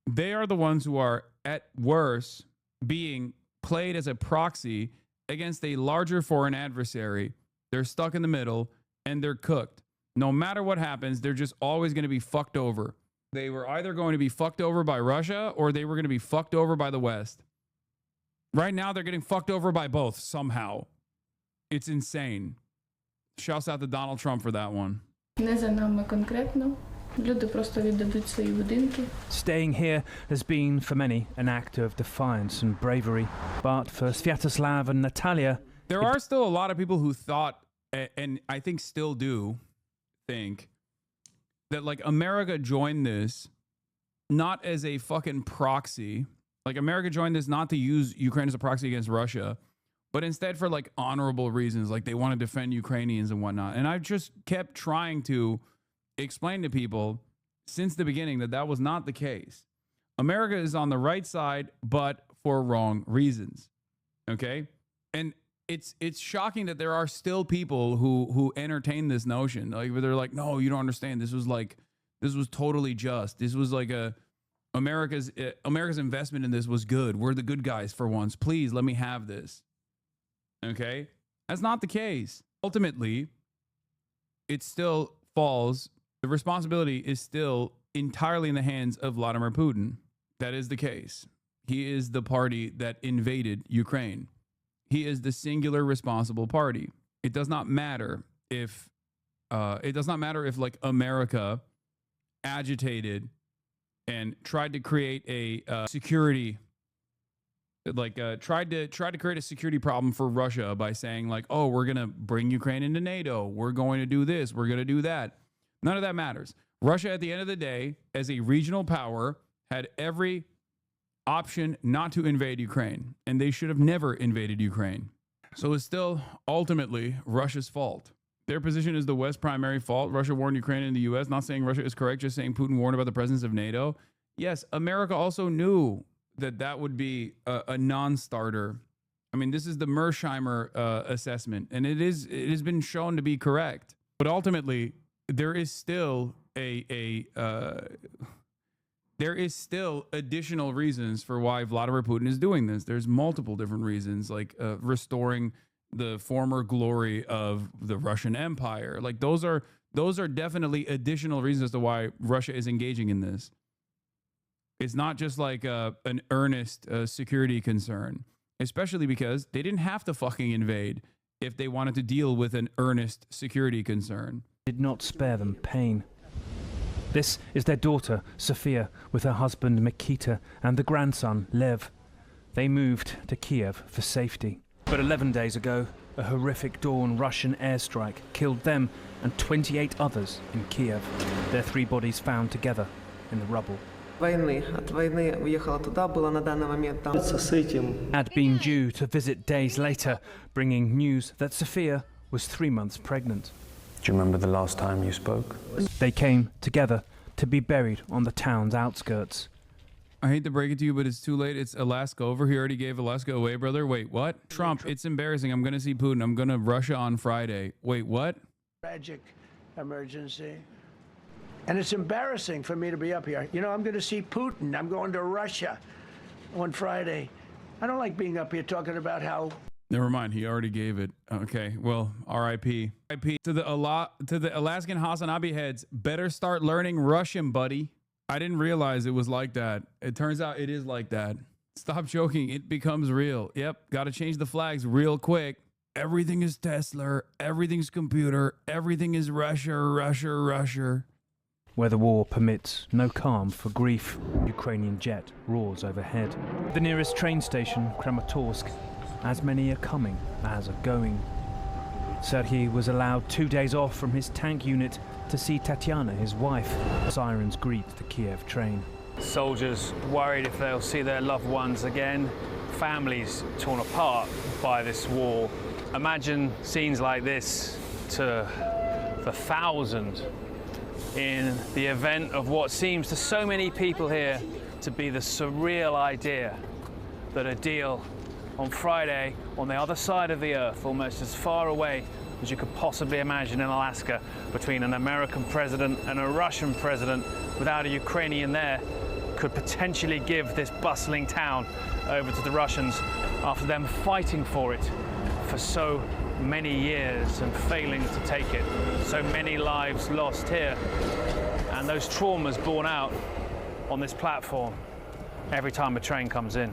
S1: They are the ones who are at worst being played as a proxy against a larger foreign adversary. They're stuck in the middle and they're cooked. No matter what happens, they're just always going to be fucked over. They were either going to be fucked over by Russia or they were going to be fucked over by the West. Right now, they're getting fucked over by both somehow. It's insane. Shouts out to Donald Trump for that one.
S23: Не за нами конкретно. Люди просто віддадуть свої будинки.
S21: Staying here has been, for many, an act of defiance and bravery. But for Sviatoslav and Natalia...
S1: There are still a lot of people who thought, and I think still do, think that like America joined this not as a fucking proxy. Like America joined this not to use Ukraine as a proxy against Russia, but instead for like honorable reasons, like they want to defend Ukrainians and whatnot. And I've just kept trying to explain to people since the beginning that that was not the case. America is on the right side, but for wrong reasons. Okay? And it's shocking that there are still people who entertain this notion. Like they're like, no, you don't understand. This was totally just. This was like America's investment in this was good. We're the good guys for once. Please let me have this. Okay? That's not the case. Ultimately, it still falls. The responsibility is still entirely in the hands of Vladimir Putin. That is the case. He is the party that invaded Ukraine. He is the singular responsible party. It does not matter if like America agitated and tried to create a security, like tried to create a security problem for Russia by saying like, oh, we're gonna bring Ukraine into NATO. We're going to do this. We're gonna do that. None of that matters. Russia, at the end of the day, as a regional power, had every option not to invade Ukraine, and they should have never invaded Ukraine. So it's still ultimately Russia's fault. Their position is the West's primary fault. Russia warned Ukraine and the U.S. Not saying Russia is correct, just saying Putin warned about the presence of NATO. Yes, America also knew that would be a non-starter. I mean, this is the Mersheimer assessment, and it has been shown to be correct. But ultimately, there is still there is still additional reasons for why Vladimir Putin is doing this. There's multiple different reasons, like restoring the former glory of the Russian Empire. Like those are definitely additional reasons as to why Russia is engaging in this. It's not just like an earnest security concern, especially because they didn't have to fucking invade if they wanted to deal with an earnest security concern.
S21: Did not spare them pain. This is their daughter, Sophia, with her husband, Mikita, and the grandson, Lev. They moved to Kiev for safety. But 11 days ago, a horrific dawn Russian airstrike killed them and 28 others in Kiev. Their 3 bodies found together in the rubble. Had been due to visit days later, bringing news that Sophia was 3 months pregnant.
S2: Do you remember the last time you spoke?
S21: They came together to be buried on the town's outskirts.
S1: I hate to break it to you, but it's too late. It's Alaska over. He already gave Alaska away, brother. Wait, what? Trump, it's embarrassing. I'm going to see Putin. I'm going to Russia on Friday. Wait, what?
S4: Tragic emergency. And it's embarrassing for me to be up here. You know, I'm going to see Putin. I'm going to Russia on Friday. I don't like being up here talking about how...
S1: Never mind. He already gave it. Okay. Well, R.I.P. R.I.P. to the Alaskan Hasanabi heads. Better start learning Russian, buddy. I didn't realize it was like that. It turns out it is like that. Stop joking. It becomes real. Yep. Got to change the flags real quick. Everything is Tesla. Everything's computer. Everything is Russia, Russia, Russia.
S21: Where the war permits no calm for grief, Ukrainian jet roars overhead. The nearest train station, Kramatorsk, as many are coming as are going. Serhiy was allowed 2 days off from his tank unit to see Tatiana, his wife. Sirens greet the Kiev train. Soldiers worried if they'll see their loved ones again. Families torn apart by this war. Imagine scenes like this to the thousand in the event of what seems to so many people here to be the surreal idea that a deal on Friday on the other side of the earth, almost as far away as you could possibly imagine in Alaska, between an American president and a Russian president without a Ukrainian there, could potentially give this bustling town over to the Russians after them fighting for it for so many years and failing to take it. So many lives lost here, and those traumas borne out on this platform every time a train comes in.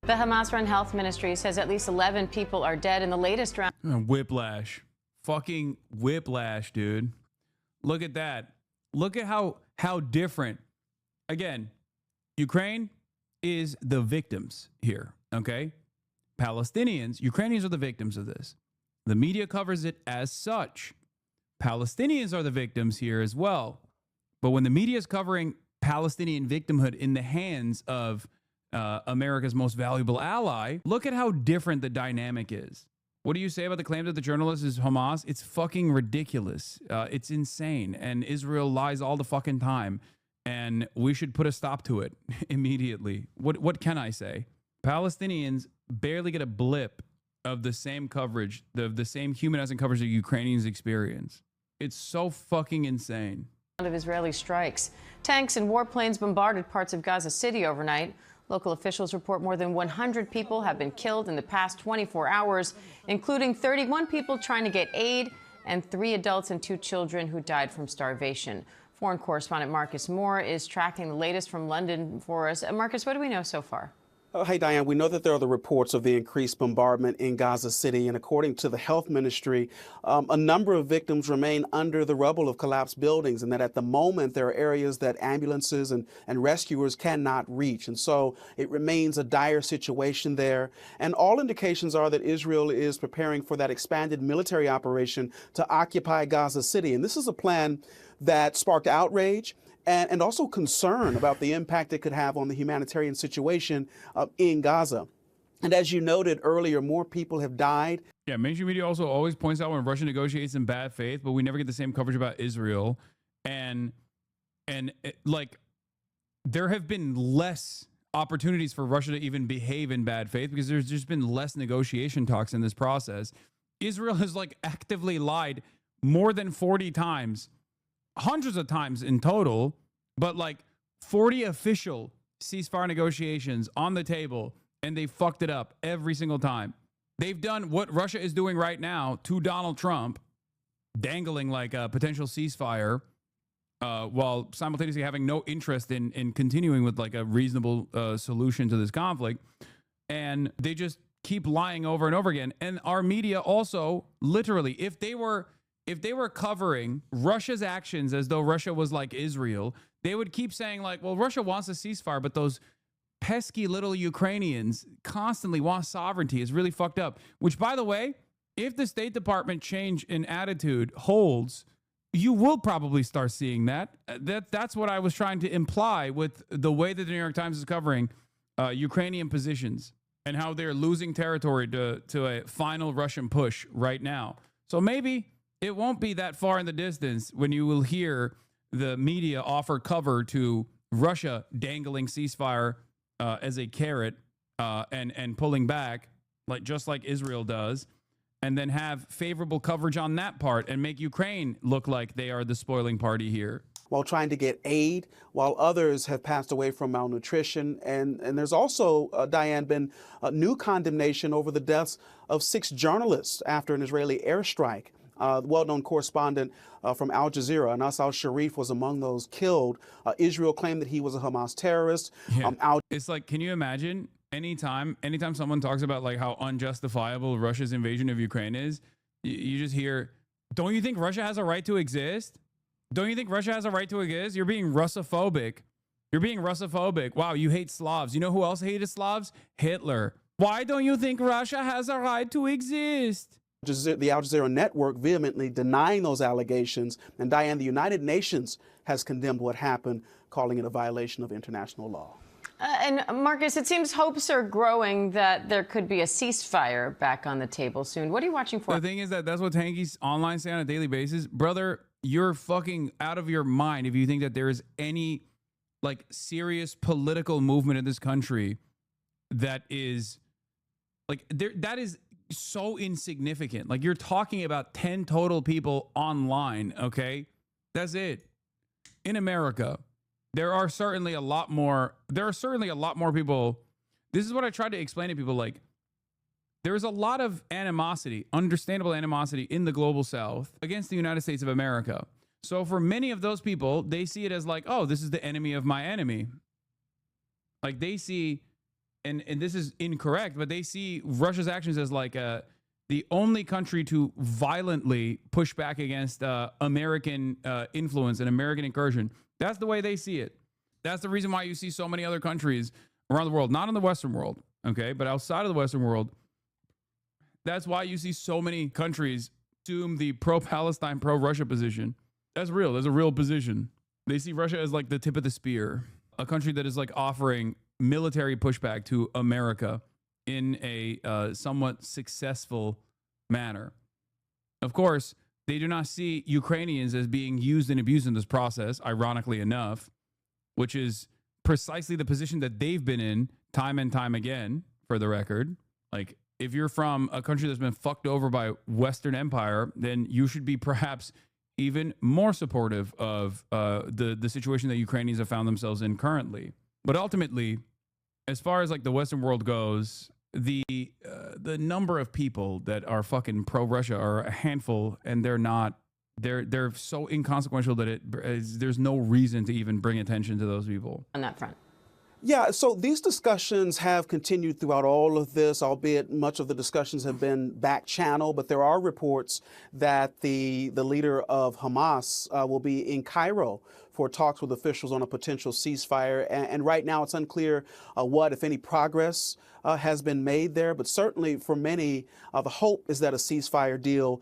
S5: The Hamas-run health ministry says at least 11 people are dead in the latest round.
S1: Whiplash. Fucking whiplash, dude. Look at that. Look at how different. Again, Ukraine is the victims here, okay? Palestinians, Ukrainians are the victims of this. The media covers it as such. Palestinians are the victims here as well. But when the media is covering Palestinian victimhood in the hands of America's most valuable ally, look at how different the dynamic is. What do you say about the claim that the journalist is Hamas? It's fucking ridiculous. It's insane. And Israel lies all the fucking time. And we should put a stop to it immediately. What can I say? Palestinians barely get a blip of the same coverage, the same humanizing coverage that Ukrainians experience. It's so fucking insane.
S5: Of Israeli strikes. Tanks and warplanes bombarded parts of Gaza City overnight. Local officials report more than 100 people have been killed in the past 24 hours, including 31 people trying to get aid and 3 adults and 2 children who died from starvation. Foreign correspondent Marcus Moore is tracking the latest from London for us. Marcus, what do we know so far?
S6: Hey, Diane, we know that there are the reports of the increased bombardment in Gaza City, and according to the health ministry, a number of victims remain under the rubble of collapsed buildings, and that at the moment there are areas that ambulances and rescuers cannot reach. And so it remains a dire situation there. And all indications are that Israel is preparing for that expanded military operation to occupy Gaza City. And this is a plan that sparked outrage and also concern about the impact it could have on the humanitarian situation in Gaza. And as you noted earlier, more people have died.
S1: Yeah, mainstream media also always points out when Russia negotiates in bad faith, but we never get the same coverage about Israel. And like, there have been less opportunities for Russia to even behave in bad faith because there's just been less negotiation talks in this process. Israel has like actively lied more than 40 times, hundreds of times in total, but like 40 official ceasefire negotiations on the table, and they fucked it up every single time. They've done what Russia is doing right now to Donald Trump, dangling like a potential ceasefire while simultaneously having no interest in continuing with like a reasonable solution to this conflict. And they just keep lying over and over again. And our media also, literally, if they were covering Russia's actions as though Russia was like Israel, they would keep saying like, well, Russia wants a ceasefire, but those pesky little Ukrainians constantly want sovereignty. Is really fucked up. Which, by the way, if the State Department change in attitude holds, you will probably start seeing that. That's what I was trying to imply with the way that the New York Times is covering Ukrainian positions and how they're losing territory to a final Russian push right now. So maybe it won't be that far in the distance when you will hear the media offer cover to Russia dangling ceasefire as a carrot and pulling back, like just like Israel does, and then have favorable coverage on that part and make Ukraine look like they are the spoiling party here.
S6: While trying to get aid, while others have passed away from malnutrition. And there's also, Diane, been new condemnation over the deaths of 6 journalists after an Israeli airstrike. Well-known correspondent from Al Jazeera, Anas al-Sharif, was among those killed. Israel claimed that he was a Hamas terrorist.
S1: Yeah. It's like, can you imagine anytime someone talks about like how unjustifiable Russia's invasion of Ukraine is, you just hear, don't you think Russia has a right to exist? Don't you think Russia has a right to exist? You're being Russophobic. You're being Russophobic. Wow, you hate Slavs. You know who else hated Slavs? Hitler. Why don't you think Russia has a right to exist?
S6: The Al Jazeera network vehemently denying those allegations. And Diane, the United Nations has condemned what happened, calling it a violation of international law.
S5: And Marcus, it seems hopes are growing that there could be a ceasefire back on the table soon. What are you watching for?
S1: The thing is that's what tankies online say on a daily basis. Brother, you're fucking out of your mind if you think that there is any like serious political movement in this country that is like that is so insignificant. Like, you're talking about 10 total people online, okay? That's it. In America, there are certainly a lot more people. This is what I try to explain to people. Like, there's a lot of animosity, understandable animosity in the global South against the United States of America. So for many of those people, they see it as like, oh, this is the enemy of my enemy. Like, they see, and this is incorrect, but they see Russia's actions as like the only country to violently push back against American influence and American incursion. That's the way they see it. That's the reason why you see so many other countries around the world, not in the Western world, okay, but outside of the Western world. That's why you see so many countries assume the pro-Palestine, pro-Russia position. That's real. There's a real position. They see Russia as like the tip of the spear, a country that is like offering military pushback to America in a somewhat successful manner. Of course, they do not see Ukrainians as being used and abused in this process, ironically enough, which is precisely the position that they've been in time and time again, for the record. Like, if you're from a country that's been fucked over by Western Empire, then you should be perhaps even more supportive of the situation that Ukrainians have found themselves in currently. But ultimately, as far as like the Western world goes, the number of people that are fucking pro-Russia are a handful, and they're so inconsequential that there's no reason to even bring attention to those people
S5: on that front.
S6: Yeah, so these discussions have continued throughout all of this, albeit much of the discussions have been back channel, but there are reports that the leader of Hamas will be in Cairo for talks with officials on a potential ceasefire. And right now it's unclear what, if any, progress has been made there. But certainly for many, the hope is that a ceasefire deal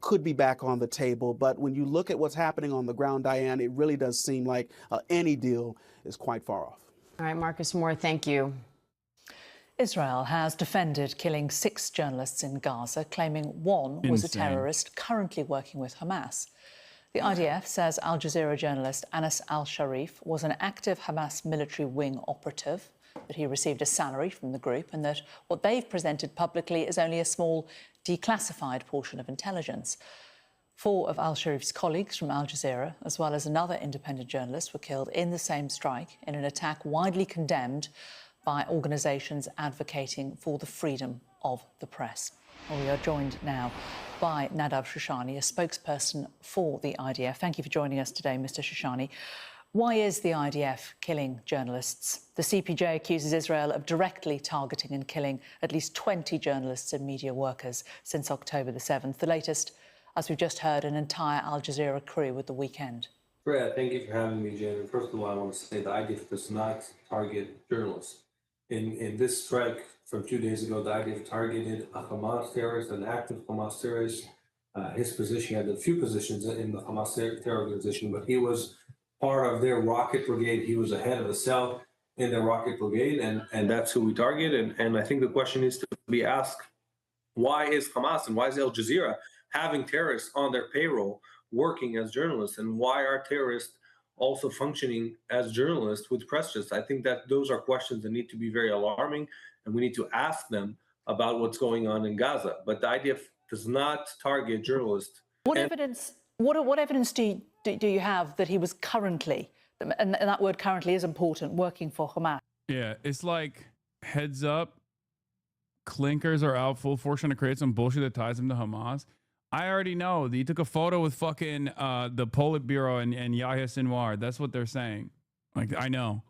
S6: could be back on the table. But when you look at what's happening on the ground, Diane, it really does seem like any deal is quite far off.
S5: All right, Marcus Moore, thank you.
S3: Israel has defended killing 6 journalists in Gaza, claiming one was a terrorist currently working with Hamas. The IDF says Al Jazeera journalist Anas al-Sharif was an active Hamas military wing operative that he received a salary from the group and that what they've presented publicly is only a small declassified portion of intelligence. 4 of al-Sharif's colleagues from Al Jazeera, as well as another independent journalist, were killed in the same strike in an attack widely condemned by organisations advocating for the freedom of the press. Well, we are joined now by Nadav Shoshani, a spokesperson for the IDF. Thank you for joining us today, Mr. Shoshani. Why is the IDF killing journalists? The CPJ accuses Israel of directly targeting and killing at least 20 journalists and media workers since October the 7th. The latest, as we've just heard, an entire Al Jazeera crew at the weekend.
S10: Brad, thank you for having me, Jen. First of all, I want to say the IDF does not target journalists. In this strike from 2 days ago, the IDF targeted a Hamas terrorist, an active Hamas terrorist. His position, he had a few positions in the Hamas terror organization, but he was part of their rocket brigade. He was a head of a cell in their rocket brigade, and that's who we target. And I think the question needs to be asked, why is Hamas and why is Al Jazeera having terrorists on their payroll working as journalists? And why are terrorists also functioning as journalists with press justice? I think that those are questions that need to be very alarming, and we need to ask them about what's going on in Gaza. But the IDF does not target journalists.
S3: What evidence do you have that he was currently, and that word currently is important, working for Hamas?
S1: Yeah, it's like, heads up, clinkers are out full force trying to create some bullshit that ties him to Hamas. I already know that he took a photo with fucking the Politburo and Yahya Sinwar. That's what they're saying. Like, I know.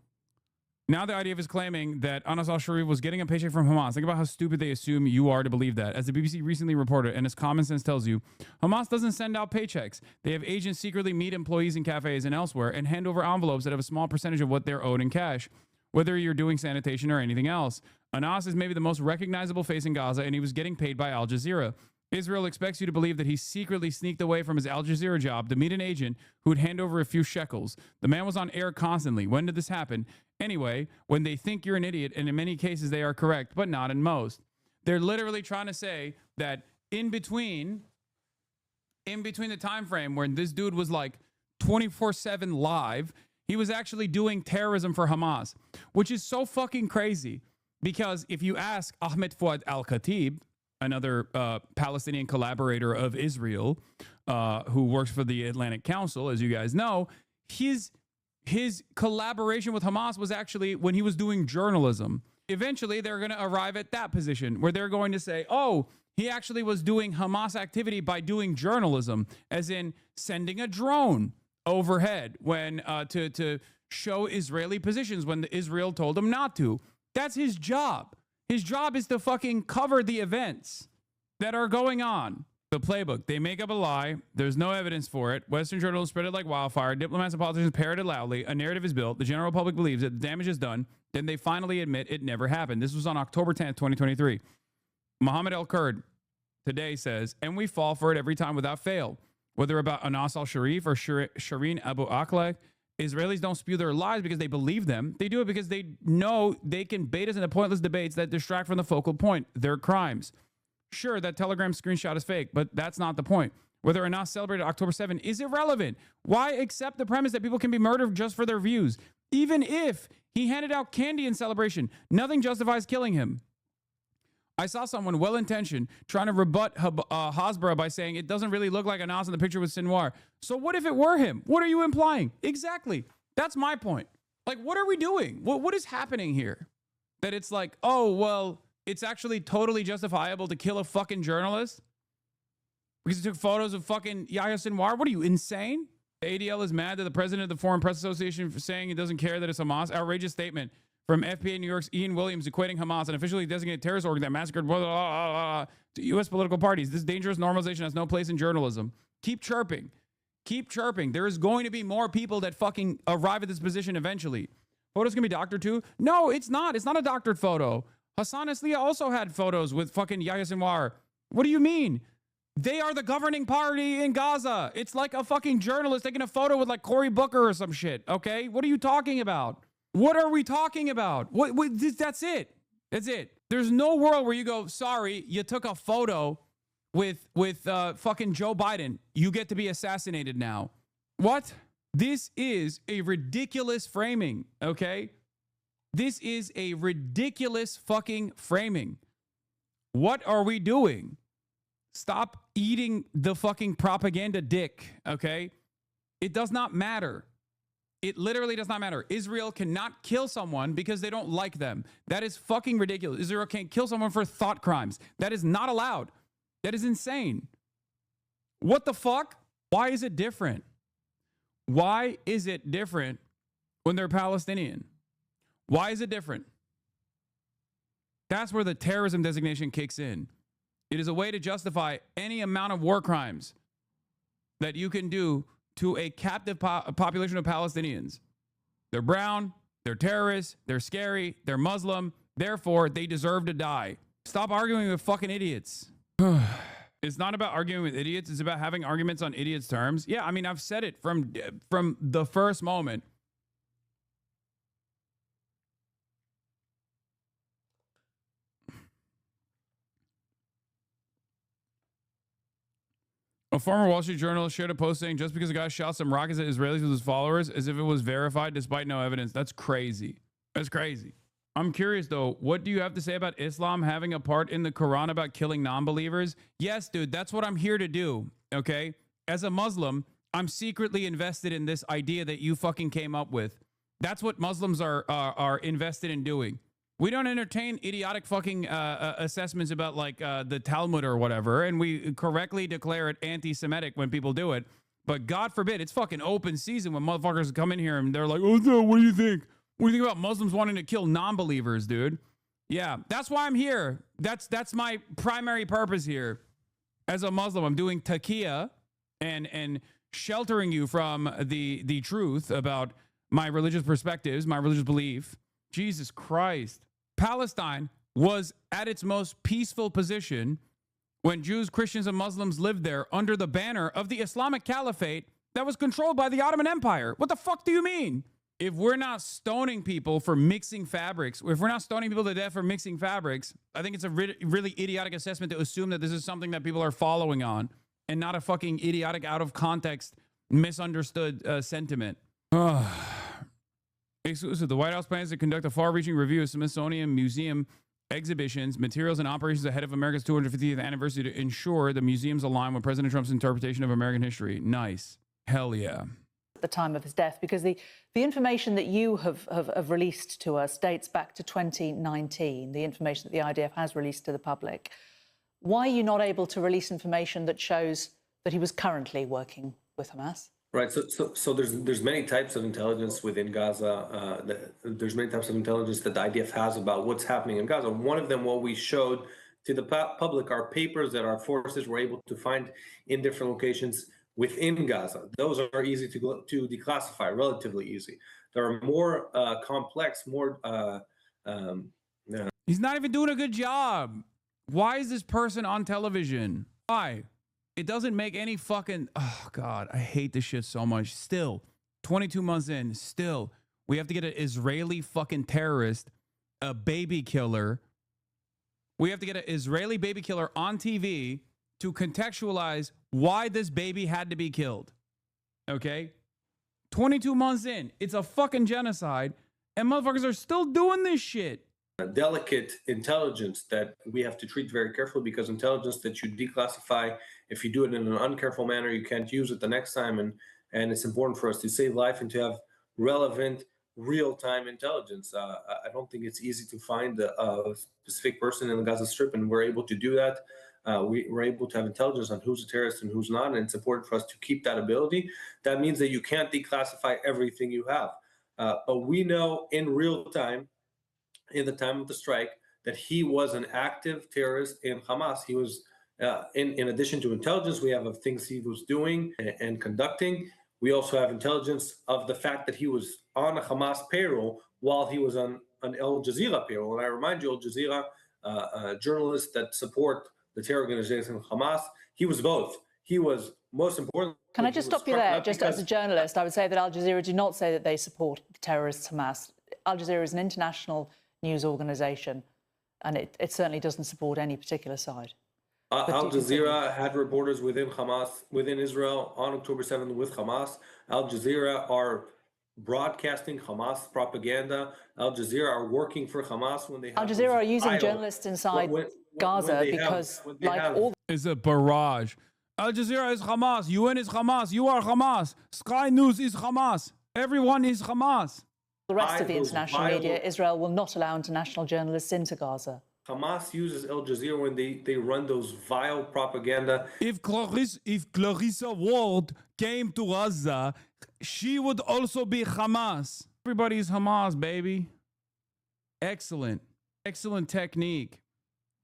S1: Now the IDF is claiming that Anas al-Sharif was getting a paycheck from Hamas. Think about how stupid they assume you are to believe that. As the BBC recently reported, and as common sense tells you, Hamas doesn't send out paychecks. They have agents secretly meet employees in cafes and elsewhere and hand over envelopes that have a small percentage of what they're owed in cash, whether you're doing sanitation or anything else. Anas is maybe the most recognizable face in Gaza, and he was getting paid by Al Jazeera. Israel expects you to believe that he secretly sneaked away from his Al Jazeera job to meet an agent who would hand over a few shekels. The man was on air constantly. When did this happen? Anyway, when they think you're an idiot, and in many cases they are correct, but not in most. They're literally trying to say that in between the time frame where this dude was like 24/7 live, he was actually doing terrorism for Hamas, which is so fucking crazy. Because if you ask Ahmed Fouad al-Khatib, another Palestinian collaborator of Israel, who works for the Atlantic Council, as you guys know, his collaboration with Hamas was actually when he was doing journalism. Eventually, they're going to arrive at that position where they're going to say, oh, he actually was doing Hamas activity by doing journalism, as in sending a drone overhead when to show Israeli positions when Israel told him not to. That's his job. His job is to fucking cover the events that are going on. The playbook. They make up a lie. There's no evidence for it. Western journalists spread it like wildfire. Diplomats and politicians parrot it loudly. A narrative is built. The general public believes that the damage is done. Then they finally admit it never happened. This was on October 10th, 2023. Mohammed El-Kurd today says, and we fall for it every time without fail. Whether about Anas al-Sharif or Shireen Abu Akleh, Israelis don't spew their lies because they believe them. They do it because they know they can bait us into pointless debates that distract from the focal point, their crimes. Sure, that Telegram screenshot is fake, but that's not the point. Whether Anas celebrated October 7 is irrelevant. Why accept the premise that people can be murdered just for their views? Even if he handed out candy in celebration, nothing justifies killing him. I saw someone well-intentioned trying to rebut Hasbara by saying it doesn't really look like Anas in the picture with Sinwar. So what if it were him? What are you implying? Exactly. That's my point. Like, what are we doing? What is happening here? That it's like, oh, well, it's actually totally justifiable to kill a fucking journalist because he took photos of fucking Yahya Sinwar? What are you, insane? The ADL is mad that the president of the Foreign Press Association for saying he doesn't care that it's Hamas. Outrageous statement from FPA New York's Ian Williams equating Hamas, an officially designated terrorist organ that massacred to U.S. political parties. This dangerous normalization has no place in journalism. Keep chirping. Keep chirping. There is going to be more people that fucking arrive at this position eventually. Photos can be doctored too? No, it's not. It's not a doctored photo. Hassan Asliya also had photos with fucking Yahya Sinwar. What do you mean? They are the governing party in Gaza. It's like a fucking journalist taking a photo with like Cory Booker or some shit, okay? What are you talking about? What are we talking about? That's it. That's it. There's no world where you go, sorry, you took a photo with fucking Joe Biden. You get to be assassinated now. What? This is a ridiculous framing, okay? This is a ridiculous fucking framing. What are we doing? Stop eating the fucking propaganda dick, okay? It does not matter. It literally does not matter. Israel cannot kill someone because they don't like them. That is fucking ridiculous. Israel can't kill someone for thought crimes. That is not allowed. That is insane. What the fuck? Why is it different? Why is it different when they're Palestinian? Why is it different? That's where the terrorism designation kicks in. It is a way to justify any amount of war crimes that you can do to a captive population of Palestinians. They're brown, they're terrorists, they're scary, they're Muslim, therefore they deserve to die. Stop arguing with fucking idiots. It's not about arguing with idiots, it's about having arguments on idiots' terms. Yeah, I mean, I've said it from the first moment. A former Wall Street journalist shared a post saying just because a guy shot some rockets at Israelis with his followers as if it was verified despite no evidence. That's crazy. That's crazy. I'm curious though, what do you have to say about Islam having a part in the Quran about killing non-believers? Yes, dude, that's what I'm here to do, okay? As a Muslim, I'm secretly invested in this idea that you fucking came up with. That's what Muslims are invested in doing. We don't entertain idiotic fucking assessments about like the Talmud or whatever, and we correctly declare it anti-Semitic when people do it. But God forbid, it's fucking open season when motherfuckers come in here and they're like, oh, no, what do you think? What do you think about Muslims wanting to kill non-believers, dude? Yeah, that's why I'm here. That's my primary purpose here. As a Muslim, I'm doing taqiyya and sheltering you from the truth about my religious perspectives, my religious belief. Jesus Christ. Palestine was at its most peaceful position when Jews, Christians, and Muslims lived there under the banner of the Islamic Caliphate that was controlled by the Ottoman Empire. What the fuck do you mean? If we're not stoning people for mixing fabrics, if we're not stoning people to death for mixing fabrics, I think it's a really idiotic assessment to assume that this is something that people are following on and not a fucking idiotic, out of context, misunderstood sentiment. Exclusive. The White House plans to conduct a far-reaching review of Smithsonian Museum exhibitions, materials, and operations ahead of America's 250th anniversary to ensure the museums align with President Trump's interpretation of American history. Nice. Hell yeah.
S3: At the time of his death, because the information that you have released to us dates back to 2019, the information that the IDF has released to the public. Why are you not able to release information that shows that he was currently working with Hamas?
S10: Right. So there's many types of intelligence within Gaza. There's many types of intelligence that the IDF has about what's happening in Gaza. One of them, what we showed to the public, are papers that our forces were able to find in different locations within Gaza. Those are easy to declassify, relatively easy. There are more complex, more.
S1: He's not even doing a good job. Why is this person on television? Why? It doesn't make any fucking... Oh, God, I hate this shit so much. Still, 22 months in, still, we have to get an Israeli fucking terrorist, a baby killer. We have to get an Israeli baby killer on TV to contextualize why this baby had to be killed. Okay? 22 months in, it's a fucking genocide, and motherfuckers are still doing this shit.
S10: Delicate intelligence that we have to treat very carefully, because intelligence that you declassify, if you do it in an uncareful manner, you can't use it the next time. And it's important for us to save life and to have relevant, real-time intelligence. I don't think it's easy to find a specific person in the Gaza Strip, and we're able to do that. We're able to have intelligence on who's a terrorist and who's not, and it's important for us to keep that ability. That means that you can't declassify everything you have. But we know in real time, in the time of the strike, that he was an active terrorist in Hamas. He was, in addition to intelligence, we have of things he was doing and conducting. We also have intelligence of the fact that he was on a Hamas payroll while he was on an Al Jazeera payroll. And I remind you, Al Jazeera, journalists that support the terror organization Hamas, he was both. He was, most important...
S3: Can I just stop you there? Just as a journalist, I would say that Al Jazeera do not say that they support terrorists Hamas. Al Jazeera is an international news organization, and it certainly doesn't support any particular side.
S10: Al Jazeera had reporters within Hamas, within Israel, on October 7th with Hamas. Al Jazeera are broadcasting Hamas propaganda. Al Jazeera are working for Hamas when they have
S3: Al Jazeera are using
S10: vile-
S3: journalists inside
S10: when
S3: Gaza
S10: they
S3: because,
S10: when they
S3: like
S10: have-
S3: all
S1: It's a barrage. Al Jazeera is Hamas. UN is Hamas. You are Hamas. Sky News is Hamas. Everyone is Hamas.
S3: the rest of the
S10: those
S3: international
S10: vile-
S3: media, Israel will not allow international journalists into Gaza.
S10: Hamas uses Al Jazeera when they run those vile propaganda.
S1: If Clarissa Ward came to Gaza, she would also be Hamas. Everybody's Hamas, baby. Excellent. Excellent technique.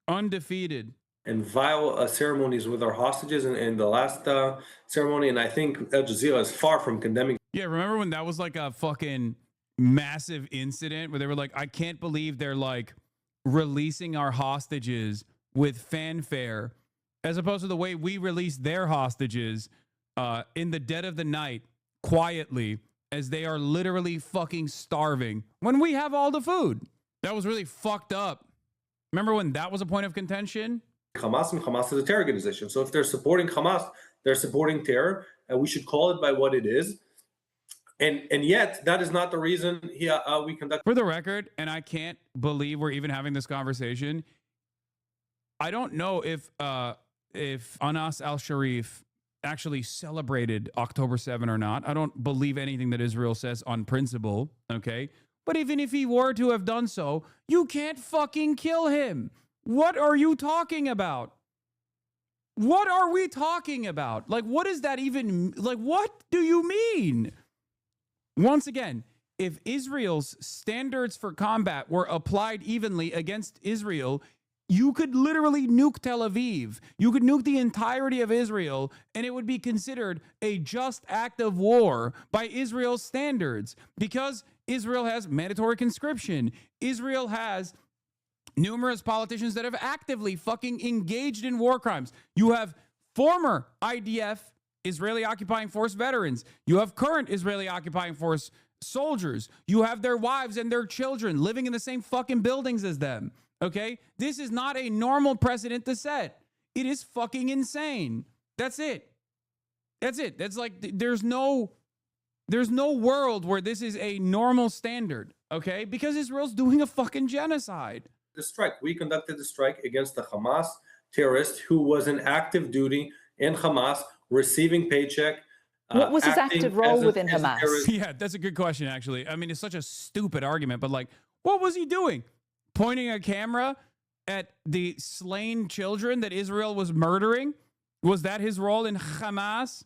S1: Undefeated.
S10: And vile ceremonies with our hostages in the last ceremony. And I think Al Jazeera is far from condemning.
S1: Yeah, remember when that was like a fucking massive incident where they were like, I can't believe they're like releasing our hostages with fanfare, as opposed to the way we released their hostages in the dead of the night, quietly, as they are literally fucking starving when we have all the food. That was really fucked up. Remember when that was a point of contention?
S10: Hamas, and Hamas is a terror organization. So if they're supporting Hamas, they're supporting terror, and we should call it by what it is. And yet, that is not the reason we conduct.
S1: For the record, and I can't believe we're even having this conversation, I don't know if Anas al-Sharif actually celebrated October 7 or not. I don't believe anything that Israel says on principle, okay? But even if he were to have done so, you can't fucking kill him. What are you talking about? What are we talking about? Like, what is that even, like, what do you mean? Once again, if Israel's standards for combat were applied evenly against Israel, you could literally nuke Tel Aviv. You could nuke the entirety of Israel, and it would be considered a just act of war by Israel's standards, because Israel has mandatory conscription. Israel has numerous politicians that have actively fucking engaged in war crimes. You have former IDF, Israeli occupying force veterans. You have current Israeli occupying force soldiers. You have their wives and their children living in the same fucking buildings as them. Okay? This is not a normal precedent to set. It is fucking insane. That's it. That's it. That's like, there's no world where this is a normal standard. Okay? Because Israel's doing a fucking genocide.
S10: The strike. We conducted the strike against the Hamas terrorist who was in active duty in Hamas, receiving paycheck.
S3: What was his active role within Hamas?
S1: Yeah, that's a good question, actually. I mean, it's such a stupid argument, but like, what was he doing? Pointing a camera at the slain children that Israel was murdering? Was that his role in Hamas?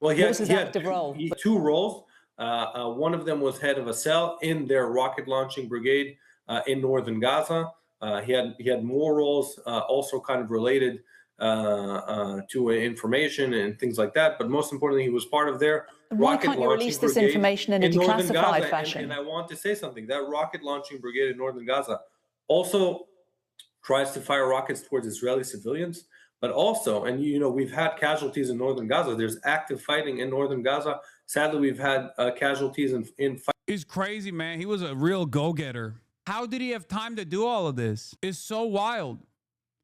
S10: Well,
S3: what was his active role?
S10: He had two roles. One of them was head of a cell in their rocket launching brigade in northern Gaza. He had more roles, also kind of related to information and things like that. But most importantly, he was part of their
S3: Why can't you release this information in a declassified fashion?
S10: And I want to say something. That rocket launching brigade in northern Gaza also tries to fire rockets towards Israeli civilians. But also, and you know, we've had casualties in northern Gaza. There's active fighting in northern Gaza. Sadly, we've had casualties in fight.
S1: He's crazy, man. He was a real go-getter. How did he have time to do all of this? It's so wild.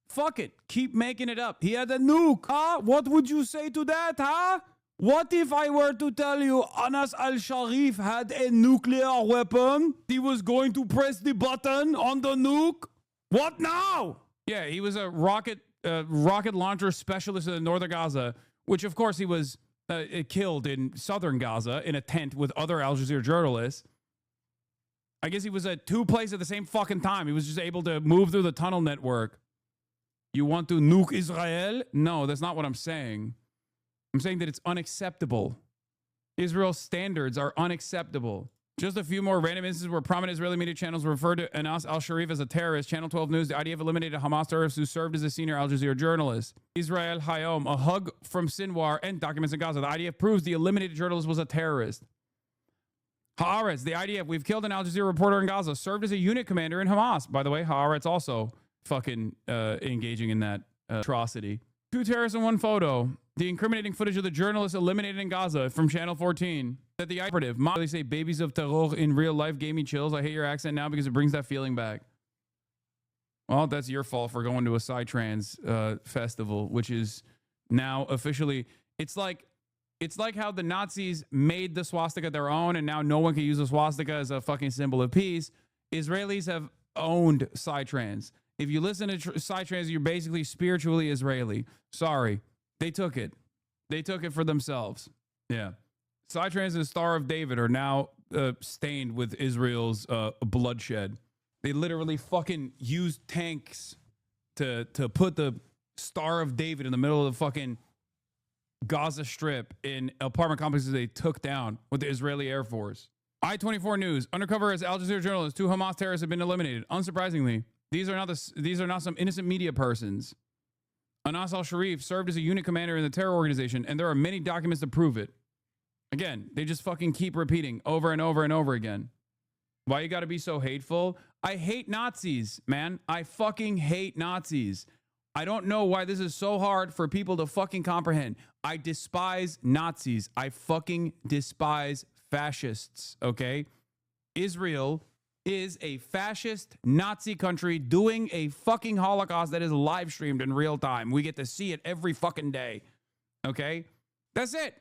S1: Fuck it. Keep making it up. He had a nuke. Huh? What would you say to that, huh? What if I were to tell you Anas al-Sharif had a nuclear weapon? He was going to press the button on the nuke? What now? Yeah, he was a rocket launcher specialist in northern Gaza, which of course he was killed in southern Gaza in a tent with other Al Jazeera journalists. I guess he was at two places at the same fucking time. He was just able to move through the tunnel network. You want to nuke Israel? No, that's not what I'm saying. I'm saying that it's unacceptable. Israel's standards are unacceptable. Just a few more random instances where prominent Israeli media channels refer to Anas al-Sharif as a terrorist. Channel 12 News, the IDF eliminated Hamas terrorists who served as a senior Al Jazeera journalist. Israel Hayom, a hug from Sinwar and documents in Gaza. The IDF proves the eliminated journalist was a terrorist. Haaretz, the IDF, we've killed an Al Jazeera reporter in Gaza, served as a unit commander in Hamas. By the way, Haaretz also fucking engaging in that atrocity. 2 terrorists in 1 photo. The incriminating footage of the journalist eliminated in Gaza from Channel 14. That the operative, they say babies of terror in real life gave me chills. I hate your accent now because it brings that feeling back. Well, that's your fault for going to a Psytrance festival, which is now officially, it's like It's like how the Nazis made the swastika their own, and now no one can use the swastika as a fucking symbol of peace. Israelis have owned Psytrance. If you listen to Psytrance, you're basically spiritually Israeli. Sorry. They took it. They took it for themselves. Yeah. Psytrance and Star of David are now stained with Israel's bloodshed. They literally fucking used tanks to put the Star of David in the middle of the fucking Gaza Strip in apartment complexes they took down with the Israeli Air Force. I-24 News. Undercover as Al Jazeera journalists, 2 Hamas terrorists have been eliminated. Unsurprisingly, these are not some innocent media persons. Anas al-Sharif served as a unit commander in the terror organization, and there are many documents to prove it. Again, they just fucking keep repeating over and over and over again. Why you gotta be so hateful? I hate Nazis, man. I fucking hate Nazis. I don't know why this is so hard for people to fucking comprehend. I despise Nazis. I fucking despise fascists, okay? Israel is a fascist Nazi country doing a fucking Holocaust that is live streamed in real time. We get to see it every fucking day, okay? That's it.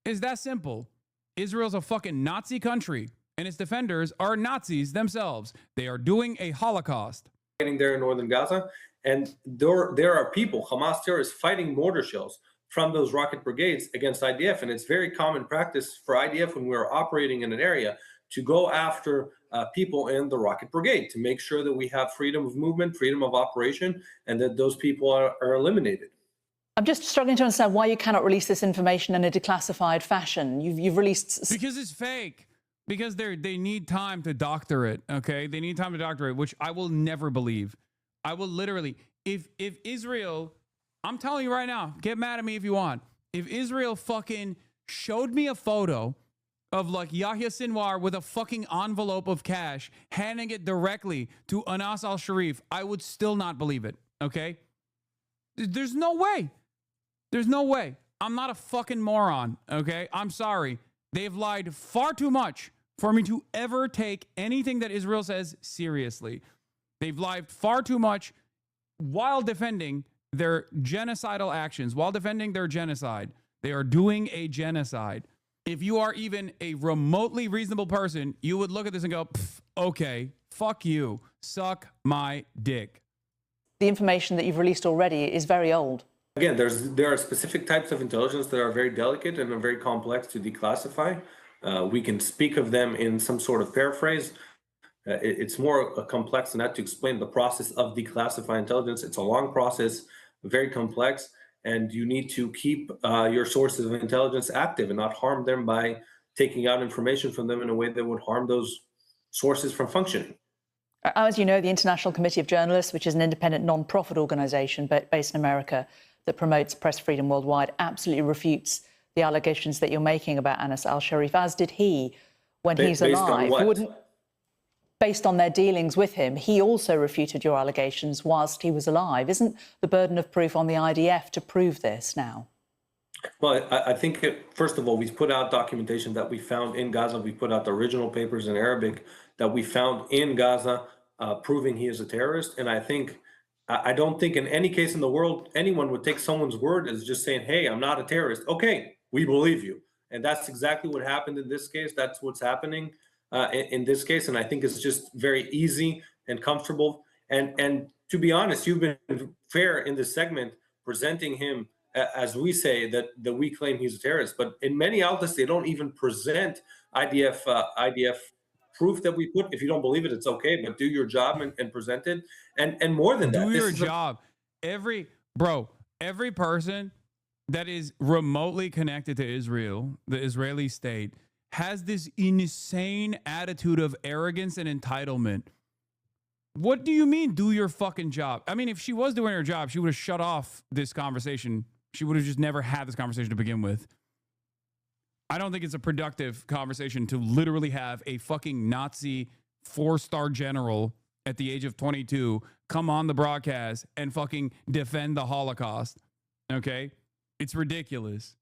S1: It's that simple. Israel's a fucking Nazi country, and its defenders are Nazis themselves. They are doing a Holocaust.
S10: Getting there in northern Gaza, and there are people, Hamas terrorists, fighting mortar shells from those rocket brigades against IDF, and it's very common practice for IDF when we're operating in an area to go after people in the rocket brigade to make sure that we have freedom of movement, freedom of operation, and that those people are eliminated.
S3: I'm just struggling to understand why you cannot release this information in a declassified fashion. You've released...
S1: Because it's fake. Because they need time to doctor it, okay? They need time to doctor it, which I will never believe. I will literally... If Israel... I'm telling you right now, get mad at me if you want. If Israel fucking showed me a photo of like Yahya Sinwar with a fucking envelope of cash, handing it directly to Anas al-Sharif, I would still not believe it, okay? There's no way. There's no way. I'm not a fucking moron, okay? I'm sorry. They've lied far too much for me to ever take anything that Israel says seriously. They've lied far too much while defending their genocidal actions, while defending their genocide. They are doing a genocide. If you are even a remotely reasonable person, you would look at this and go, okay, fuck you. Suck my dick.
S3: The information that you've released already is very old.
S10: Again, there are specific types of intelligence that are very delicate and are very complex to declassify. We can speak of them in some sort of paraphrase. It's more complex than that to explain the process of declassifying intelligence. It's a long process, very complex, and you need to keep your sources of intelligence active and not harm them by taking out information from them in a way that would harm those sources from functioning.
S3: As you know, the International Committee of Journalists, which is an independent non-profit organisation based in America that promotes press freedom worldwide, absolutely refutes the allegations that you're making about Anas al-Sharif, as did he when he's alive. Based on their dealings with him, he also refuted your allegations whilst he was alive. Isn't the burden of proof on the IDF to prove this now?
S10: Well, I think, first of all, we've put out documentation that we found in Gaza. We put out the original papers in Arabic that we found in Gaza proving he is a terrorist. And I don't think in any case in the world, anyone would take someone's word as just saying, hey, I'm not a terrorist. Okay, we believe you. And that's exactly what happened in this case. That's what's happening in this case. And I think it's just very easy and comfortable. And to be honest, you've been fair in this segment presenting him as we say that we claim he's a terrorist. But in many outlets, they don't even present IDF proof that we put. If you don't believe it, it's okay, but do your job and present it. And more than that,
S1: do your job. Every person that is remotely connected to Israel, the Israeli state, has this insane attitude of arrogance and entitlement. What do you mean, do your fucking job? I mean, if she was doing her job, she would have shut off this conversation. She would have just never had this conversation to begin with. I don't think it's a productive conversation to literally have a fucking Nazi 4-star general at the age of 22 come on the broadcast and fucking defend the Holocaust. Okay? It's ridiculous.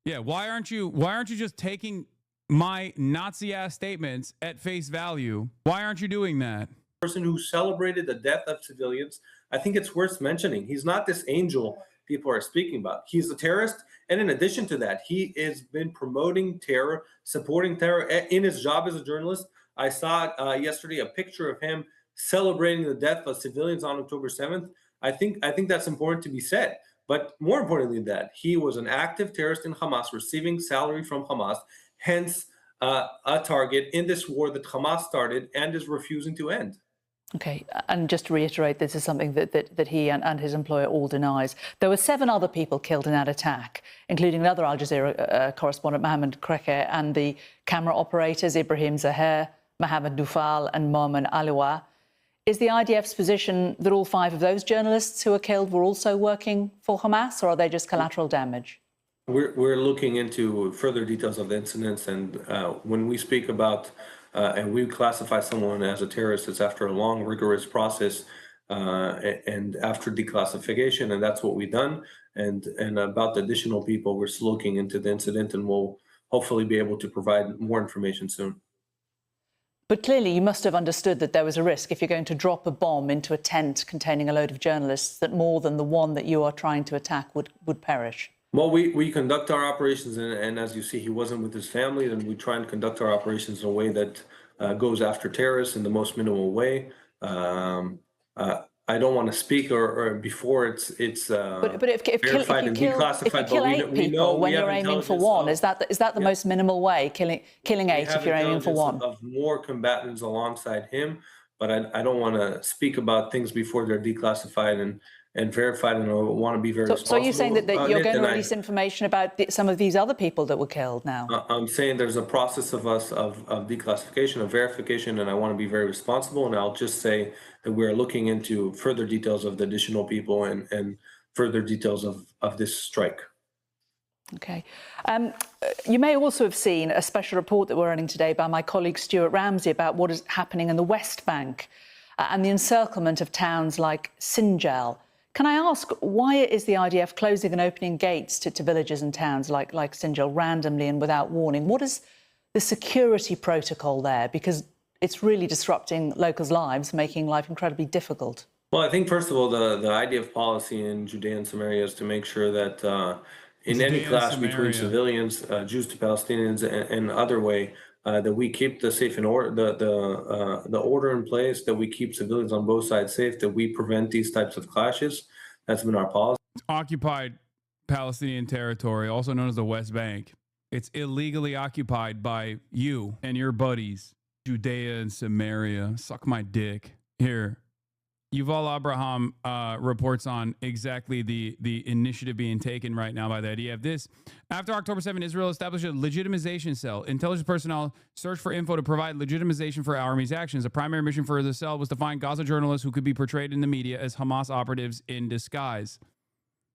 S1: Yeah, why aren't you just taking my Nazi-ass statements at face value? Why aren't you doing that?
S10: Person who celebrated the death of civilians, I think it's worth mentioning. He's not this angel people are speaking about. He's a terrorist, and in addition to that, he has been promoting terror, supporting terror in his job as a journalist. I saw yesterday a picture of him celebrating the death of civilians on October 7th. I think that's important to be said. But more importantly than that, he was an active terrorist in Hamas, receiving salary from Hamas, hence a target in this war that Hamas started and is refusing to end.
S3: Okay, and just to reiterate, this is something that he and his employer all denies. There were 7 other people killed in that attack, including another Al Jazeera correspondent, Mohammed Kreke, and the camera operators, Ibrahim Zaher, Mohammed Dufal and Momen Aliwa. Is the IDF's position that all 5 of those journalists who were killed were also working for Hamas, or are they just collateral damage?
S10: We're looking into further details of the incidents, and when we speak about and we classify someone as a terrorist, it's after a long, rigorous process and after declassification, and that's what we've done. And about the additional people, we're still looking into the incident, and we'll hopefully be able to provide more information soon.
S3: But clearly you must have understood that there was a risk if you're going to drop a bomb into a tent containing a load of journalists, that more than the one that you are trying to attack would perish.
S10: Well, we conduct our operations, and as you see, he wasn't with his family, and we try and conduct our operations in a way that goes after terrorists in the most minimal way. I don't want to speak or before it's
S3: but if
S10: verified and declassified.
S3: If you kill 8 people when you're aiming for one, is that the most minimal way? Killing 8 if you're aiming for one.
S10: Of more combatants alongside him, but I don't want to speak about things before they're declassified and verified, and I want to be very responsible.
S3: So are you saying that you're going to release information about some of these other people that were killed now?
S10: I'm saying there's a process of declassification, of verification, and I want to be very responsible. And I'll just say that we're looking into further details of the additional people and further details of this strike.
S3: Okay. You may also have seen a special report that we're running today by my colleague Stuart Ramsey about what is happening in the West Bank and the encirclement of towns like Sinjar. Can I ask, why is the IDF closing and opening gates to villages and towns like Sinjar randomly and without warning? What is the security protocol there? Because it's really disrupting locals' lives, making life incredibly difficult.
S10: Well, I think, first of all, the IDF policy in Judea and Samaria is to make sure that in any clash between civilians, Jews to Palestinians, and other way, that we keep the safe and order, the order in place, that we keep civilians on both sides safe, that we prevent these types of clashes. That's been our policy.
S1: Occupied Palestinian territory, also known as the West Bank. It's illegally occupied by you and your buddies, Judea and Samaria. Suck my dick. Here, Yuval Abraham reports on exactly the initiative being taken right now by the IDF. This, after October 7, Israel established a legitimization cell. Intelligence personnel searched for info to provide legitimization for Army's actions. The primary mission for the cell was to find Gaza journalists who could be portrayed in the media as Hamas operatives in disguise.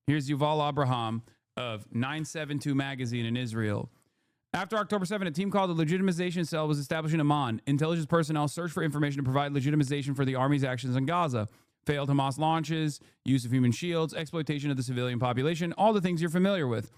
S1: Here's Yuval Abraham of 972 magazine in Israel. After October 7, a team called the Legitimization Cell was established in Amman. Intelligence personnel searched for information to provide legitimization for the Army's actions in Gaza. Failed Hamas launches, use of human shields, exploitation of the civilian population, all the things you're familiar with.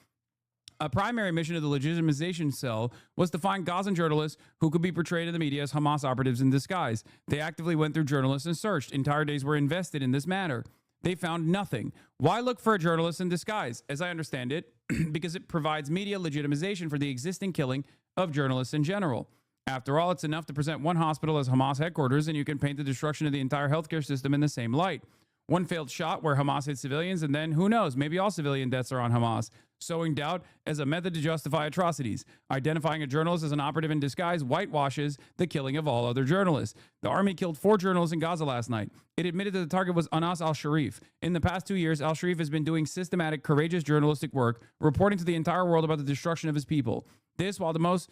S1: A primary mission of the Legitimization Cell was to find Gazan journalists who could be portrayed in the media as Hamas operatives in disguise. They actively went through journalists and searched. Entire days were invested in this matter. They found nothing. Why look for a journalist in disguise? As I understand it, because it provides media legitimization for the existing killing of journalists in general. After all, it's enough to present one hospital as Hamas headquarters, and you can paint the destruction of the entire healthcare system in the same light. One failed shot where Hamas hit civilians, and then, who knows, maybe all civilian deaths are on Hamas. Sowing doubt as a method to justify atrocities. Identifying a journalist as an operative in disguise whitewashes the killing of all other journalists. The army killed 4 journalists in Gaza last night. It admitted that the target was Anas al-Sharif. In the past 2 years, al-Sharif has been doing systematic, courageous journalistic work, reporting to the entire world about the destruction of his people. This while most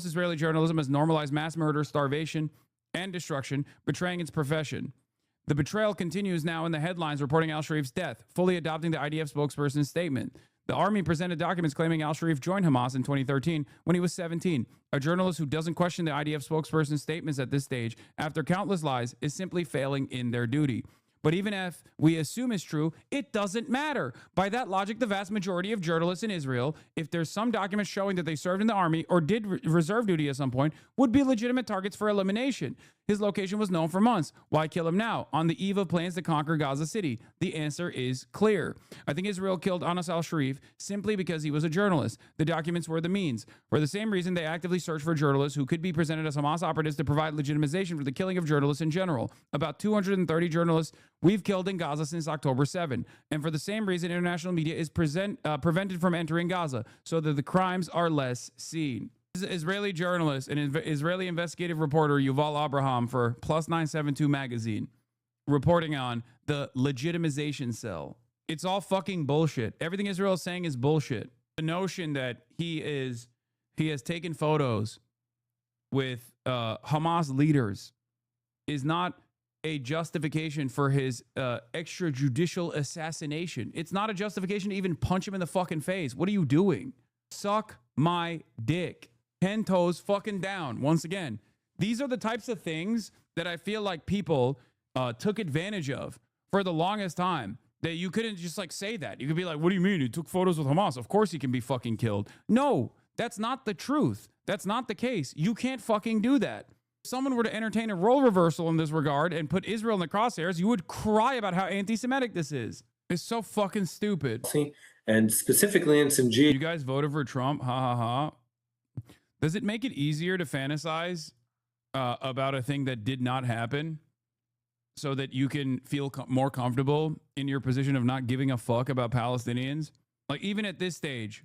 S1: Israeli journalism has normalized mass murder, starvation, and destruction, betraying its profession. The betrayal continues now in the headlines reporting al-Sharif's death, fully adopting the IDF spokesperson's statement. The army presented documents claiming al-Sharif joined Hamas in 2013 when he was 17. A journalist who doesn't question the IDF spokesperson's statements at this stage, after countless lies, is simply failing in their duty. But even if we assume it's true, it doesn't matter. By that logic, the vast majority of journalists in Israel, if there's some documents showing that they served in the army or did reserve duty at some point, would be legitimate targets for elimination. His location was known for months. Why kill him now, on the eve of plans to conquer Gaza City? The answer is clear. I think Israel killed Anas al-Sharif simply because he was a journalist. The documents were the means. For the same reason, they actively searched for journalists who could be presented as Hamas operatives to provide legitimization for the killing of journalists in general. About 230 journalists we've killed in Gaza since October 7. And for the same reason, international media is prevented from entering Gaza, so that the crimes are less seen. Israeli journalist and Israeli investigative reporter Yuval Abraham for Plus 972 magazine reporting on the legitimization cell. It's all fucking bullshit. Everything Israel is saying is bullshit. The notion that he has taken photos with Hamas leaders is not a justification for his extrajudicial assassination. It's not a justification to even punch him in the fucking face. What are you doing? Suck my dick. 10 toes fucking down. Once again, these are the types of things that I feel like people took advantage of for the longest time. That you couldn't just like say that. You could be like, what do you mean? He took photos with Hamas. Of course he can be fucking killed. No, that's not the truth. That's not the case. You can't fucking do that. If someone were to entertain a role reversal in this regard and put Israel in the crosshairs, you would cry about how anti-Semitic this is. It's so fucking stupid.
S10: And specifically in some
S1: You guys voted for Trump. Ha ha ha. Does it make it easier to fantasize about a thing that did not happen so that you can feel more comfortable in your position of not giving a fuck about Palestinians? Like, even at this stage.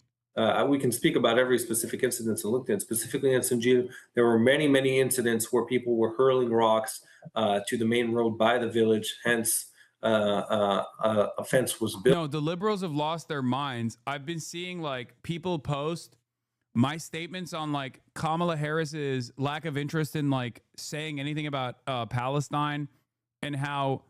S10: We can speak about every specific incident in LinkedIn. Specifically in Sinjar, there were many, many incidents where people were hurling rocks to the main road by the village. Hence, a fence was built.
S1: No, the liberals have lost their minds. I've been seeing like people post my statements on like Kamala Harris's lack of interest in like saying anything about Palestine and how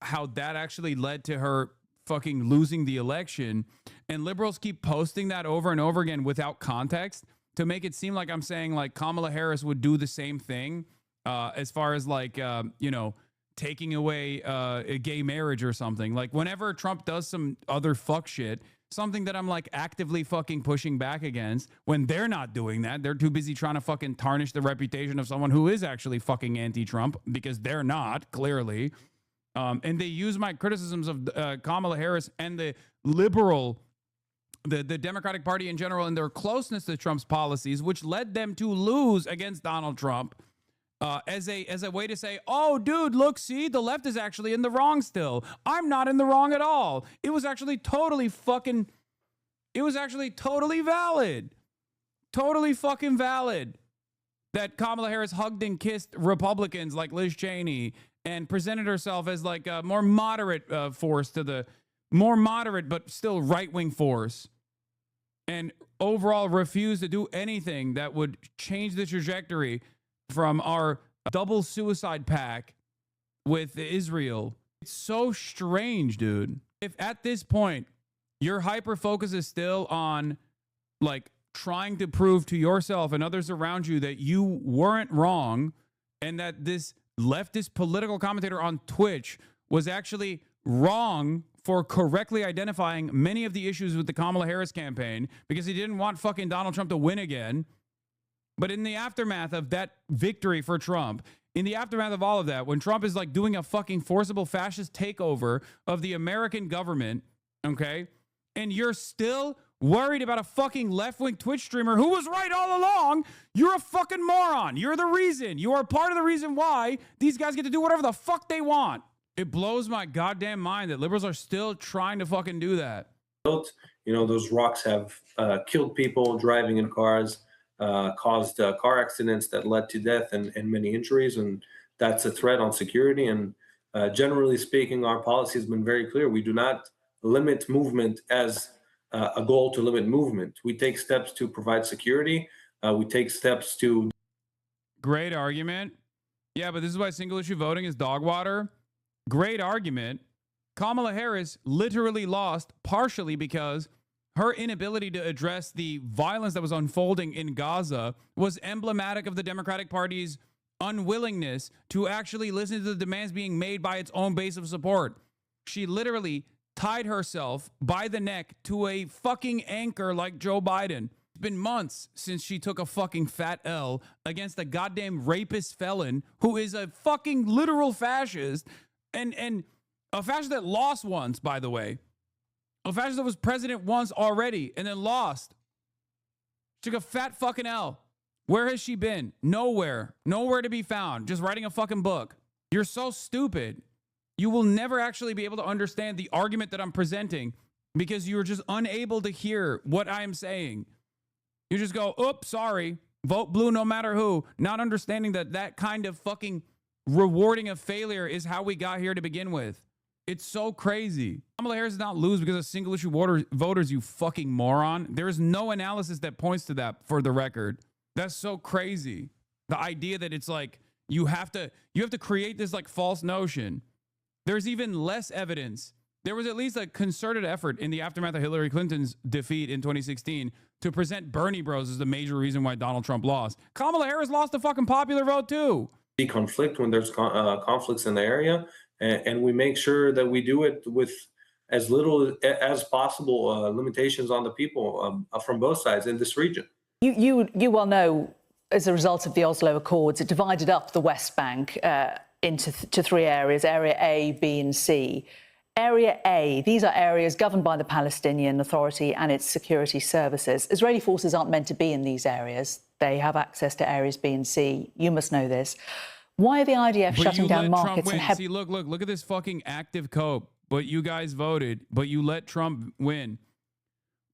S1: that actually led to her fucking losing the election. And liberals keep posting that over and over again without context to make it seem like I'm saying like Kamala Harris would do the same thing as far as like, taking away a gay marriage or something. Like whenever Trump does some other fuck shit, something that I'm like actively fucking pushing back against, when they're not doing that, they're too busy trying to fucking tarnish the reputation of someone who is actually fucking anti-Trump, because they're not, clearly. And they use my criticisms of Kamala Harris and the Democratic Party in general and their closeness to Trump's policies, which led them to lose against Donald Trump, as a way to say, oh, dude, look, see, the left is actually in the wrong still. I'm not in the wrong at all. It was actually totally valid. Totally fucking valid that Kamala Harris hugged and kissed Republicans like Liz Cheney and presented herself as like a more moderate force to the more moderate but still right-wing force, and overall refused to do anything that would change the trajectory from our double suicide pact with Israel. It's so strange, dude. If at this point your hyper focus is still on like trying to prove to yourself and others around you that you weren't wrong and that this leftist political commentator on Twitch was actually wrong for correctly identifying many of the issues with the Kamala Harris campaign because he didn't want fucking Donald Trump to win again. But in the aftermath of that victory for Trump, in the aftermath of all of that, when Trump is like doing a fucking forcible fascist takeover of the American government, okay, and you're still worried about a fucking left-wing Twitch streamer who was right all along, you're a fucking moron. You're the reason. You are part of the reason why these guys get to do whatever the fuck they want. It blows my goddamn mind that liberals are still trying to fucking do that.
S10: Those rocks have killed people driving in cars, caused car accidents that led to death and many injuries. And that's a threat on security. And generally speaking, our policy has been very clear. We do not limit movement as a goal to limit movement. We take steps to provide security. We take steps to...
S1: Great argument. Yeah, but this is why single issue voting is dog water. Great argument. Kamala Harris literally lost partially because her inability to address the violence that was unfolding in Gaza was emblematic of the Democratic Party's unwillingness to actually listen to the demands being made by its own base of support. She literally tied herself by the neck to a fucking anchor like Joe Biden. It's been months since she took a fucking fat L against a goddamn rapist felon who is a fucking literal fascist and a fascist that lost once, by the way. A fascist that was president once already and then lost. Took a fat fucking L. Where has she been? Nowhere. Nowhere to be found. Just writing a fucking book. You're so stupid. You will never actually be able to understand the argument that I'm presenting because you're just unable to hear what I'm saying. You just go, oops, sorry. Vote blue no matter who. Not understanding that that kind of fucking rewarding of failure is how we got here to begin with. It's so crazy. Kamala Harris did not lose because of single issue voters, you fucking moron. There is no analysis that points to that, for the record. That's so crazy. The idea that it's like you have to create this like false notion. There's even less evidence. There was at least a concerted effort in the aftermath of Hillary Clinton's defeat in 2016 to present Bernie Bros as the major reason why Donald Trump lost. Kamala Harris lost the fucking popular vote too.
S10: Conflict when there's conflicts in the area, and we make sure that we do it with as little as possible limitations on the people from both sides in this region.
S3: You well know, as a result of the Oslo Accords, it divided up the West Bank into three areas, Area A, B and C. Area A, these are areas governed by the Palestinian Authority and its security services. Israeli forces aren't meant to be in these areas. They have access to areas B and C. You must know this. Why are the IDF shutting down markets and
S1: See, look at this fucking active cope. But you guys voted, but you let Trump win.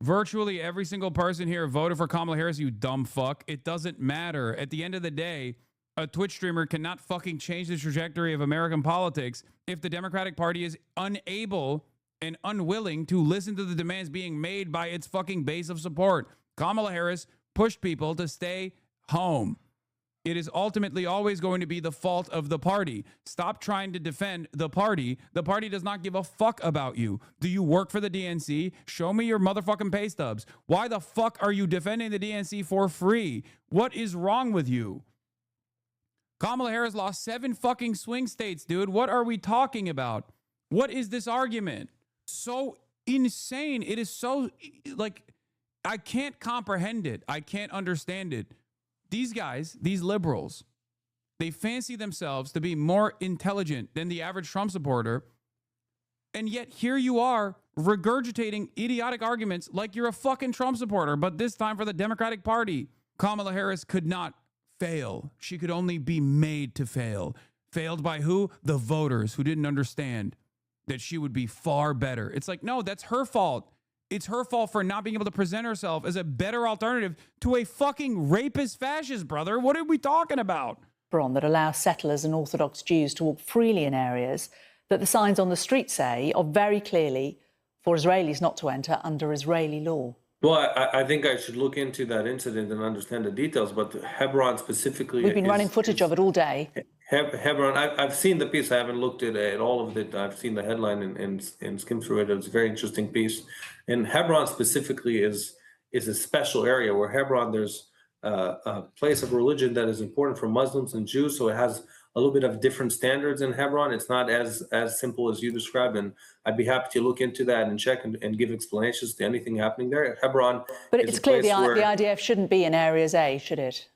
S1: Virtually every single person here voted for Kamala Harris, you dumb fuck. It doesn't matter. At the end of the day, a Twitch streamer cannot fucking change the trajectory of American politics if the Democratic Party is unable and unwilling to listen to the demands being made by its fucking base of support. Kamala Harris pushed people to stay home. It is ultimately always going to be the fault of the party. Stop trying to defend the party. The party does not give a fuck about you. Do you work for the DNC? Show me your motherfucking pay stubs. Why the fuck are you defending the DNC for free? What is wrong with you? Kamala Harris lost 7 fucking swing states, dude. What are we talking about? What is this argument? So insane. It is so, like, I can't comprehend it. I can't understand it. These guys, these liberals, they fancy themselves to be more intelligent than the average Trump supporter. And yet here you are regurgitating idiotic arguments like you're a fucking Trump supporter, but this time for the Democratic Party. Kamala Harris could not fail. She could only be made to fail. Failed by who? The voters who didn't understand that she would be far better. It's like, no, that's her fault. It's her fault for not being able to present herself as a better alternative to a fucking rapist fascist, brother. What are we talking about?
S3: that allows settlers and Orthodox Jews to walk freely in areas that the signs on the street say are very clearly for Israelis not to enter under Israeli law.
S10: Well, I think I should look into that incident and understand the details, but Hebron specifically...
S3: We've been running footage of it all day.
S10: Hebron, I've seen the piece. I haven't looked at all of it. I've seen the headline and skimmed through it. It's a very interesting piece. And Hebron specifically is a special area where Hebron, there's a place of religion that is important for Muslims and Jews. So it has a little bit of different standards in Hebron. It's not as simple as you described. And I'd be happy to look into that and check and give explanations to anything happening there. Hebron,
S3: but it's clear the IDF shouldn't be in areas A, should it?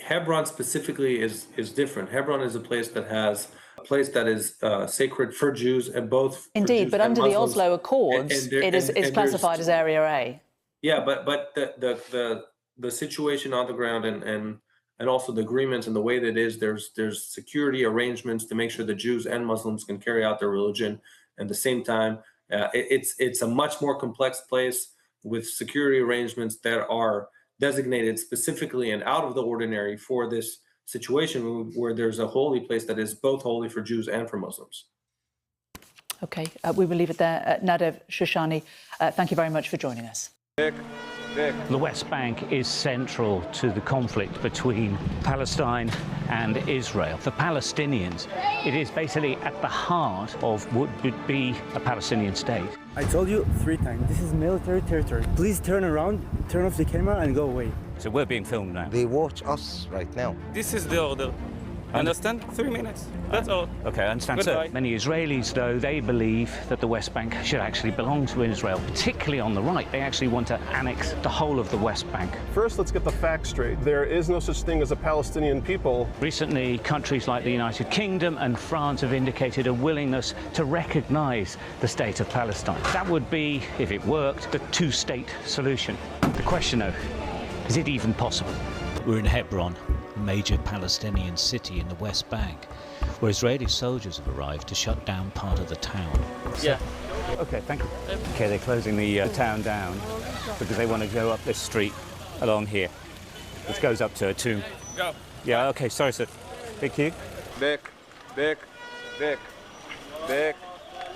S10: Hebron specifically is different. Hebron is a place that is sacred for Jews and both.
S3: Indeed, but under the Oslo Accords, it's classified as Area A.
S10: Yeah, but the situation on the ground and also the agreements and the way that it is, there's security arrangements to make sure that Jews and Muslims can carry out their religion at the same time. It's a much more complex place with security arrangements that are designated specifically and out of the ordinary for this situation where there's a holy place that is both holy for Jews and for Muslims.
S3: Okay, we will leave it there. Nadav Shoshani, thank you very much for joining us.
S12: The West Bank is central to the conflict between Palestine and Israel. For Palestinians, it is basically at the heart of what would be a Palestinian state.
S14: I told you 3 times, this is military territory. Please turn around, turn off the camera and go away.
S12: So we're being filmed now.
S15: They watch us right now.
S24: This is the order.
S11: Understand? 3 minutes. That's all.
S12: Okay, I understand.
S11: Goodbye.
S12: So many Israelis, though, they believe that the West Bank should actually belong to Israel, particularly on the right. They actually want to annex the whole of the West Bank.
S13: First, let's get the facts straight. There is no such thing as a Palestinian people.
S12: Recently, countries like the United Kingdom and France have indicated a willingness to recognize the state of Palestine. That would be, if it worked, the two-state solution. The question, though, is it even possible?
S15: We're in Hebron, a major Palestinian city in the West Bank, where Israeli soldiers have arrived to shut down part of the town.
S11: Yeah.
S12: Okay, thank you. Okay, they're closing the town down because they want to go up this street along here, which goes up to a tomb.
S11: Go.
S12: Yeah, okay, sorry, sir. Thank you.
S11: Back.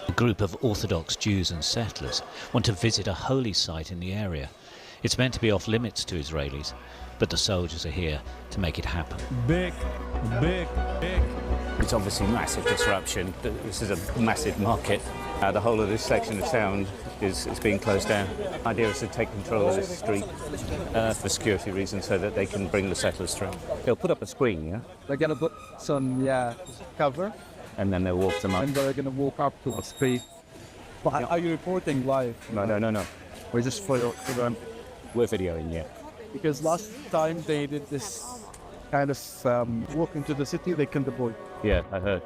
S15: A group of Orthodox Jews and settlers want to visit a holy site in the area. It's meant to be off limits to Israelis, but the soldiers are here to make it happen.
S1: Big.
S12: It's obviously massive disruption. This is a massive market. The whole of this section of town is being closed down. The idea is to take control of this street for security reasons so that they can bring the settlers through. They'll put up a screen, yeah?
S24: They're going to put some, cover.
S12: And then they'll walk them up.
S24: And they're going to walk up to the street. But are you reporting live?
S12: No.
S24: We're just for them.
S12: We're videoing, yeah.
S24: Because last time they did this kind of walk into the city, they killed the boy.
S12: Yeah, I heard.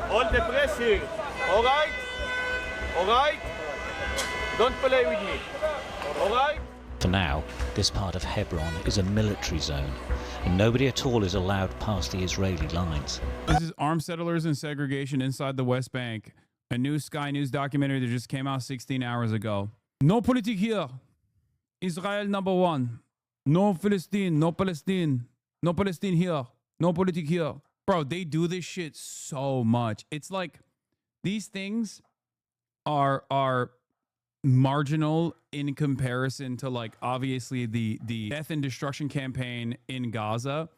S11: Hold the pressure. All right? Don't play with me. All right?
S15: For now, this part of Hebron is a military zone, and nobody at all is allowed past the Israeli lines.
S1: This is armed settlers and segregation inside the West Bank. A new Sky News documentary that just came out 16 hours ago. No politic here. Israel number one. No Palestine, no Palestine. No Palestine here. No politic here. Bro, they do this shit so much. It's like these things are marginal in comparison to, like, obviously the death and destruction campaign in Gaza.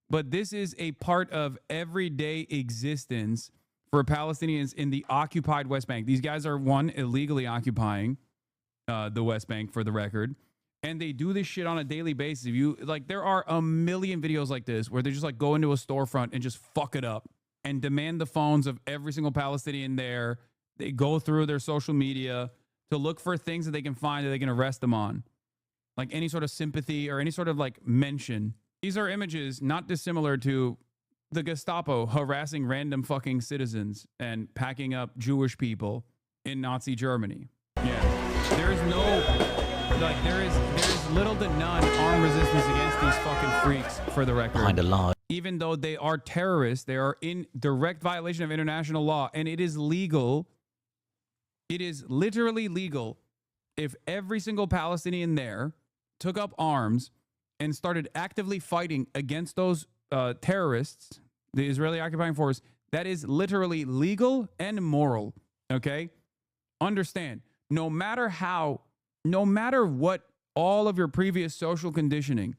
S1: But this is a part of everyday existence for Palestinians in the occupied West Bank. These guys are, one, illegally occupying the West Bank, for the record. And they do this shit on a daily basis. If you like, there are a million videos like this where they just like go into a storefront and just fuck it up and demand the phones of every single Palestinian there. They go through their social media to look for things that they can find that they can arrest them on, like any sort of sympathy or any sort of like mention. These are images not dissimilar to the Gestapo harassing random fucking citizens and packing up Jewish people in Nazi Germany. Yeah, there is little to none armed resistance against these fucking freaks, for the record.
S15: Behind a lie.
S1: Even though they are terrorists, they are in direct violation of international law, and it is legal. It is literally legal if every single Palestinian there took up arms and started actively fighting against those terrorists, the Israeli occupying force. That is literally legal and moral. Okay? Understand, no matter what all of your previous social conditioning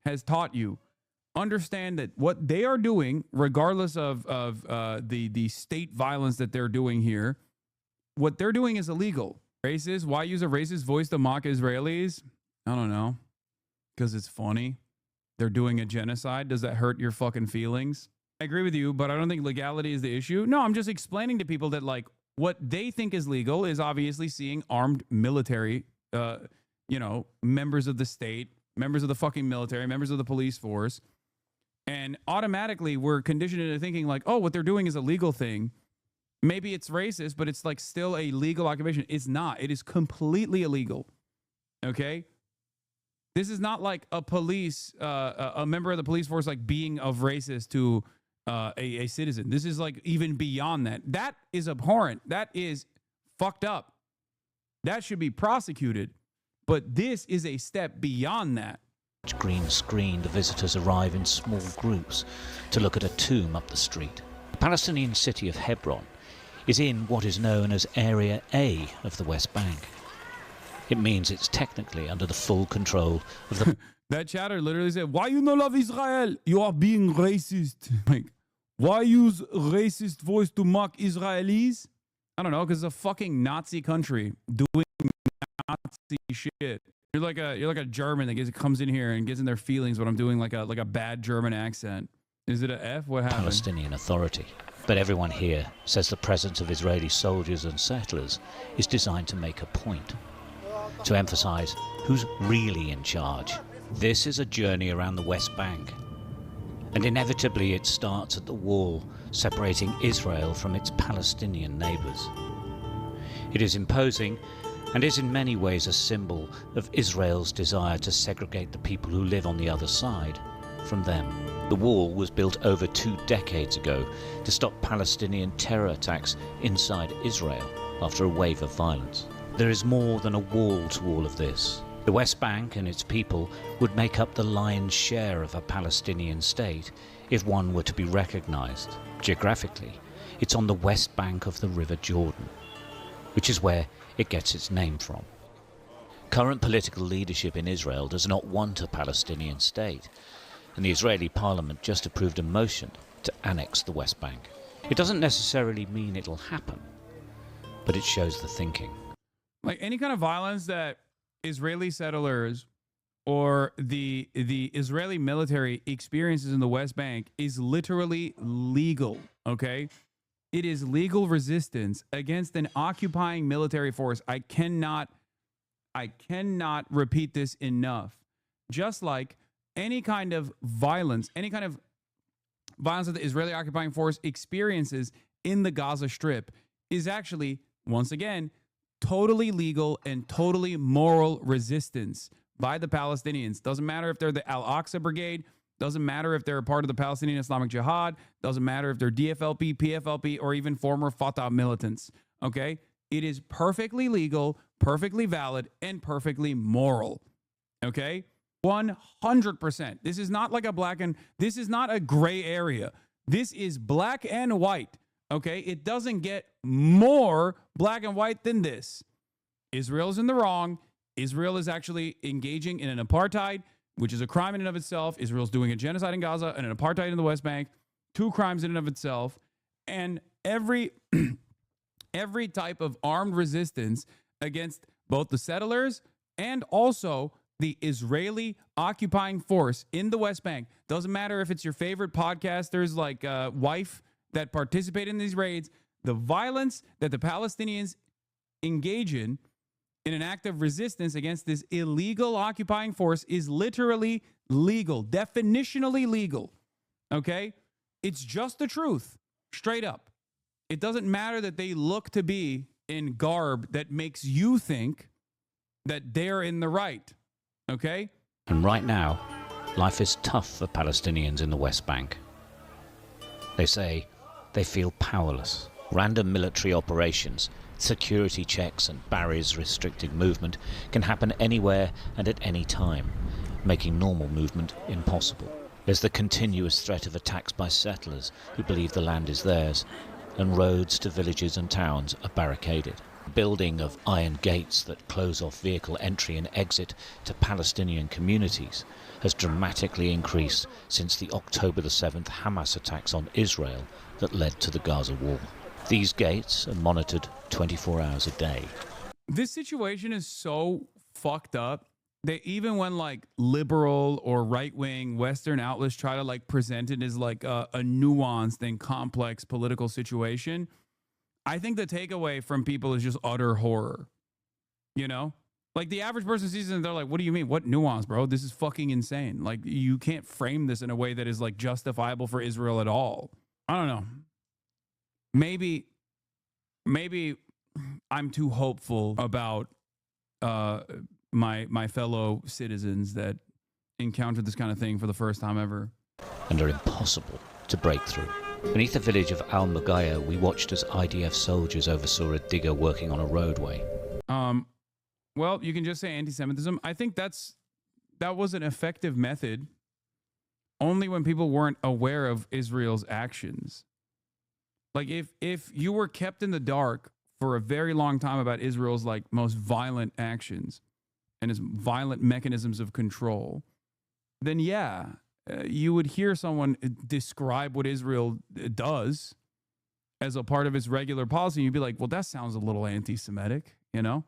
S1: has taught you, understand that what they are doing, regardless of the state violence that they're doing here, what they're doing is illegal. Racist? Why use a racist voice to mock Israelis? I don't know. Because it's funny. They're doing a genocide. Does that hurt your fucking feelings? I agree with you, but I don't think legality is the issue. No, I'm just explaining to people that, like, what they think is legal is obviously seeing armed military, members of the state, members of the fucking military, members of the police force. And automatically we're conditioned into thinking like, oh, what they're doing is a legal thing. Maybe it's racist, but it's like still a legal occupation. It's not. It is completely illegal. Okay? This is not like a member of the police force like being of racist to a citizen. This is like even beyond that. That is abhorrent. That is fucked up. That should be prosecuted. But this is a step beyond that.
S15: Green screen, the visitors arrive in small groups to look at a tomb up the street. The Palestinian city of Hebron is in what is known as Area A of the West Bank. It means it's technically under the full control of the...
S1: That chatter literally said, why you no love Israel? You are being racist. Like, why use racist voice to mock Israelis? I don't know, because it's a fucking Nazi country doing Nazi shit. You're like a German that comes in here and gets in their feelings when I'm doing like a bad German accent. Is it an F? What happened?
S15: Palestinian Authority. But everyone here says the presence of Israeli soldiers and settlers is designed to make a point, to emphasize who's really in charge. This is a journey around the West Bank, and inevitably it starts at the wall separating Israel from its Palestinian neighbors. It is imposing and is in many ways a symbol of Israel's desire to segregate the people who live on the other side from them. The wall was built over 2 decades ago to stop Palestinian terror attacks inside Israel after a wave of violence. There is more than a wall to all of this. The West Bank and its people would make up the lion's share of a Palestinian state if one were to be recognized. Geographically, it's on the west bank of the River Jordan, which is where it gets its name from. Current political leadership in Israel does not want a Palestinian state, and the Israeli parliament just approved a motion to annex the West Bank. It doesn't necessarily mean it'll happen, but it shows the thinking.
S1: Like any kind of violence that Israeli settlers or the Israeli military experiences in the West Bank is literally legal, okay? It is legal resistance against an occupying military force. I cannot repeat this enough. Just like any kind of violence that the Israeli occupying force experiences in the Gaza Strip is actually, once again, totally legal and totally moral resistance by the Palestinians. Doesn't matter if they're the Al-Aqsa Brigade, doesn't matter if they're a part of the Palestinian Islamic Jihad, doesn't matter if they're DFLP, PFLP, or even former Fatah militants, okay? It is perfectly legal, perfectly valid, and perfectly moral, okay? 100%. This is not like this is not a gray area. This is black and white, okay? It doesn't get more black and white than this. Israel's in the wrong. Israel is actually engaging in an apartheid, which is a crime in and of itself. Israel's doing a genocide in Gaza and an apartheid in the West Bank, 2 crimes in and of itself. And every type of armed resistance against both the settlers and also the Israeli occupying force in the West Bank. Doesn't matter if it's your favorite podcasters like Wife that participate in these raids. The violence that the Palestinians engage in an act of resistance against this illegal occupying force is literally legal, definitionally legal. Okay? It's just the truth, straight up. It doesn't matter that they look to be in garb that makes you think that they're in the right. Okay?
S15: And right now, life is tough for Palestinians in the West Bank. They say they feel powerless. Random military operations, security checks and barriers restricting movement can happen anywhere and at any time, making normal movement impossible. There's the continuous threat of attacks by settlers who believe the land is theirs, and roads to villages and towns are barricaded. Building of iron gates that close off vehicle entry and exit to Palestinian communities has dramatically increased since the October the 7th Hamas attacks on Israel that led to the Gaza war. These gates are monitored 24 hours a day.
S1: This situation is so fucked up that even when like liberal or right-wing Western outlets try to like present it as like a nuanced and complex political situation, I think the takeaway from people is just utter horror. You know? Like the average person sees it and they're like, what do you mean? What nuance, bro? This is fucking insane. Like you can't frame this in a way that is like justifiable for Israel at all. I don't know. Maybe I'm too hopeful about my fellow citizens that encountered this kind of thing for the first time ever.
S15: And are impossible to break through. Beneath the village of Al-Mugaya, we watched as IDF soldiers oversaw a digger working on a roadway.
S1: Well, you can just say anti-Semitism. I think that was an effective method only when people weren't aware of Israel's actions. Like if you were kept in the dark for a very long time about Israel's like most violent actions and its violent mechanisms of control, then yeah, you would hear someone describe what Israel does as a part of its regular policy. And you'd be like, well, that sounds a little anti-Semitic, you know?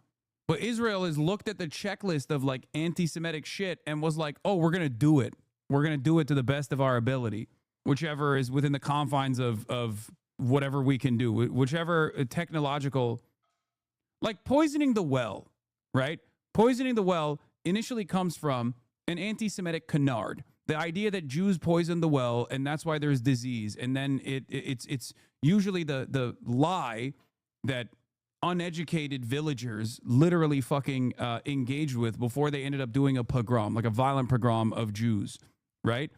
S1: But Israel has looked at the checklist of like anti-Semitic shit and was like, oh, we're going to do it. We're going to do it to the best of our ability, whichever is within the confines of whatever we can do, whichever technological, like poisoning the well, right? Poisoning the well initially comes from an anti-Semitic canard. The idea that Jews poisoned the well and that's why there's disease. And then it's usually the lie that uneducated villagers literally fucking engaged with before they ended up doing a pogrom, like a violent pogrom of Jews, right?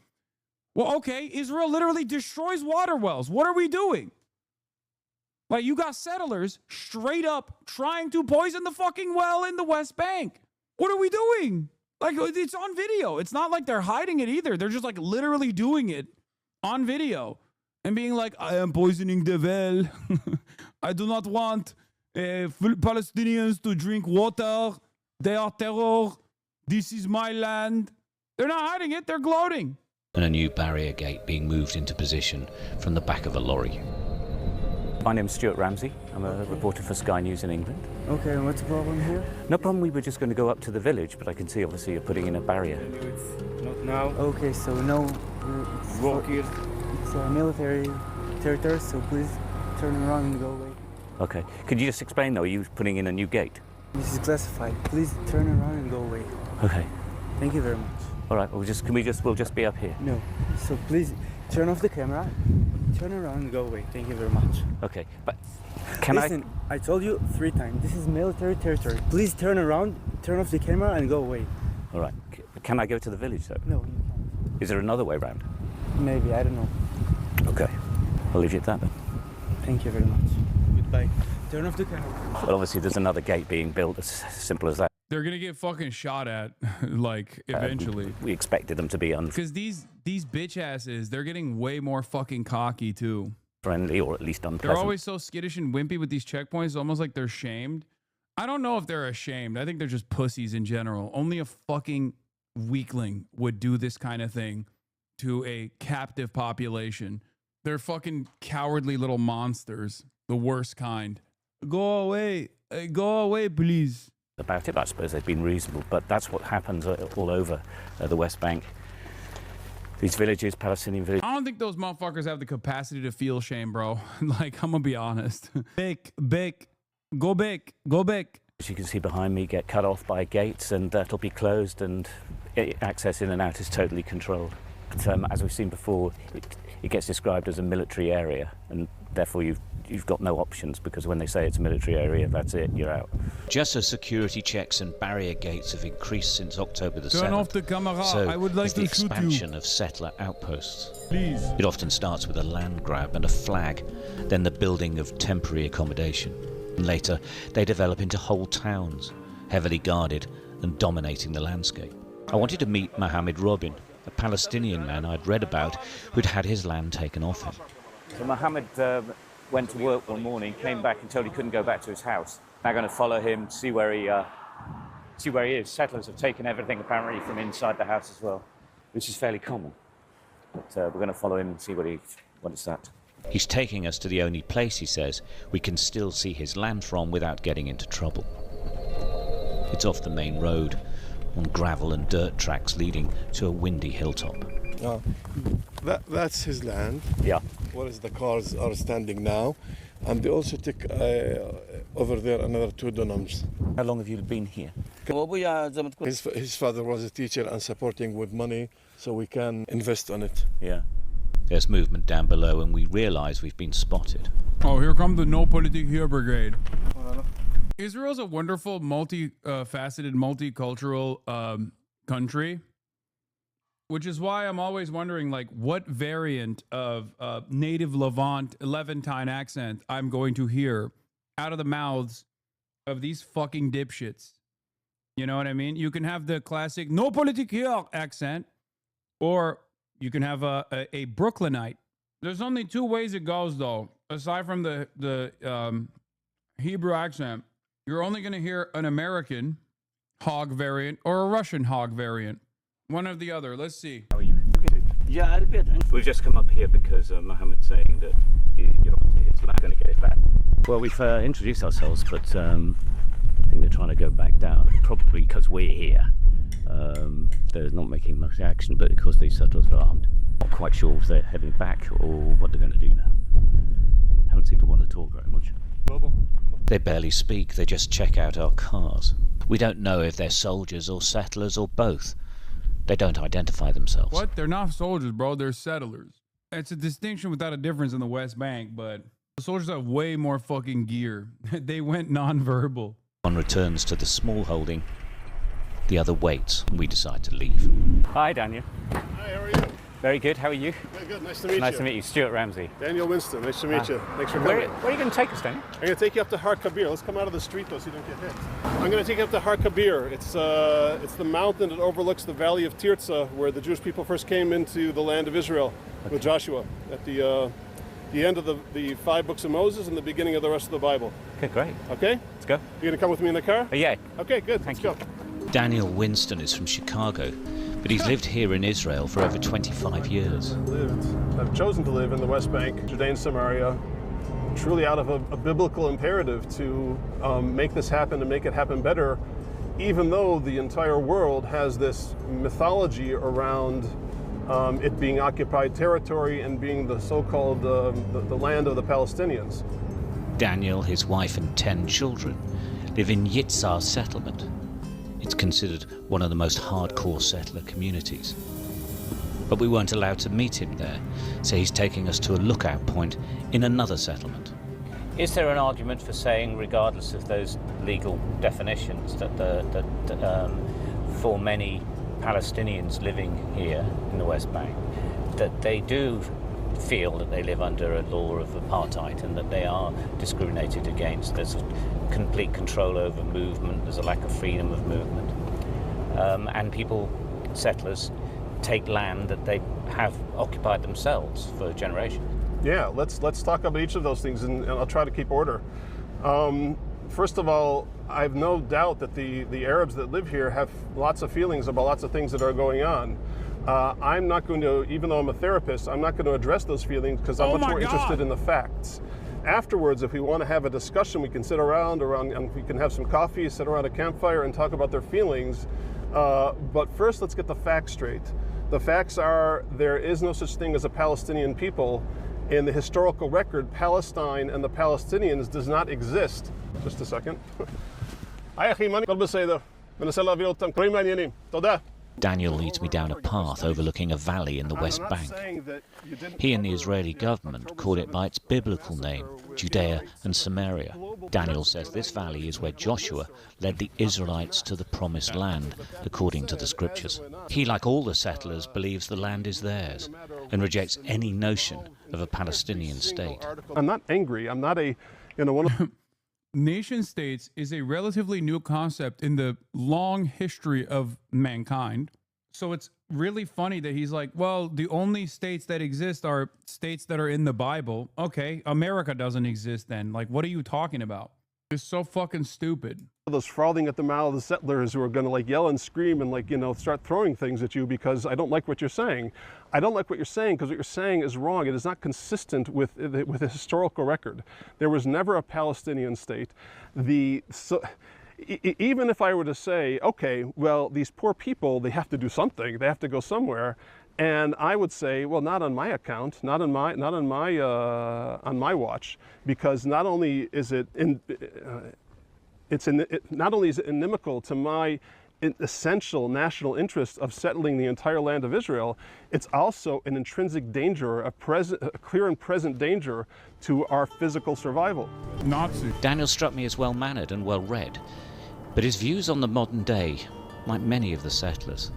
S1: Well, okay, Israel literally destroys water wells. What are we doing? Like, you got settlers straight up trying to poison the fucking well in the West Bank. What are we doing? Like, it's on video. It's not like they're hiding it either. They're just like literally doing it on video and being like, I am poisoning the well. I do not want Palestinians to drink water. They are terror. This is my land. They're not hiding it. They're gloating.
S15: And a new barrier gate being moved into position from the back of a lorry.
S12: My name's Stuart Ramsey. I'm a reporter for Sky News in England.
S14: Okay, and what's the problem here?
S12: No problem, we were just going to go up to the village, but I can see obviously you're putting in a barrier.
S14: Not now. Okay, so no, it's a military territory, so please turn around and go away.
S12: Okay, could you just explain though, are you putting in a new gate?
S14: This is classified. Please turn around and go away.
S12: Okay.
S14: Thank you very much.
S12: All right, we'll just be up here.
S14: No, so please turn off the camera, turn around and go away. Thank you very much.
S12: Okay, but
S14: Listen, I told you 3 times, this is military territory. Please turn around, turn off the camera and go away.
S12: All right, can I go to the village though?
S14: No, you can't.
S12: Is there another way round?
S14: Maybe, I don't know.
S12: Okay, I'll leave you at that then.
S14: Thank you very much. Goodbye. Turn off the camera.
S12: Well, obviously there's another gate being built, as simple as that.
S1: They're going to get fucking shot at, like, eventually.
S12: We expected them to be
S1: Because these bitch asses, they're getting way more fucking cocky, too.
S12: Friendly, or at least unpleasant.
S1: They're always so skittish and wimpy with these checkpoints, almost like they're shamed. I don't know if they're ashamed. I think they're just pussies in general. Only a fucking weakling would do this kind of thing to a captive population. They're fucking cowardly little monsters. The worst kind. Go away, please.
S12: About it, I suppose they've been reasonable, but that's what happens all over the West Bank. These villages, Palestinian villages.
S1: I don't think those motherfuckers have the capacity to feel shame, bro. Like, I'm gonna be honest. Go back.
S12: As you can see behind me, get cut off by gates, and that'll be closed, and access in and out is totally controlled. But, as we've seen before, it gets described as a military area, and therefore you've got no options, because when they say it's a military area, that's it, you're out.
S15: Just as security checks and barrier gates have increased since October the 7th,
S1: Turn off the camera.
S15: so
S1: I would like
S15: is the
S1: to shoot you.
S15: expansion of settler outposts.
S1: Please.
S15: It often starts with a land grab and a flag, then the building of temporary accommodation. And later, they develop into whole towns, heavily guarded and dominating the landscape. I wanted to meet Mohammed Robin, a Palestinian man I'd read about who'd had his land taken off him.
S12: So Mohammed went to work one morning, came back and told he couldn't go back to his house. Now going to follow him, see where he is. Settlers have taken everything apparently from inside the house as well, which is fairly common. But we're going to follow him and see what it's at.
S15: He's taking us to the only place, he says, we can still see his land from without getting into trouble. It's off the main road, on gravel and dirt tracks leading to a windy hilltop.
S8: That's his land.
S12: Yeah.
S8: Where the cars are standing now. And they also took over there another 2 dunams.
S12: How long have you been here?
S8: His father was a teacher and supporting with money, so we can invest on it.
S12: Yeah.
S15: There's movement down below and we realise we've been spotted.
S1: Oh, here comes the No Politik Here Brigade. Israel's a wonderful, multi-faceted, multicultural country, which is why I'm always wondering, like, what variant of native Levantine accent I'm going to hear out of the mouths of these fucking dipshits. You know what I mean? You can have the classic No Politik Here accent, or you can have a Brooklynite. There's only 2 ways it goes, though. Aside from the Hebrew accent, you're only going to hear an American hog variant or a Russian hog variant. One or the other. Let's see.
S12: How are you? Yeah, we've just come up here because Mohammed's saying that you're going to get it back. Well, we've introduced ourselves, but think they're trying to go back down, probably because we're here. They're not making much action, but of course these settlers are armed. Not quite sure if they're heading back or what they're going to do now. Haven't seemed to want to talk very much.
S15: They barely speak, they just check out our cars. We don't know if they're soldiers or settlers or both. They don't identify themselves.
S1: What? They're not soldiers, bro. They're settlers. It's a distinction without a difference in the West Bank, but the soldiers have way more fucking gear. They went non-verbal.
S15: One returns to the small holding, the other waits, and we decide to leave.
S7: Hi, Daniel.
S22: Hi, how are you?
S7: Very good. How are you?
S22: Good, good. Nice to meet you.
S7: Nice to meet you. Stuart Ramsey.
S22: Daniel Winston. Nice to meet you. Thanks for coming.
S7: Where are you going to take us, Daniel?
S22: I'm going to take you up to Har Kabir. Let's come out of the street, though, so you don't get hit. I'm going to take you up to Har Kabir. It's the mountain that overlooks the valley of Tirzah, where the Jewish people first came into the land of Israel with Joshua at the end of the 5 books of Moses and the beginning of the rest of the Bible.
S7: Okay, great.
S22: Okay?
S7: Let's go.
S22: You going to come with me in the car?
S7: Yeah.
S22: Okay, good.
S7: Thank
S22: Let's
S7: you.
S22: go.
S15: Daniel Winston is from Chicago, but he's lived here in Israel for over 25 years.
S13: I've chosen to live in the West Bank, Judea and Samaria, truly out of a biblical imperative to make this happen and make it happen better, even though the entire world has this mythology around it being occupied territory and being the so-called the land of the Palestinians.
S15: Daniel, his wife and 10 children live in Yitzhar settlement. It's considered one of the most hardcore settler communities. But we weren't allowed to meet him there, so he's taking us to a lookout point in another settlement.
S12: Is there an argument for saying, regardless of those legal definitions, that for many Palestinians living here in the West Bank, that they do feel that they live under a law of apartheid and that they are discriminated against? There's complete control over movement, there's a lack of freedom of movement, and people, settlers, take land that they have occupied themselves for generations.
S13: Yeah, let's talk about each of those things, and I'll try to keep order. First of all, I have no doubt that the Arabs that live here have lots of feelings about lots of things that are going on. I'm not going to, even though I'm a therapist, I'm not going to address those feelings because I'm much more interested in the facts. Afterwards, if we want to have a discussion, we can sit around and we can have some coffee, sit around a campfire and talk about their feelings. But first, let's get the facts straight. The facts are there is no such thing as a Palestinian people. In the historical record, Palestine and the Palestinians does not exist. Just a second.
S15: Daniel leads me down a path overlooking a valley in the West Bank. He and the Israeli government call it by its biblical name, Judea and Samaria. Daniel says this valley is where Joshua led the Israelites to the promised land, according to the scriptures. He, like all the settlers, believes the land is theirs and rejects any notion of a Palestinian state.
S13: I'm not angry. I'm not a, one of...
S1: Nation states is a relatively new concept in the long history of mankind. So it's really funny that he's like, well, the only states that exist are states that are in the Bible. Okay, America doesn't exist then. Like, what are you talking about? It's so fucking stupid.
S13: Those frothing at the mouth of the settlers who are going to yell and scream and start throwing things at you because I don't like what you're saying. I don't like what you're saying because what you're saying is wrong. It is not consistent with the historical record. There was never a Palestinian state. Even if I were to say, okay, well, these poor people, they have to do something. They have to go somewhere. And I would say, well, not on my account, not on my watch, because not only is it not only is it inimical to my essential national interest of settling the entire land of Israel, it's also an intrinsic danger, a clear and present danger to our physical survival.
S1: Nazi.
S15: Daniel struck me as well-mannered and well-read, but his views on the modern day, like many of the settlers,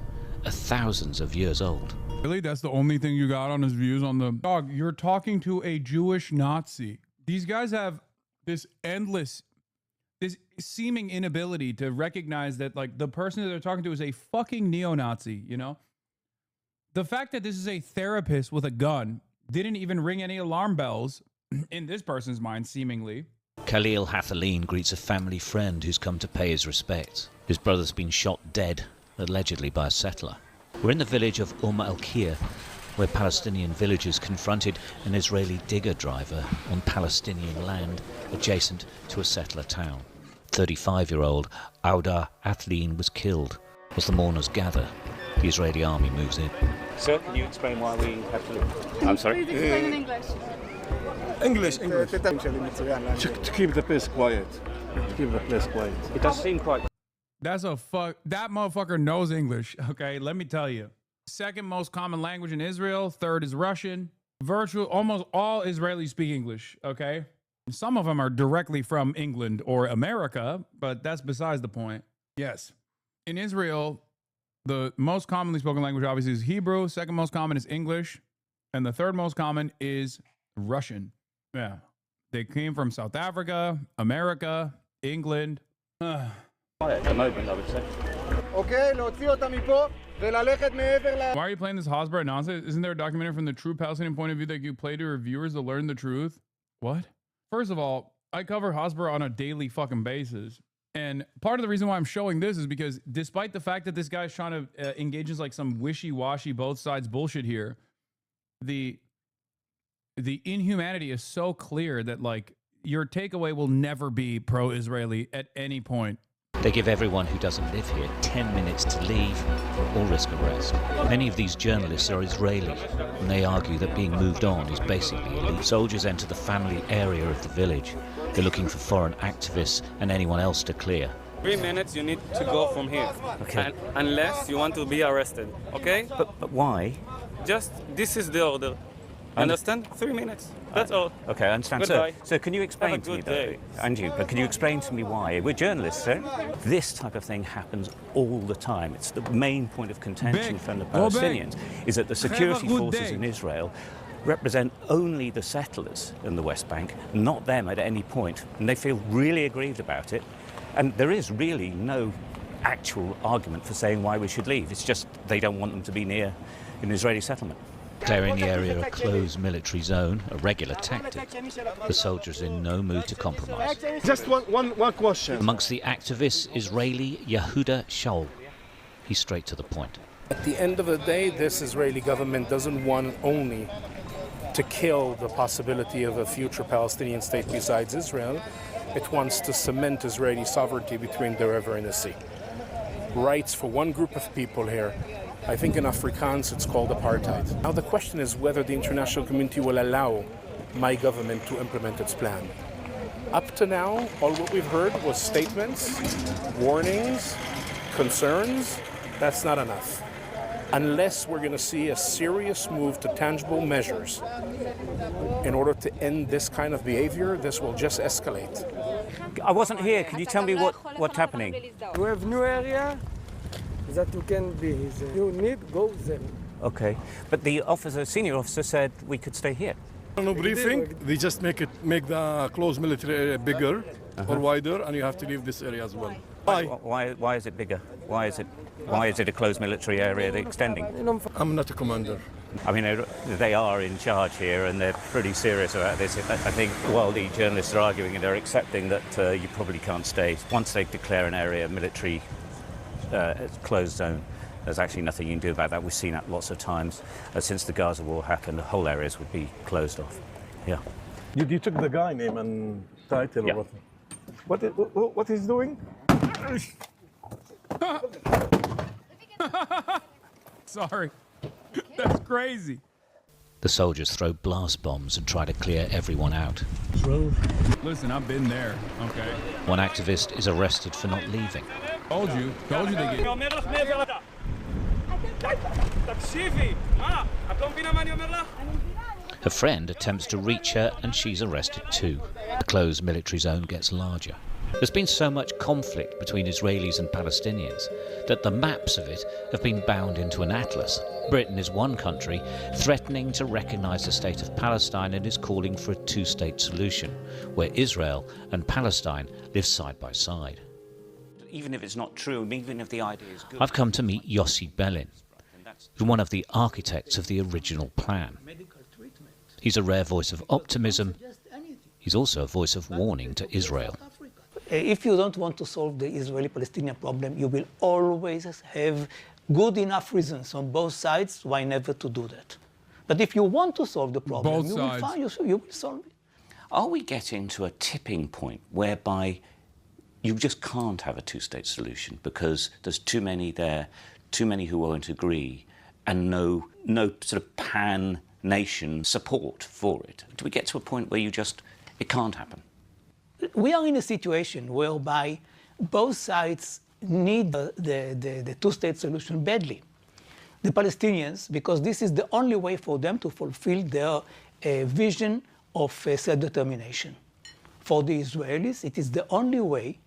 S15: are thousands of years old.
S1: Really? That's the only thing you got on his views on the... Dog, you're talking to a Jewish Nazi. These guys have this seeming inability to recognize that, the person that they're talking to is a fucking neo-Nazi, you know? The fact that this is a therapist with a gun didn't even ring any alarm bells in this person's mind, seemingly.
S15: Khalil Hathaleen greets a family friend who's come to pay his respects. His brother's been shot dead, allegedly by a settler. We're in the village of al-Kir, where Palestinian villagers confronted an Israeli digger driver on Palestinian land adjacent to a settler town. 35-year-old Auda Athlin was killed. As the mourners gather, the Israeli army moves in.
S7: Sir, can you explain why we have to leave? I'm sorry?
S23: Please explain in English.
S8: English. To keep the place quiet. To keep the place quiet.
S7: It does seem quite...
S1: That motherfucker knows English, okay? Let me tell you. Second most common language in Israel. Third is Russian. Almost all Israelis speak English, okay? Some of them are directly from England or America, but that's besides the point. Yes. In Israel, the most commonly spoken language obviously is Hebrew. Second most common is English. And the third most common is Russian. Yeah. They came from South Africa, America, England.
S7: Quiet at the moment, I would say.
S1: Why are you playing this Hasbro nonsense? Isn't there a documentary from the true Palestinian point of view that you play to your viewers to learn the truth? What? First of all, I cover Hasbro on a daily fucking basis. And part of the reason why I'm showing this is because despite the fact that this guy's trying to engage in like some wishy-washy both sides bullshit here, the inhumanity is so clear that like your takeaway will never be pro-Israeli at any point.
S15: They give everyone who doesn't live here 10 minutes to leave or risk arrest. Many of these journalists are Israeli, and they argue that being moved on is basically illegal. Soldiers enter the family area of the village. They're looking for foreign activists and anyone else to clear.
S11: 3 minutes, you need to go from here.
S15: Okay.
S11: Unless you want to be arrested, okay?
S15: But why?
S11: Just, this is the order. Understand? 3 minutes. That's all.
S15: Okay, I understand.
S11: Goodbye.
S15: So can you explain to me, though, Andrew, but can you explain to me why? We're journalists, sir. This type of thing happens all the time. It's the main point of contention from the Palestinians, is that the security forces in Israel represent only the settlers in the West Bank, not them at any point, and they feel really aggrieved about it. And there is really no actual argument for saying why we should leave. It's just they don't want them to be near an Israeli settlement. Declaring the area a closed military zone, a regular tactic. The soldiers in no mood to compromise.
S8: Just one question.
S15: Amongst the activists, Israeli Yehuda Shaul. He's straight to the point.
S9: At the end of the day, this Israeli government doesn't want only to kill the possibility of a future Palestinian state besides Israel. It wants to cement Israeli sovereignty between the river and the sea. Rights for one group of people here. I think in Afrikaans it's called apartheid. Now the question is whether the international community will allow my government to implement its plan. Up to now, all what we've heard was statements, warnings, concerns. That's not enough. Unless we're going to see a serious move to tangible measures in order to end this kind of behavior, this will just escalate.
S15: I wasn't here. Can you tell me what's happening?
S24: We have new area that you can be. You need go there.
S15: Okay, but the senior officer said we could stay here.
S8: No briefing. They just make the closed military area bigger or wider, and you have to leave this area as well.
S15: Why is it bigger? Why is it a closed military area that's extending?
S8: I'm not a commander.
S15: I mean, they are in charge here, and they're pretty serious about this. I think while the journalists are arguing, they're accepting that you probably can't stay. Once they declare an area military closed zone, there's actually nothing you can do about that. We've seen that lots of times. Since the Gaza war happened, the whole areas would be closed off. Yeah.
S8: You took the guy name and title or what? What he's doing?
S1: Sorry. That's crazy.
S15: The soldiers throw blast bombs and try to clear everyone out.
S1: Listen, I've been there, okay?
S15: One activist is arrested for not leaving.
S1: Told you they get...
S15: Her friend attempts to reach her and she's arrested too. The closed military zone gets larger. There's been so much conflict between Israelis and Palestinians that the maps of it have been bound into an atlas. Britain is one country threatening to recognize the state of Palestine and is calling for a two-state solution, where Israel and Palestine live side by side. Even if it's not true, even if the idea is good... I've come to meet Yossi Belin, who's one of the architects of the original plan. He's a rare voice of optimism. He's also a voice of warning to Israel.
S16: If you don't want to solve the Israeli-Palestinian problem, you will always have good enough reasons on both sides why never to do that. But if you want to solve the problem, you will solve it.
S15: Are we getting to a tipping point whereby You just can't have a two-state solution because there's too many there, too many who won't agree, and no sort of pan-nation support for it. Do we get to a point where it can't happen?
S16: We are in a situation whereby both sides need the two-state solution badly. The Palestinians, because this is the only way for them to fulfill their vision of self-determination. For the Israelis, it is the only way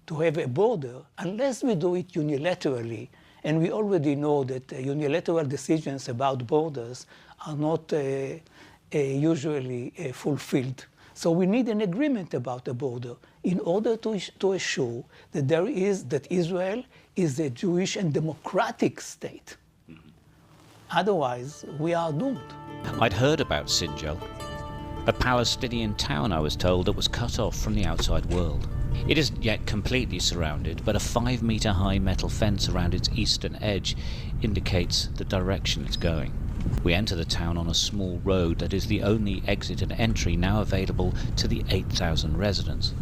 S16: to have a border unless we do it unilaterally. And we already know that unilateral decisions about borders are not usually fulfilled. So we need an agreement about a border in order to assure that Israel is a Jewish and democratic state. Otherwise, we are doomed.
S15: I'd heard about Sinjar, a Palestinian town, I was told, that was cut off from the outside world. It isn't yet completely surrounded, but a 5-metre-high metal fence around its eastern edge indicates the direction it's going. We enter the town on a small road that is the only exit and entry now available to the 8,000 residents.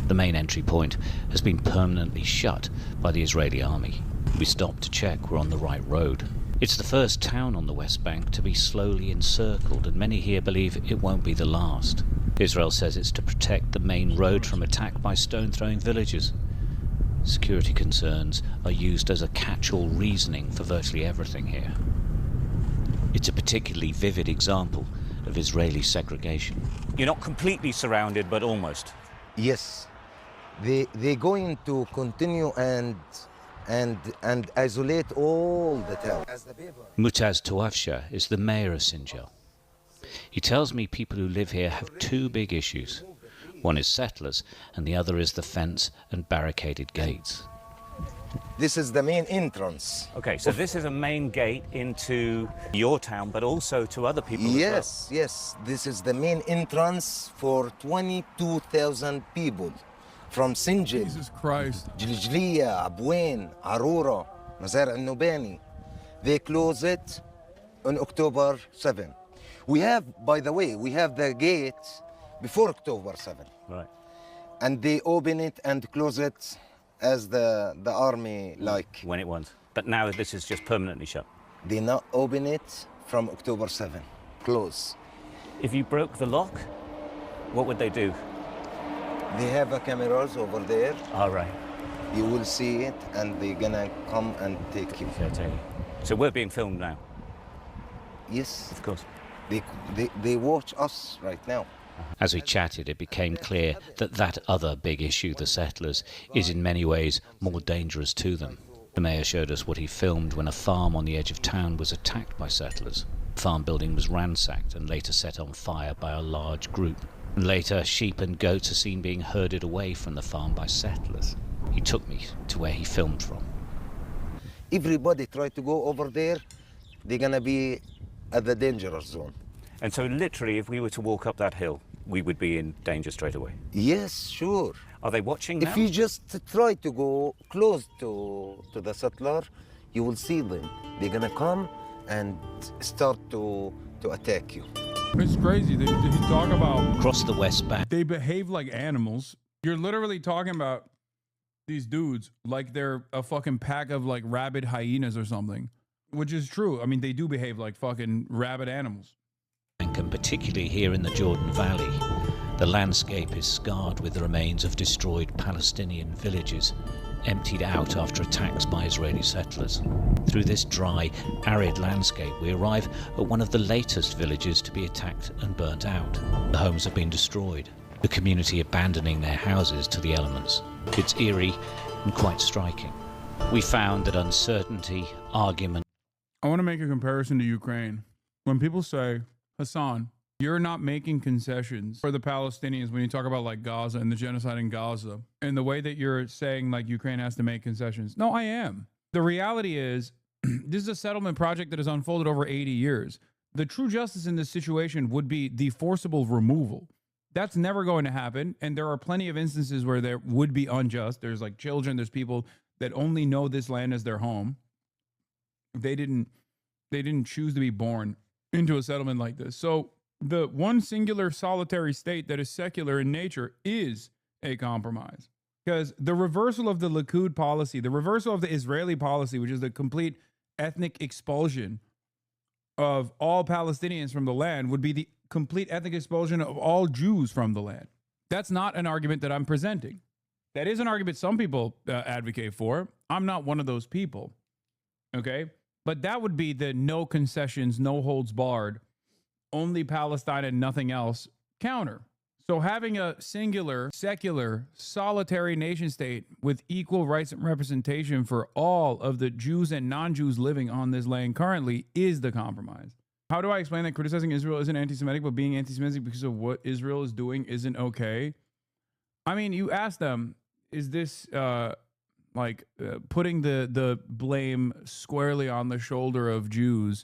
S15: The main entry point has been permanently shut by the Israeli army. We stopped to check we're on the right road. It's the first town on the West Bank to be slowly encircled, and many here believe it won't be the last. Israel says it's to protect the main road from attack by stone-throwing villagers. Security concerns are used as a catch-all reasoning for virtually everything here. It's a particularly vivid example of Israeli segregation. You're not completely surrounded, but almost.
S17: Yes. They're going to continue and isolate all the town.
S15: Mutaz Touafsha is the mayor of Sinjar. He tells me people who live here have two big issues. One is settlers, and the other is the fence and barricaded gates.
S17: This is the main entrance.
S15: Okay, so this is a main gate into your town, but also to other people as well.
S17: Yes. This is the main entrance for 22,000 people from Sinjar.
S1: Jesus Christ.
S17: Jiljliya, Abwain, Arura, Mazar al-Nubani. They close it on October 7. We have, by the way, the gate before October 7.
S15: Right.
S17: And they open it and close it as the army like.
S15: When it wants. But now this is just permanently shut.
S17: They not open it from October 7. Close.
S15: If you broke the lock, what would they do?
S17: They have cameras over there.
S15: All right.
S17: You will see it, and they're gonna come and take you.
S15: So we're being filmed now?
S17: Yes.
S15: Of course.
S17: They watch us right now.
S15: As we chatted, it became clear that other big issue, the settlers, is in many ways more dangerous to them. The mayor showed us what he filmed when a farm on the edge of town was attacked by settlers. The farm building was ransacked and later set on fire by a large group. And later, sheep and goats are seen being herded away from the farm by settlers. He took me to where he filmed from.
S17: Everybody try to go over there, they're gonna be at the dangerous zone.
S15: And so literally, if we were to walk up that hill, we would be in danger straight away?
S17: Yes, sure.
S15: Are they watching now?
S17: If you just try to go close to the settler, you will see them. They're gonna come and start to attack you.
S1: It's crazy. They talk about...
S15: Across the West Bank.
S1: They behave like animals. You're literally talking about these dudes like they're a fucking pack of like rabid hyenas or something, which is true. I mean, they do behave like fucking rabid animals.
S15: And particularly here in the Jordan Valley, the landscape is scarred with the remains of destroyed Palestinian villages, emptied out after attacks by Israeli settlers. Through this dry, arid landscape, we arrive at one of the latest villages to be attacked and burnt out. The homes have been destroyed, the community abandoning their houses to the elements. It's eerie and quite striking. We found that uncertainty, argument...
S1: I want to make a comparison to Ukraine. When people say, Hassan, you're not making concessions for the Palestinians when you talk about like Gaza and the genocide in Gaza and the way that you're saying like Ukraine has to make concessions. No, I am. The reality is this is a settlement project that has unfolded over 80 years. The true justice in this situation would be the forcible removal. That's never going to happen. And there are plenty of instances where there would be unjust. There's like children, there's people that only know this land as their home. They didn't choose to be born into a settlement like this. So the one singular solitary state that is secular in nature is a compromise. Because the reversal of the Likud policy, the reversal of the Israeli policy, which is the complete ethnic expulsion of all Palestinians from the land, would be the complete ethnic expulsion of all Jews from the land. That's not an argument that I'm presenting. That is an argument some people advocate for. I'm not one of those people. Okay? But that would be the no concessions, no holds barred, only Palestine and nothing else counter. So having a singular, secular, solitary nation state with equal rights and representation for all of the Jews and non-Jews living on this land currently is the compromise. How do I explain that criticizing Israel isn't anti-Semitic, but being anti-Semitic because of what Israel is doing isn't okay? I mean, you ask them, is this putting the blame squarely on the shoulder of Jews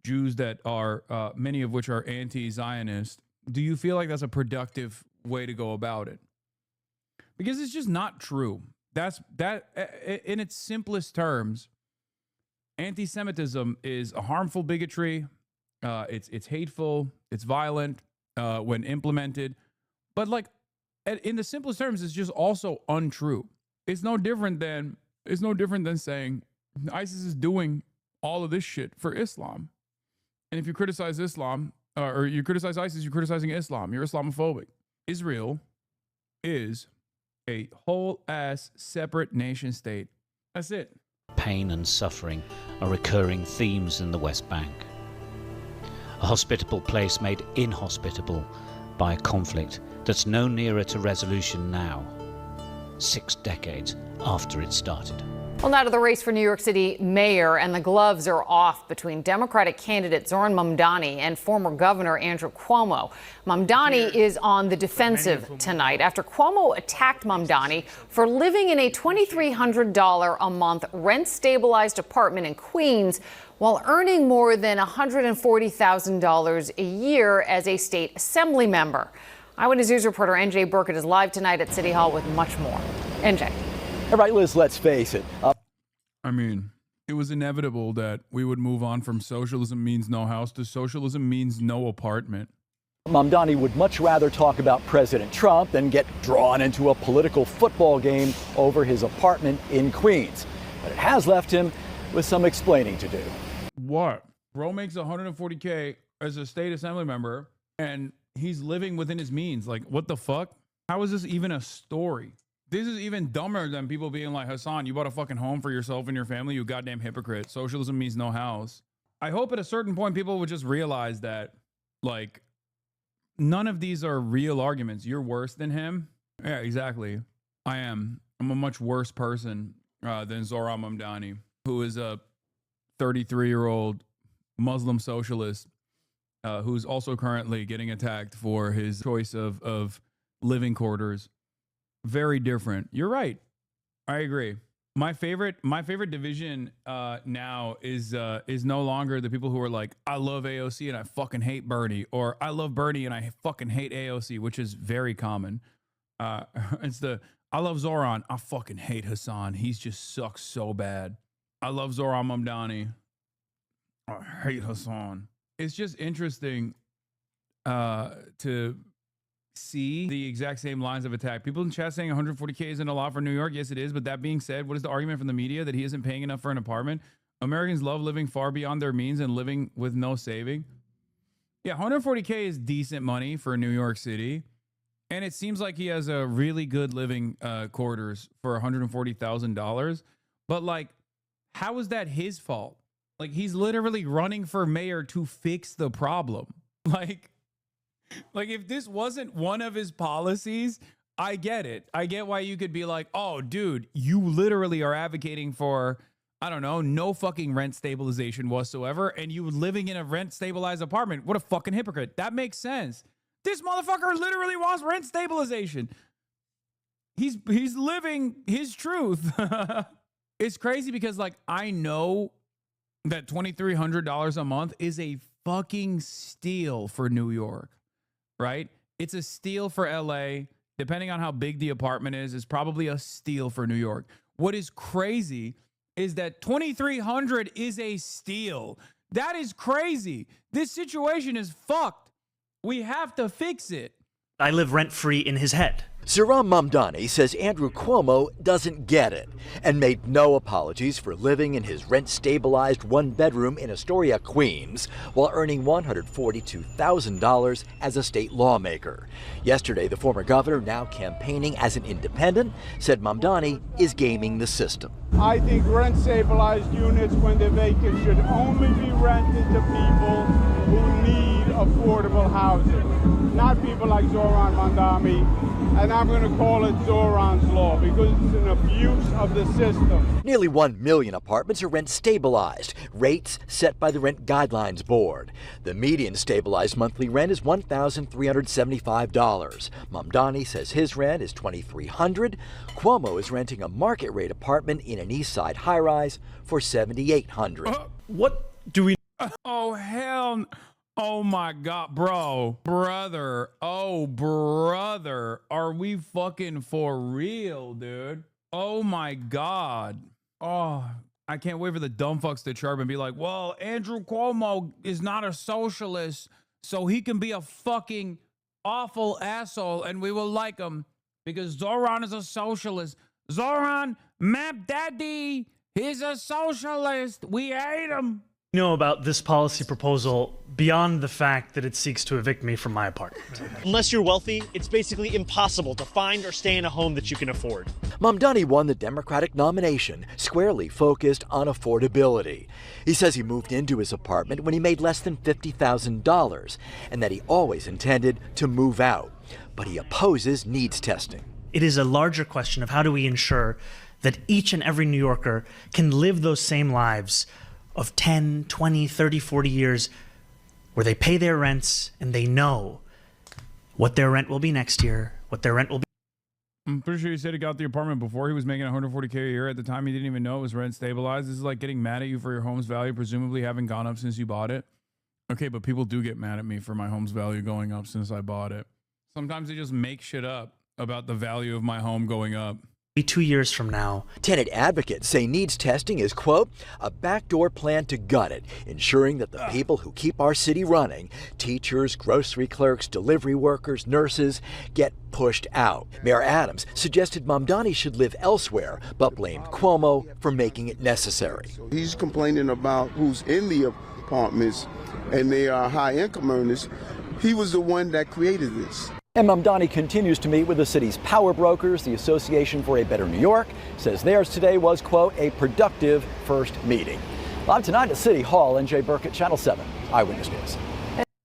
S1: that are, many of which are anti-Zionist? Do you feel like that's a productive way to go about it? Because it's just not true. That in its simplest terms, anti-Semitism is a harmful bigotry. It's hateful. It's violent when implemented. But like in the simplest terms, it's just also untrue. It's no different than saying ISIS is doing all of this shit for Islam. And if you criticize Islam, or you criticize ISIS, you're criticizing Islam. You're Islamophobic. Israel is a whole-ass separate nation state. That's it.
S15: Pain and suffering are recurring themes in the West Bank. A hospitable place made inhospitable by a conflict that's no nearer to resolution now, 6 decades after it started.
S5: Well, now to the race for New York City mayor, and the gloves are off between Democratic candidate Zohran Mamdani and former Governor Andrew Cuomo. Mamdani is on the defensive tonight after Cuomo attacked Mamdani for living in a $2,300 a month rent-stabilized apartment in Queens while earning more than $140,000 a year as a state assembly member. Eyewitness News reporter NJ Burkett is live tonight at City Hall with much more. NJ.
S2: All right, Liz, let's face it.
S1: I mean, it was inevitable that we would move on from socialism means no house to socialism means no apartment.
S2: Mamdani would much rather talk about President Trump than get drawn into a political football game over his apartment in Queens. But it has left him with some explaining to do.
S1: What? Bro makes $140K as a state assembly member, and he's living within his means. Like, what the fuck? How is this even a story? This is even dumber than people being like, Hassan, you bought a fucking home for yourself and your family, you goddamn hypocrite. Socialism means no house. I hope at a certain point people would just realize that, like, none of these are real arguments. You're worse than him. Yeah, exactly. I am. I'm a much worse person than Zohran Mamdani, who is a 33-year-old Muslim socialist who's also currently getting attacked for his choice of living quarters. Very different. You're right. I agree. My favorite division now is no longer the people who are like, I love AOC and I fucking hate Bernie, or I love Bernie and I fucking hate AOC, which is very common. It's the I love Zohran, I fucking hate Hassan. He's just sucks so bad. I love Zohran Mamdani. I hate Hassan. It's just interesting to see the exact same lines of attack. People in chat saying 140K isn't a lot for New York. Yes, it is. But that being said, what is the argument from the media that he isn't paying enough for an apartment? Americans love living far beyond their means and living with no saving. Yeah, 140K is decent money for New York City. And it seems like he has a really good living quarters for $140,000. But like, how is that his fault? Like, he's literally running for mayor to fix the problem. Like, if this wasn't one of his policies, I get it. I get why you could be like, oh, dude, you literally are advocating for, I don't know, no fucking rent stabilization whatsoever, and you living in a rent stabilized apartment. What a fucking hypocrite. That makes sense. This motherfucker literally wants rent stabilization. He's living his truth. It's crazy because, like, I know that $2,300 a month is a fucking steal for New York. Right? It's a steal for LA. Depending on how big the apartment is, it's probably a steal for New York. What is crazy is that $2,300 is a steal. That is crazy. This situation is fucked. We have to fix it.
S18: I live rent-free in his head.
S2: Zohran Mamdani says Andrew Cuomo doesn't get it and made no apologies for living in his rent-stabilized one-bedroom in Astoria, Queens, while earning $142,000 as a state lawmaker. Yesterday, the former governor, now campaigning as an independent, said Mamdani is gaming the system.
S4: I think rent-stabilized units, when they're vacant, should only be rented to people who need affordable housing, not people like Zohran Mamdani. And I'm going to call it Zohran's Law because it's an abuse of the system.
S2: Nearly 1 million apartments are rent stabilized, rates set by the Rent Guidelines Board. The median stabilized monthly rent is $1,375. Mamdani says his rent is $2,300. Cuomo is renting a market rate apartment in an East Side high-rise for $7,800.
S21: What do we...
S1: Oh, hell... Oh my God, brother, are we fucking for real, dude? Oh my God. Oh, I can't wait for the dumb fucks to chirp and be like, well, Andrew Cuomo is not a socialist, so he can be a fucking awful asshole and we will like him because Zohran is a socialist. Zohran, Map Daddy, he's a socialist. We hate him.
S18: Know about this policy proposal beyond the fact that it seeks to evict me from my apartment.
S19: Unless you're wealthy, it's basically impossible to find or stay in a home that you can afford.
S2: Mamdani won the Democratic nomination, squarely focused on affordability. He says he moved into his apartment when he made less than $50,000 and that he always intended to move out. But he opposes needs testing.
S18: It is a larger question of how do we ensure that each and every New Yorker can live those same lives of 10, 20, 30, 40 years where they pay their rents and they know what their rent will be next year, what their rent will be.
S1: I'm pretty sure he said he got the apartment before he was making $140K a year. At the time, he didn't even know it was rent stabilized. This is like getting mad at you for your home's value, presumably having gone up since you bought it. Okay, but people do get mad at me for my home's value going up since I bought it. Sometimes they just make shit up about the value of my home going up.
S18: 2 years from now.
S2: Tenant advocates say needs testing is, quote, a backdoor plan to gut it, ensuring that the people who keep our city running, teachers, grocery clerks, delivery workers, nurses, get pushed out. Mayor Adams suggested Mamdani should live elsewhere, but blamed Cuomo for making it necessary.
S20: He's complaining about who's in the apartments, and they are high-income earners. He was the one that created this.
S2: And Mamdani continues to meet with the city's power brokers. The Association for a Better New York says theirs today was, quote, a productive first meeting. Live tonight at City Hall, NJ Burkett, Channel 7 Eyewitness News.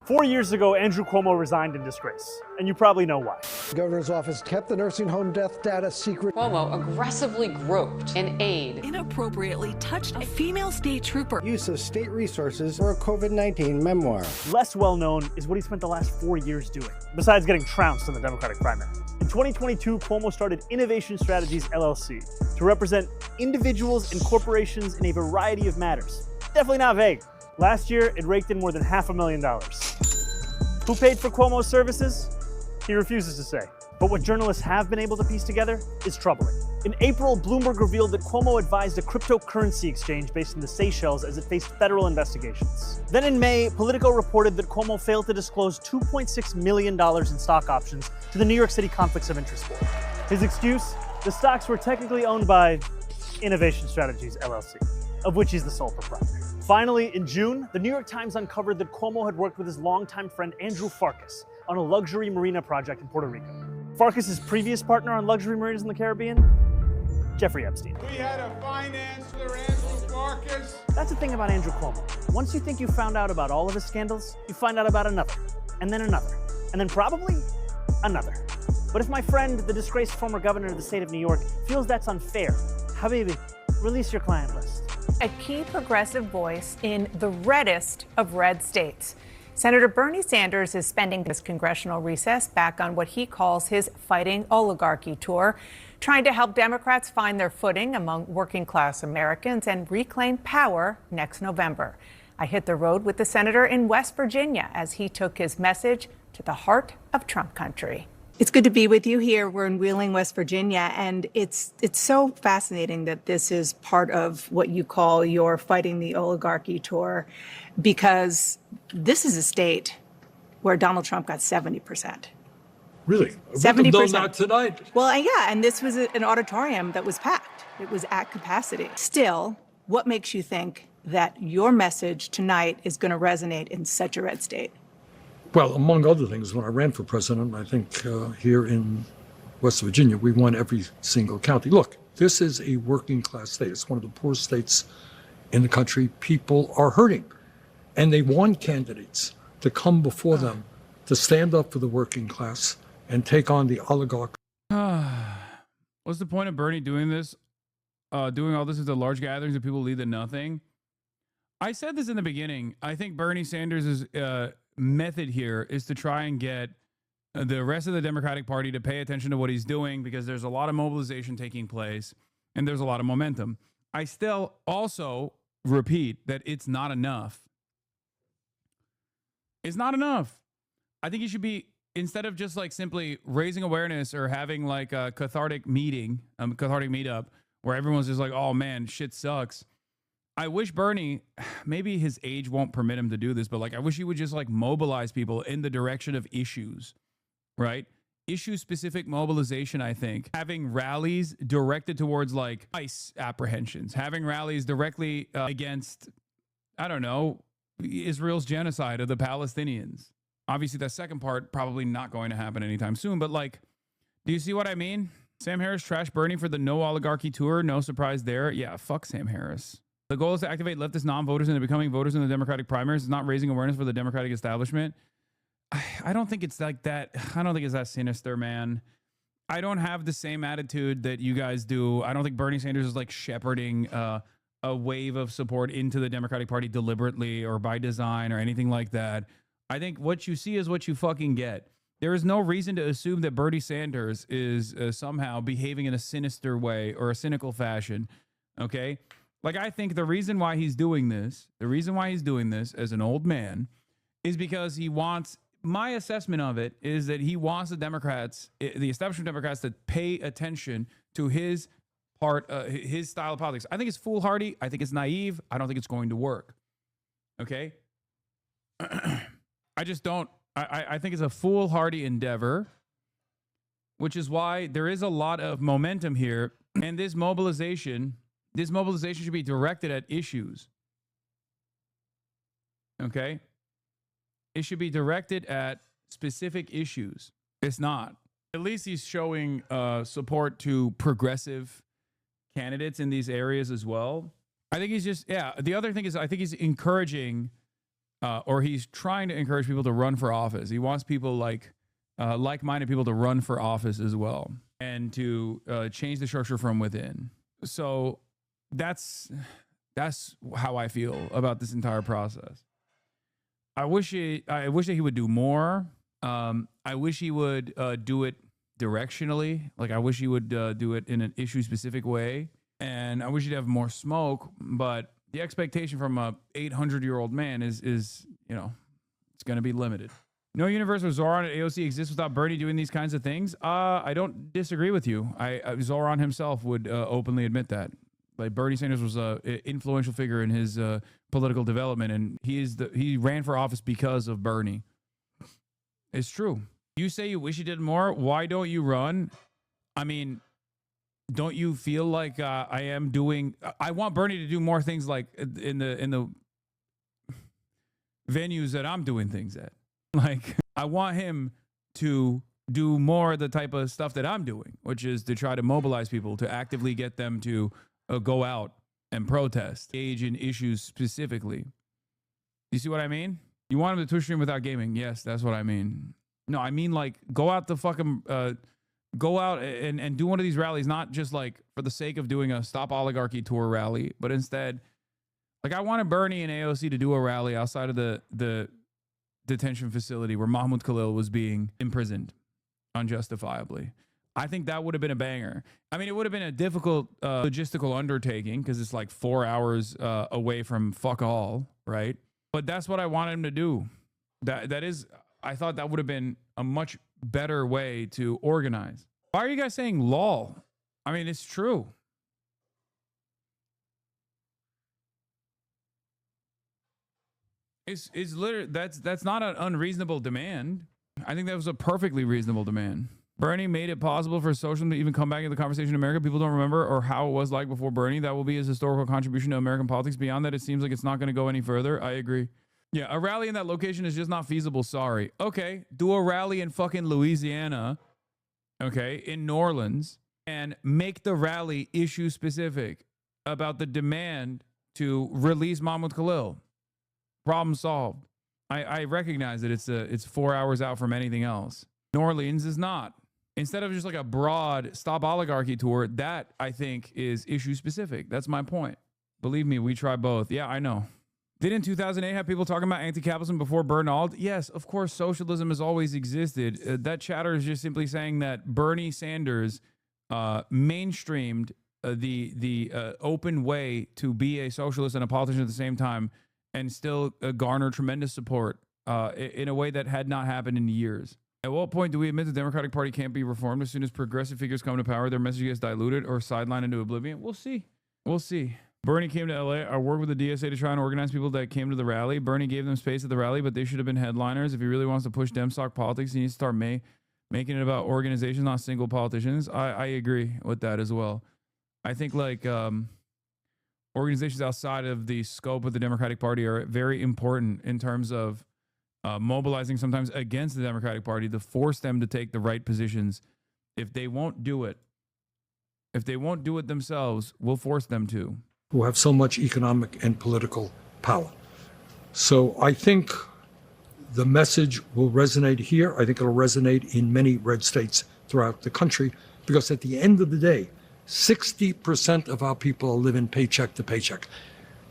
S18: 4 years ago, Andrew Cuomo resigned in disgrace, and you probably know why.
S25: The governor's office kept the nursing home death data secret.
S5: Cuomo aggressively groped an aide.
S26: Inappropriately touched a female state trooper.
S25: Use of state resources for a COVID-19 memoir.
S18: Less well known is what he spent the last 4 years doing, besides getting trounced in the Democratic primary. In 2022, Cuomo started Innovation Strategies LLC to represent individuals and corporations in a variety of matters. Definitely not vague. Last year, it raked in more than $500,000. Who paid for Cuomo's services? He refuses to say. But what journalists have been able to piece together is troubling. In April, Bloomberg revealed that Cuomo advised a cryptocurrency exchange based in the Seychelles as it faced federal investigations. Then in May, Politico reported that Cuomo failed to disclose $2.6 million in stock options to the New York City Conflicts of Interest Board. His excuse? The stocks were technically owned by Innovation Strategies LLC, of which he's the sole proprietor. Finally, in June, the New York Times uncovered that Cuomo had worked with his longtime friend Andrew Farkas on a luxury marina project in Puerto Rico. Farkas' previous partner on luxury marinas in the Caribbean? Jeffrey Epstein.
S4: We had a financier, Andrew Farkas.
S18: That's the thing about Andrew Cuomo. Once you think you found out about all of his scandals, you find out about another, and then probably another. But if my friend, the disgraced former governor of the state of New York, feels that's unfair, Habibi, release your client list.
S27: A key progressive voice in the reddest of red states. Senator Bernie Sanders is spending this congressional recess back on what he calls his Fighting Oligarchy tour, trying to help Democrats find their footing among working class Americans and reclaim power next November. I hit the road with the senator in West Virginia as he took his message to the heart of Trump country.
S28: It's good to be with you here. We're in Wheeling, West Virginia, and it's so fascinating that this is part of what you call your Fighting the Oligarchy tour, because this is a state where Donald Trump got 70%.
S3: Really?
S28: 70%.
S3: Not tonight.
S28: Well, yeah, and this was an auditorium that was packed. It was at capacity. Still, what makes you think that your message tonight is going to resonate in such a red state?
S3: Well, among other things, when I ran for president, I think here in West Virginia, we won every single county. Look, this is a working class state. It's one of the poorest states in the country. People are hurting, and they want candidates to come before them to stand up for the working class and take on the oligarch.
S1: What's the point of Bernie doing this? Doing all this with the large gatherings of people lead to nothing? I said this in the beginning. I think Bernie Sanders' method here is to try and get the rest of the Democratic Party to pay attention to what he's doing, because there's a lot of mobilization taking place and there's a lot of momentum. I still also repeat that it's not enough. It's not enough. I think you should be, instead of just like simply raising awareness or having like a cathartic meetup where everyone's just like, oh man, shit sucks. I wish Bernie, maybe his age won't permit him to do this, but like, I wish he would just like mobilize people in the direction of issues, right? Issue specific mobilization, I think. Having rallies directed towards like ICE apprehensions, having rallies directly against, I don't know, Israel's genocide of the Palestinians. Obviously, that second part probably not going to happen anytime soon, but like, do you see what I mean? Sam Harris trashed Bernie for the no oligarchy tour. No surprise there. Yeah, fuck Sam Harris. The goal is to activate leftist non-voters into becoming voters in the Democratic primaries. It's not raising awareness for the Democratic establishment. I don't think it's like that. I don't think it's that sinister, man. I don't have the same attitude that you guys do. I don't think Bernie Sanders is like shepherding a wave of support into the Democratic Party deliberately or by design or anything like that. I think what you see is what you fucking get. There is no reason to assume that Bernie Sanders is somehow behaving in a sinister way or a cynical fashion. Okay? Like, I think the reason why he's doing this, as an old man, is because he wants, my assessment of it is that he wants the Democrats, the establishment Democrats, to pay attention to his part, his style of politics. I think it's foolhardy. I think it's naive. I don't think it's going to work. Okay? I just don't. I think it's a foolhardy endeavor, which is why there is a lot of momentum here. And this mobilization should be directed at issues. Okay? It should be directed at specific issues. It's not. At least he's showing support to progressive candidates in these areas as well. I think he's just, the other thing is I think he's encouraging or he's trying to encourage people to run for office. He wants people like-minded people to run for office as well and to change the structure from within. So that's how I feel about this entire process. I wish that he would do more. I wish he would do it directionally. Like, I wish he would do it in an issue-specific way. And I wish he'd have more smoke, but the expectation from a 800-year-old man is it's going to be limited. No universe where Zoran at AOC exists without Bernie doing these kinds of things. I don't disagree with you. Zoran himself would openly admit that. Like, Bernie Sanders was an influential figure in his political development, and he ran for office because of Bernie. It's true. You say you wish you did more. Why don't you run? I mean, don't you feel like I am doing? I want Bernie to do more things, like in the venues that I'm doing things at. Like, I want him to do more of the type of stuff that I'm doing, which is to try to mobilize people, to actively get them to go out and protest, engage in issues specifically. You see what I mean? You want him to Twitch stream without gaming? Yes, that's what I mean. No, I mean, like, go out the fucking go out and do one of these rallies, not just like for the sake of doing a Stop Oligarchy tour rally, but instead, like, I wanted Bernie and AOC to do a rally outside of the detention facility where Mahmoud Khalil was being imprisoned unjustifiably. I think that would have been a banger. I mean, it would have been a difficult logistical undertaking because it's like 4 hours away from fuck all, right? But that's what I wanted him to do. I thought that would have been a much better way to organize. Why are you guys saying lol? I mean, it's true. It's literally, that's not an unreasonable demand. I think that was a perfectly reasonable demand. Bernie made it possible for socialism to even come back into the conversation in America. People don't remember or how it was like before Bernie. That will be his historical contribution to American politics. Beyond that, it seems like it's not going to go any further. I agree. Yeah, a rally in that location is just not feasible. Sorry. Okay, do a rally in fucking Louisiana, okay, in New Orleans, and make the rally issue specific about the demand to release Mahmoud Khalil. Problem solved. I recognize that it's 4 hours out from anything else. New Orleans is not. Instead of just like a broad stop oligarchy tour, that I think is issue specific. That's my point. Believe me, we try both. Yeah, I know. Didn't 2008 have people talking about anti-capitalism before Bernald? Yes, of course, socialism has always existed. That chatter is just simply saying that Bernie Sanders mainstreamed the open way to be a socialist and a politician at the same time and still garner tremendous support in a way that had not happened in years. At what point do we admit the Democratic Party can't be reformed? As soon as progressive figures come to power, their message gets diluted or sidelined into oblivion? We'll see. We'll see. Bernie came to LA. I worked with the DSA to try and organize people that came to the rally. Bernie gave them space at the rally, but they should have been headliners. If he really wants to push Demstock politics, he needs to start making it about organizations, not single politicians. I agree with that as well. I think like organizations outside of the scope of the Democratic Party are very important in terms of mobilizing sometimes against the Democratic Party to force them to take the right positions. If they won't do it themselves, we'll force them to.
S3: Who have so much economic and political power. So I think the message will resonate here. I think it'll resonate in many red states throughout the country, because at the end of the day, 60% of our people are living paycheck to paycheck.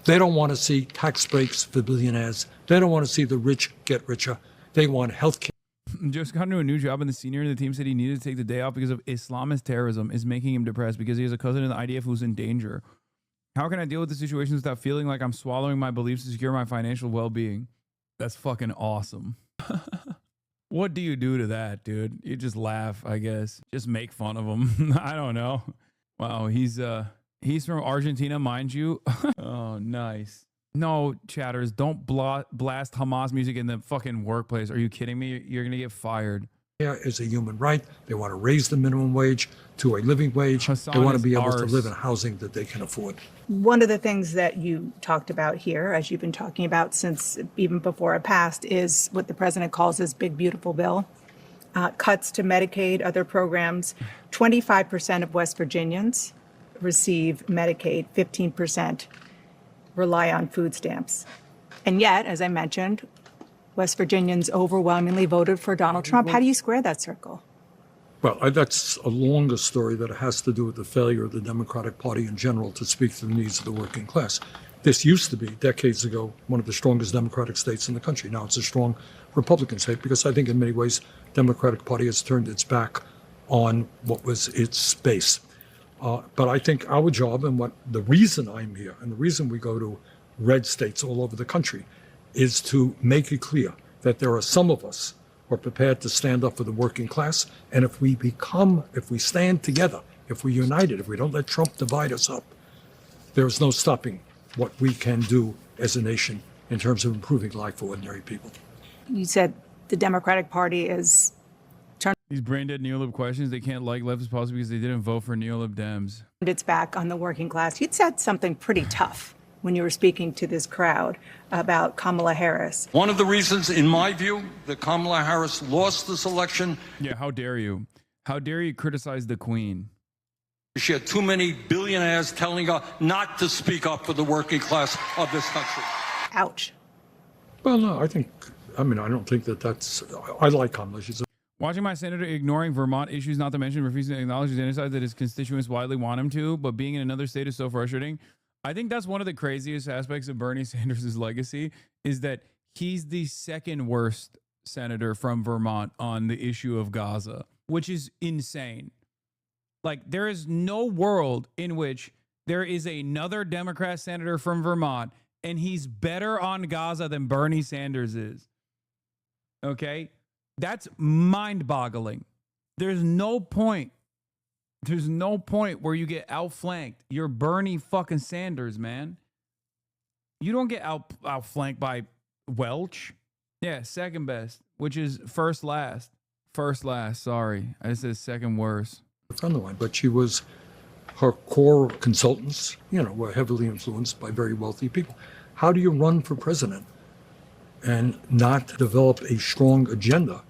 S3: They don't want to see tax breaks for billionaires. They don't want to see the rich get richer. They want health care.
S1: Just got into a new job, and the senior in the team said he needed to take the day off because of Islamist terrorism is making him depressed because he has a cousin in the IDF who's in danger. How can I deal with the situations without feeling like I'm swallowing my beliefs to secure my financial well-being? That's fucking awesome. What do you do to that, dude? You just laugh, I guess. Just make fun of him. I don't know. Wow, he's from Argentina, mind you. Oh, nice. No, chatters, don't blast Hamas music in the fucking workplace. Are you kidding me? You're gonna get fired.
S3: Is a human right. They want to raise the minimum wage to a living wage. They want to be able to live in housing that they can afford.
S28: One of the things that you talked about here, as you've been talking about since even before it passed, is what the president calls his big, beautiful bill. Cuts to Medicaid, other programs. 25% of West Virginians receive Medicaid, 15% rely on food stamps. And yet, as I mentioned, West Virginians overwhelmingly voted for Donald Trump. How do you square that circle?
S3: Well, that's a longer story that has to do with the failure of the Democratic Party in general to speak to the needs of the working class. This used to be, decades ago, one of the strongest Democratic states in the country. Now it's a strong Republican state because I think in many ways Democratic Party has turned its back on what was its base. But I think our job and the reason I'm here and the reason we go to red states all over the country is to make it clear that there are some of us who are prepared to stand up for the working class. And if we stand together, if we're united, if we don't let Trump divide us up, there is no stopping what we can do as a nation in terms of improving life for ordinary people.
S28: You said the Democratic Party is
S1: These brain dead neolib questions, they can't like leftist policy because they didn't vote for neolib Dems.
S28: its back on the working class. You'd said something pretty tough when you were speaking to this crowd about Kamala Harris.
S6: One of the reasons, in my view, that Kamala Harris lost this election.
S1: Yeah, how dare you? How dare you criticize the Queen?
S6: She had too many billionaires telling her not to speak up for the working class of this country.
S28: Ouch.
S3: Well, no, I don't think I like Kamala.
S1: Watching my senator ignoring Vermont issues, not to mention refusing to acknowledge the genocide that his constituents widely want him to, but being in another state is so frustrating. I think that's one of the craziest aspects of Bernie Sanders' legacy is that he's the second worst senator from Vermont on the issue of Gaza, which is insane. Like, there is no world in which there is another Democrat senator from Vermont and he's better on Gaza than Bernie Sanders is. Okay? That's mind-boggling. There's no point where you get outflanked. You're Bernie fucking Sanders, man. You don't get outflanked by Welch. Yeah, second best, which is first last. First last, sorry. I said second worst.
S3: A friend of mine, but her core consultants, were heavily influenced by very wealthy people. How do you run for president and not develop a strong agenda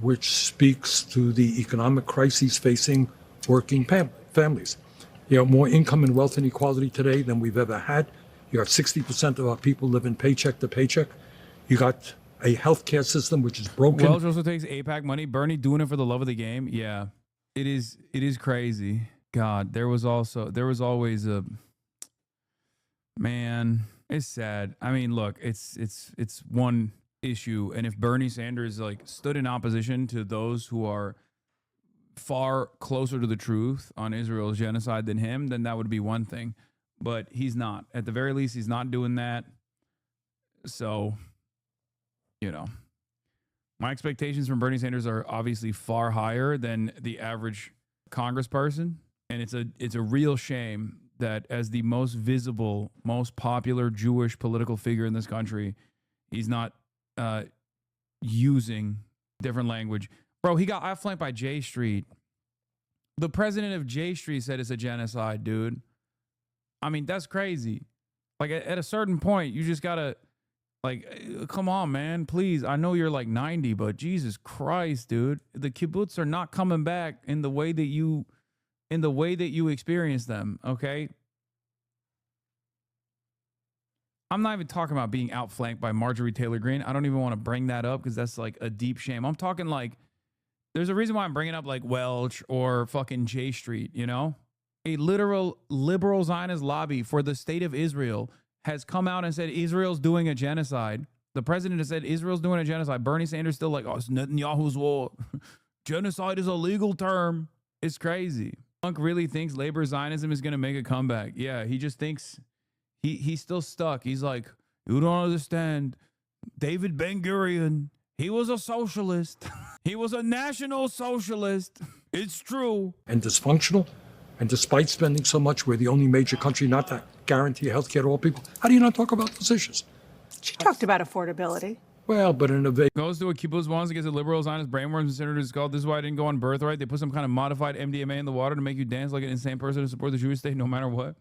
S3: which speaks to the economic crises facing working families? You have more income and wealth inequality today than we've ever had. You got 60% of our people living paycheck to paycheck. You got a healthcare system which is broken.
S1: Welch also takes APAC money. Bernie doing it for the love of the game. Yeah, it is crazy. God, there was always a, man, it's sad. I mean, look, it's one issue. And if Bernie Sanders stood in opposition to those who are far closer to the truth on Israel's genocide than him, then that would be one thing. But he's not. At the very least, he's not doing that. So, my expectations from Bernie Sanders are obviously far higher than the average congressperson. And it's a real shame that as the most visible, most popular Jewish political figure in this country, he's not using different language. Bro, he got outflanked by J Street. The president of J Street said it's a genocide, dude. I mean, that's crazy. At a certain point, you just gotta, come on, man, please. I know you're 90, but Jesus Christ, dude. The kibbutz are not coming back in the way that you experience them, okay? I'm not even talking about being outflanked by Marjorie Taylor Greene. I don't even want to bring that up because that's a deep shame. I'm talking there's a reason why I'm bringing up Welch or fucking J Street, A literal liberal Zionist lobby for the state of Israel has come out and said Israel's doing a genocide. The president has said Israel's doing a genocide. Bernie Sanders still it's Netanyahu's war. Genocide is a legal term. It's crazy. Punk really thinks labor Zionism is going to make a comeback. Yeah, he just thinks he's still stuck. He's like, you don't understand. David Ben-Gurion, he was a socialist. He was a national socialist. It's true.
S3: And dysfunctional. And despite spending so much, we're the only major country not to guarantee health care to all people. How do you not talk about those issues?
S28: She talked about affordability.
S3: Well, but in a
S1: goes to a kibbutz once against the liberals, Zionist brainworms and senators called. This is why I didn't go on birthright. They put some kind of modified MDMA in the water to make you dance like an insane person to support the Jewish state no matter what.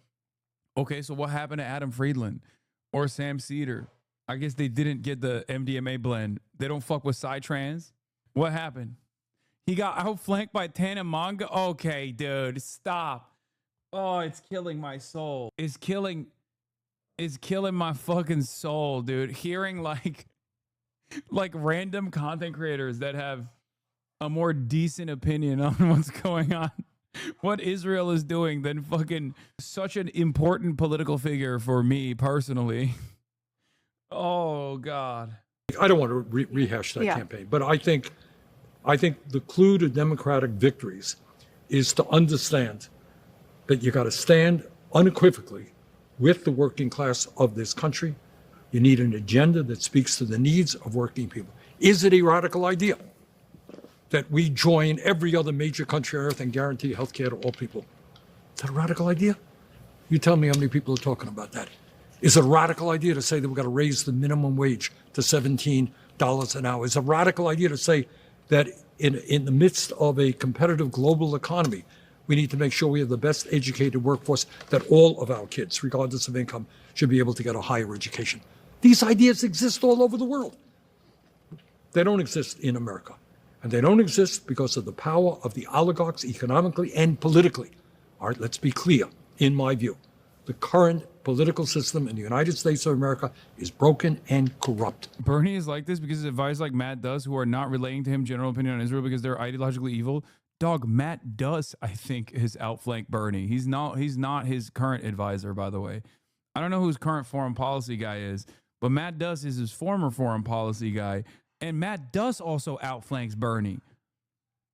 S1: Okay, so what happened to Adam Friedland or Sam Cedar? I guess they didn't get the MDMA blend. They don't fuck with Psytrance. What happened? He got outflanked by Tana Monga. Okay, dude, stop. Oh, it's killing my soul. It's killing my fucking soul, dude. Hearing random content creators that have a more decent opinion on what's going on, what Israel is doing, than fucking such an important political figure for me personally. Oh God.
S3: I don't want to rehash that campaign, but I think the clue to democratic victories is to understand that you got to stand unequivocally with the working class of this country. You need an agenda that speaks to the needs of working people. Is it a radical idea that we join every other major country on earth and guarantee health care to all people? Is that a radical idea? You tell me how many people are talking about that. Is it a radical idea to say that we've got to raise the minimum wage to $17 an hour? Is it a radical idea to say that in the midst of a competitive global economy, we need to make sure we have the best educated workforce, that all of our kids, regardless of income, should be able to get a higher education? These ideas exist all over the world. They don't exist in America. And they don't exist because of the power of the oligarchs economically and politically. All right, let's be clear, in my view. The current political system in the United States of America is broken and corrupt.
S1: Bernie is like this because his advisors like Matt Duss, who are not relaying to him general opinion on Israel because they're ideologically evil. Dog, Matt Duss, I think, has outflanked Bernie. He's not his current advisor, by the way. I don't know who his current foreign policy guy is, but Matt Duss is his former foreign policy guy. And Matt Duss also outflanks Bernie.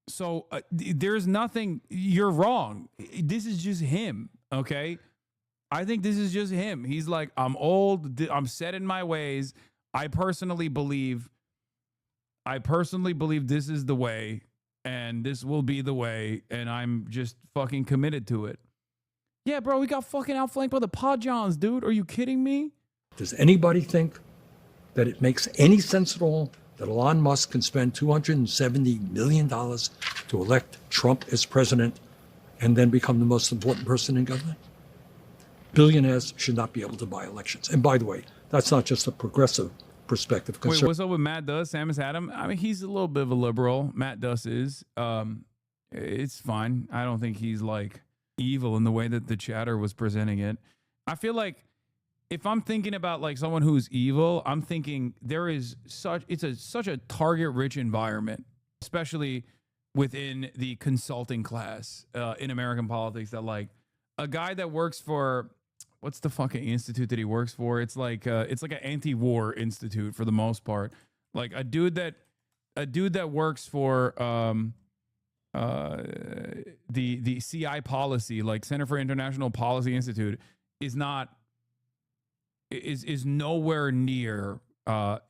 S1: So there's nothing, you're wrong. This is just him, okay? I think this is just him. He's like, I'm old, I'm set in my ways. I personally believe this is the way, and this will be the way, and I'm just fucking committed to it. Yeah, bro, we got fucking outflanked by the Podjons, dude. Are you kidding me?
S3: Does anybody think that it makes any sense at all that Elon Musk can spend $270 million to elect Trump as president and then become the most important person in government? Billionaires should not be able to buy elections. And by the way, that's not just a progressive perspective.
S1: Wait, what's up with Matt Duss, Samus Adam? I mean, he's a little bit of a liberal. Matt Duss is. It's fine. I don't think he's like evil in the way that the chatter was presenting it. I feel like if I'm thinking about like someone who's evil, I'm thinking there is such a target-rich environment, especially within the consulting class in American politics, that like a guy that works for, what's the fucking institute that he works for? It's like an anti-war institute for the most part. Like a dude that works for the CI policy, like Center for International Policy Institute, is nowhere near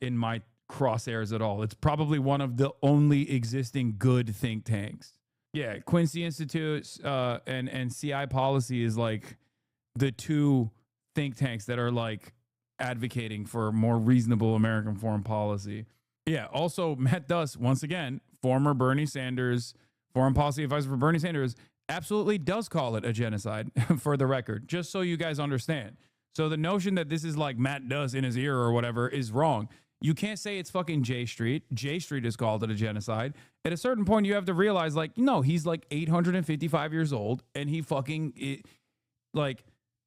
S1: in my crosshairs at all. It's probably one of the only existing good think tanks. Yeah, Quincy Institute and CI policy is like the two think tanks that are like advocating for more reasonable American foreign policy. Yeah, also Matt Duss, once again, former Bernie Sanders foreign policy advisor for Bernie Sanders, absolutely does call it a genocide, for the record, just so you guys understand. So the notion that this is like Matt Duss in his ear or whatever is wrong. You can't say it's fucking J Street. J Street has called it a genocide. At a certain point, you have to realize, like, no, he's like 855 years old, and he fucking, like,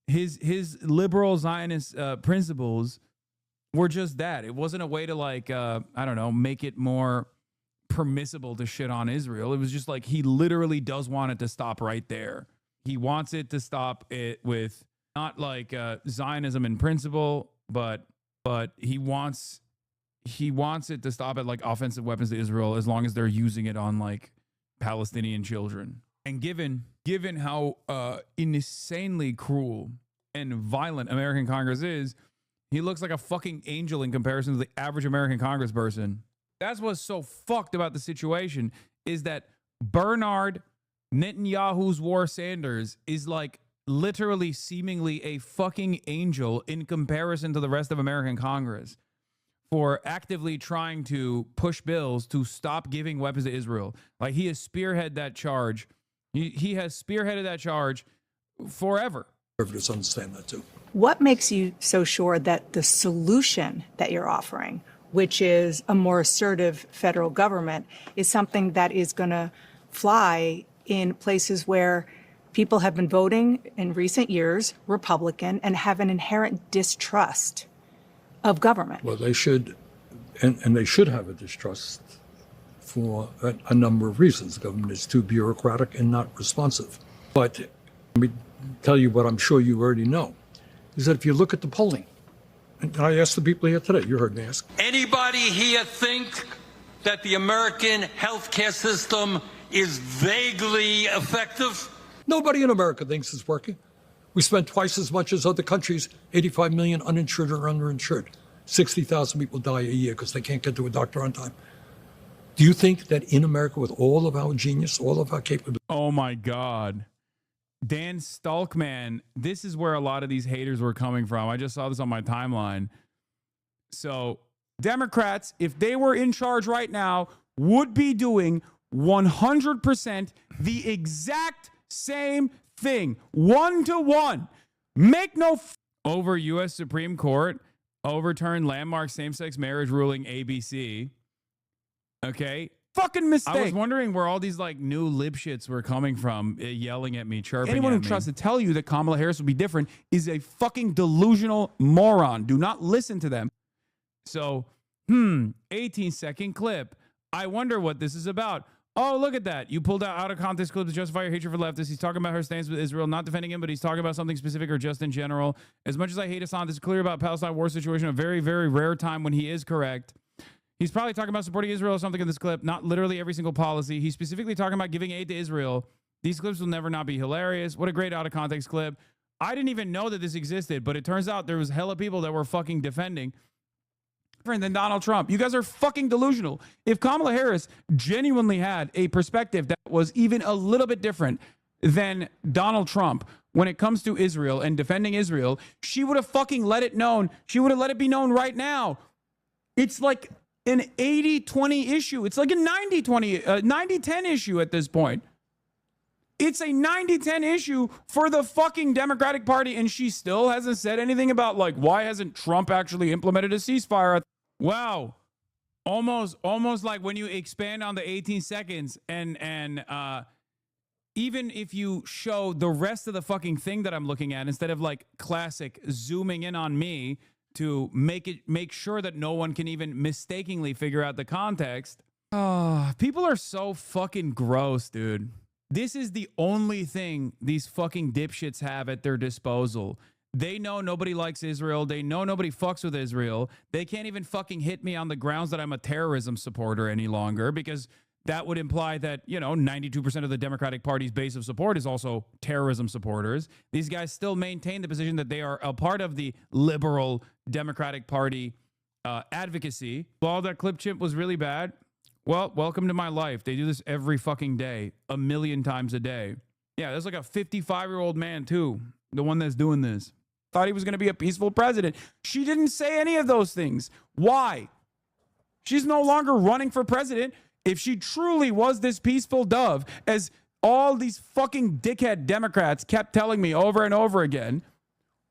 S1: his liberal Zionist principles were just that. It wasn't a way to, like, I don't know, make it more permissible to shit on Israel. It was just like he literally does want it to stop right there. He wants it to stop it with not like Zionism in principle, but he wants it to stop at like offensive weapons to Israel as long as they're using it on like Palestinian children. And given how insanely cruel and violent American Congress is, he looks like a fucking angel in comparison to the average American congressperson. That's what's so fucked about the situation, is that Bernard Netanyahu's War Sanders is like literally seemingly a fucking angel in comparison to the rest of American Congress for actively trying to push bills to stop giving weapons to Israel. Like, he has spearheaded that charge. He has spearheaded that charge forever.
S3: Conservatives understand that too.
S28: What makes you so sure that the solution that you're offering, which is a more assertive federal government, is something that is going to fly in places where people have been voting in recent years Republican and have an inherent distrust of government?
S3: Well, they should, and they should have a distrust for a number of reasons. The government is too bureaucratic and not responsive. But let me tell you what I'm sure you already know, is that if you look at the polling, and I asked the people here today, you heard me ask.
S6: Anybody here think that the American healthcare system is vaguely effective?
S3: Nobody in America thinks it's working. We spend twice as much as other countries, 85 million uninsured or underinsured. 60,000 people die a year because they can't get to a doctor on time. Do you think that in America, with all of our genius, all of our capability?
S1: Oh my God. Dan Stalkman, this is where a lot of these haters were coming from. I just saw this on my timeline. So Democrats, if they were in charge right now, would be doing 100% the exact same thing, 1-to-1. Make no over U.S. Supreme Court overturned landmark same-sex marriage ruling ABC. Okay. Fucking mistake. I was wondering where all these like new lib shits were coming from, yelling at me, chirping
S28: Anyone
S1: at
S28: who
S1: me.
S28: tries
S1: To tell you that Kamala Harris will be different is a fucking delusional moron. Do not listen to them. So, 18-second clip. I wonder what this is about. Oh, look at that. You pulled out of context clips to justify your hatred for leftists. He's talking about her stance with Israel, not defending him, but he's talking about something specific or just in general. As much as I hate Hassan, this is clear about Palestine war situation, a very, very rare time when he is correct. He's probably talking about supporting Israel or something in this clip, not literally every single policy. He's specifically talking about giving aid to Israel. These clips will never not be hilarious. What a great out of context clip. I didn't even know that this existed, but it turns out there was hella people that were fucking defending different than Donald Trump. You guys are fucking delusional. If Kamala Harris genuinely had a perspective that was even a little bit different than Donald Trump when it comes to Israel and defending Israel, she would have fucking let it known. She would have let it be known right now. It's like an 80-20 issue. It's like a 90-20, 90-10 issue at this point. It's a 90-10 issue for the fucking Democratic Party, and she still hasn't said anything about, like, why hasn't Trump actually implemented a ceasefire? Wow. Almost like when you expand on the 18 seconds and even if you show the rest of the fucking thing that I'm looking at, instead of like classic zooming in on me to make sure that no one can even mistakenly figure out the context. Oh, people are so fucking gross, dude. This is the only thing these fucking dipshits have at their disposal. They know nobody likes Israel. They know nobody fucks with Israel. They can't even fucking hit me on the grounds that I'm a terrorism supporter any longer, because that would imply that, you know, 92% of the Democratic Party's base of support is also terrorism supporters. These guys still maintain the position that they are a part of the liberal Democratic Party advocacy. Well, that clip chimp was really bad. Well, welcome to my life. They do this every fucking day, 1 million times a day. Yeah, there's like a 55-year-old man too, the one that's doing this. Thought he was going to be a peaceful president. She didn't say any of those things. Why? She's no longer running for president. If she truly was this peaceful dove, as all these fucking dickhead Democrats kept telling me over and over again,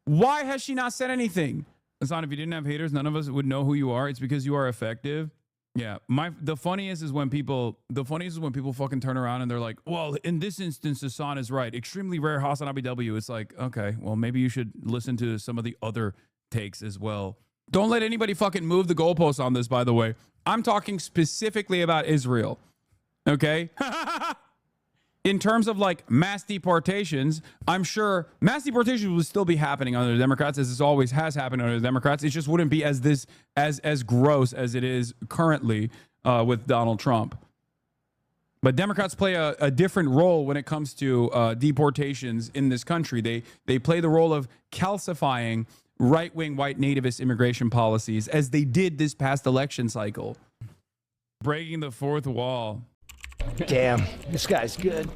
S1: why has she not said anything? Hassan, if you didn't have haters, none of us would know who you are. It's because you are effective. Yeah, the funniest is when people fucking turn around and they're like, well, in this instance, Hassan is right. Extremely rare Hasanabi W. It's like, okay, well, maybe you should listen to some of the other takes as well. Don't let anybody fucking move the goalposts on this, by the way. I'm talking specifically about Israel, okay? In terms of like mass deportations, I'm sure mass deportations will still be happening under the Democrats, as this always has happened under the Democrats. It just wouldn't be as gross as it is currently with Donald Trump. But Democrats play a different role when it comes to deportations in this country. They play the role of calcifying right-wing white nativist immigration policies, as they did this past election cycle. Breaking the fourth wall.
S25: Damn, this guy's good.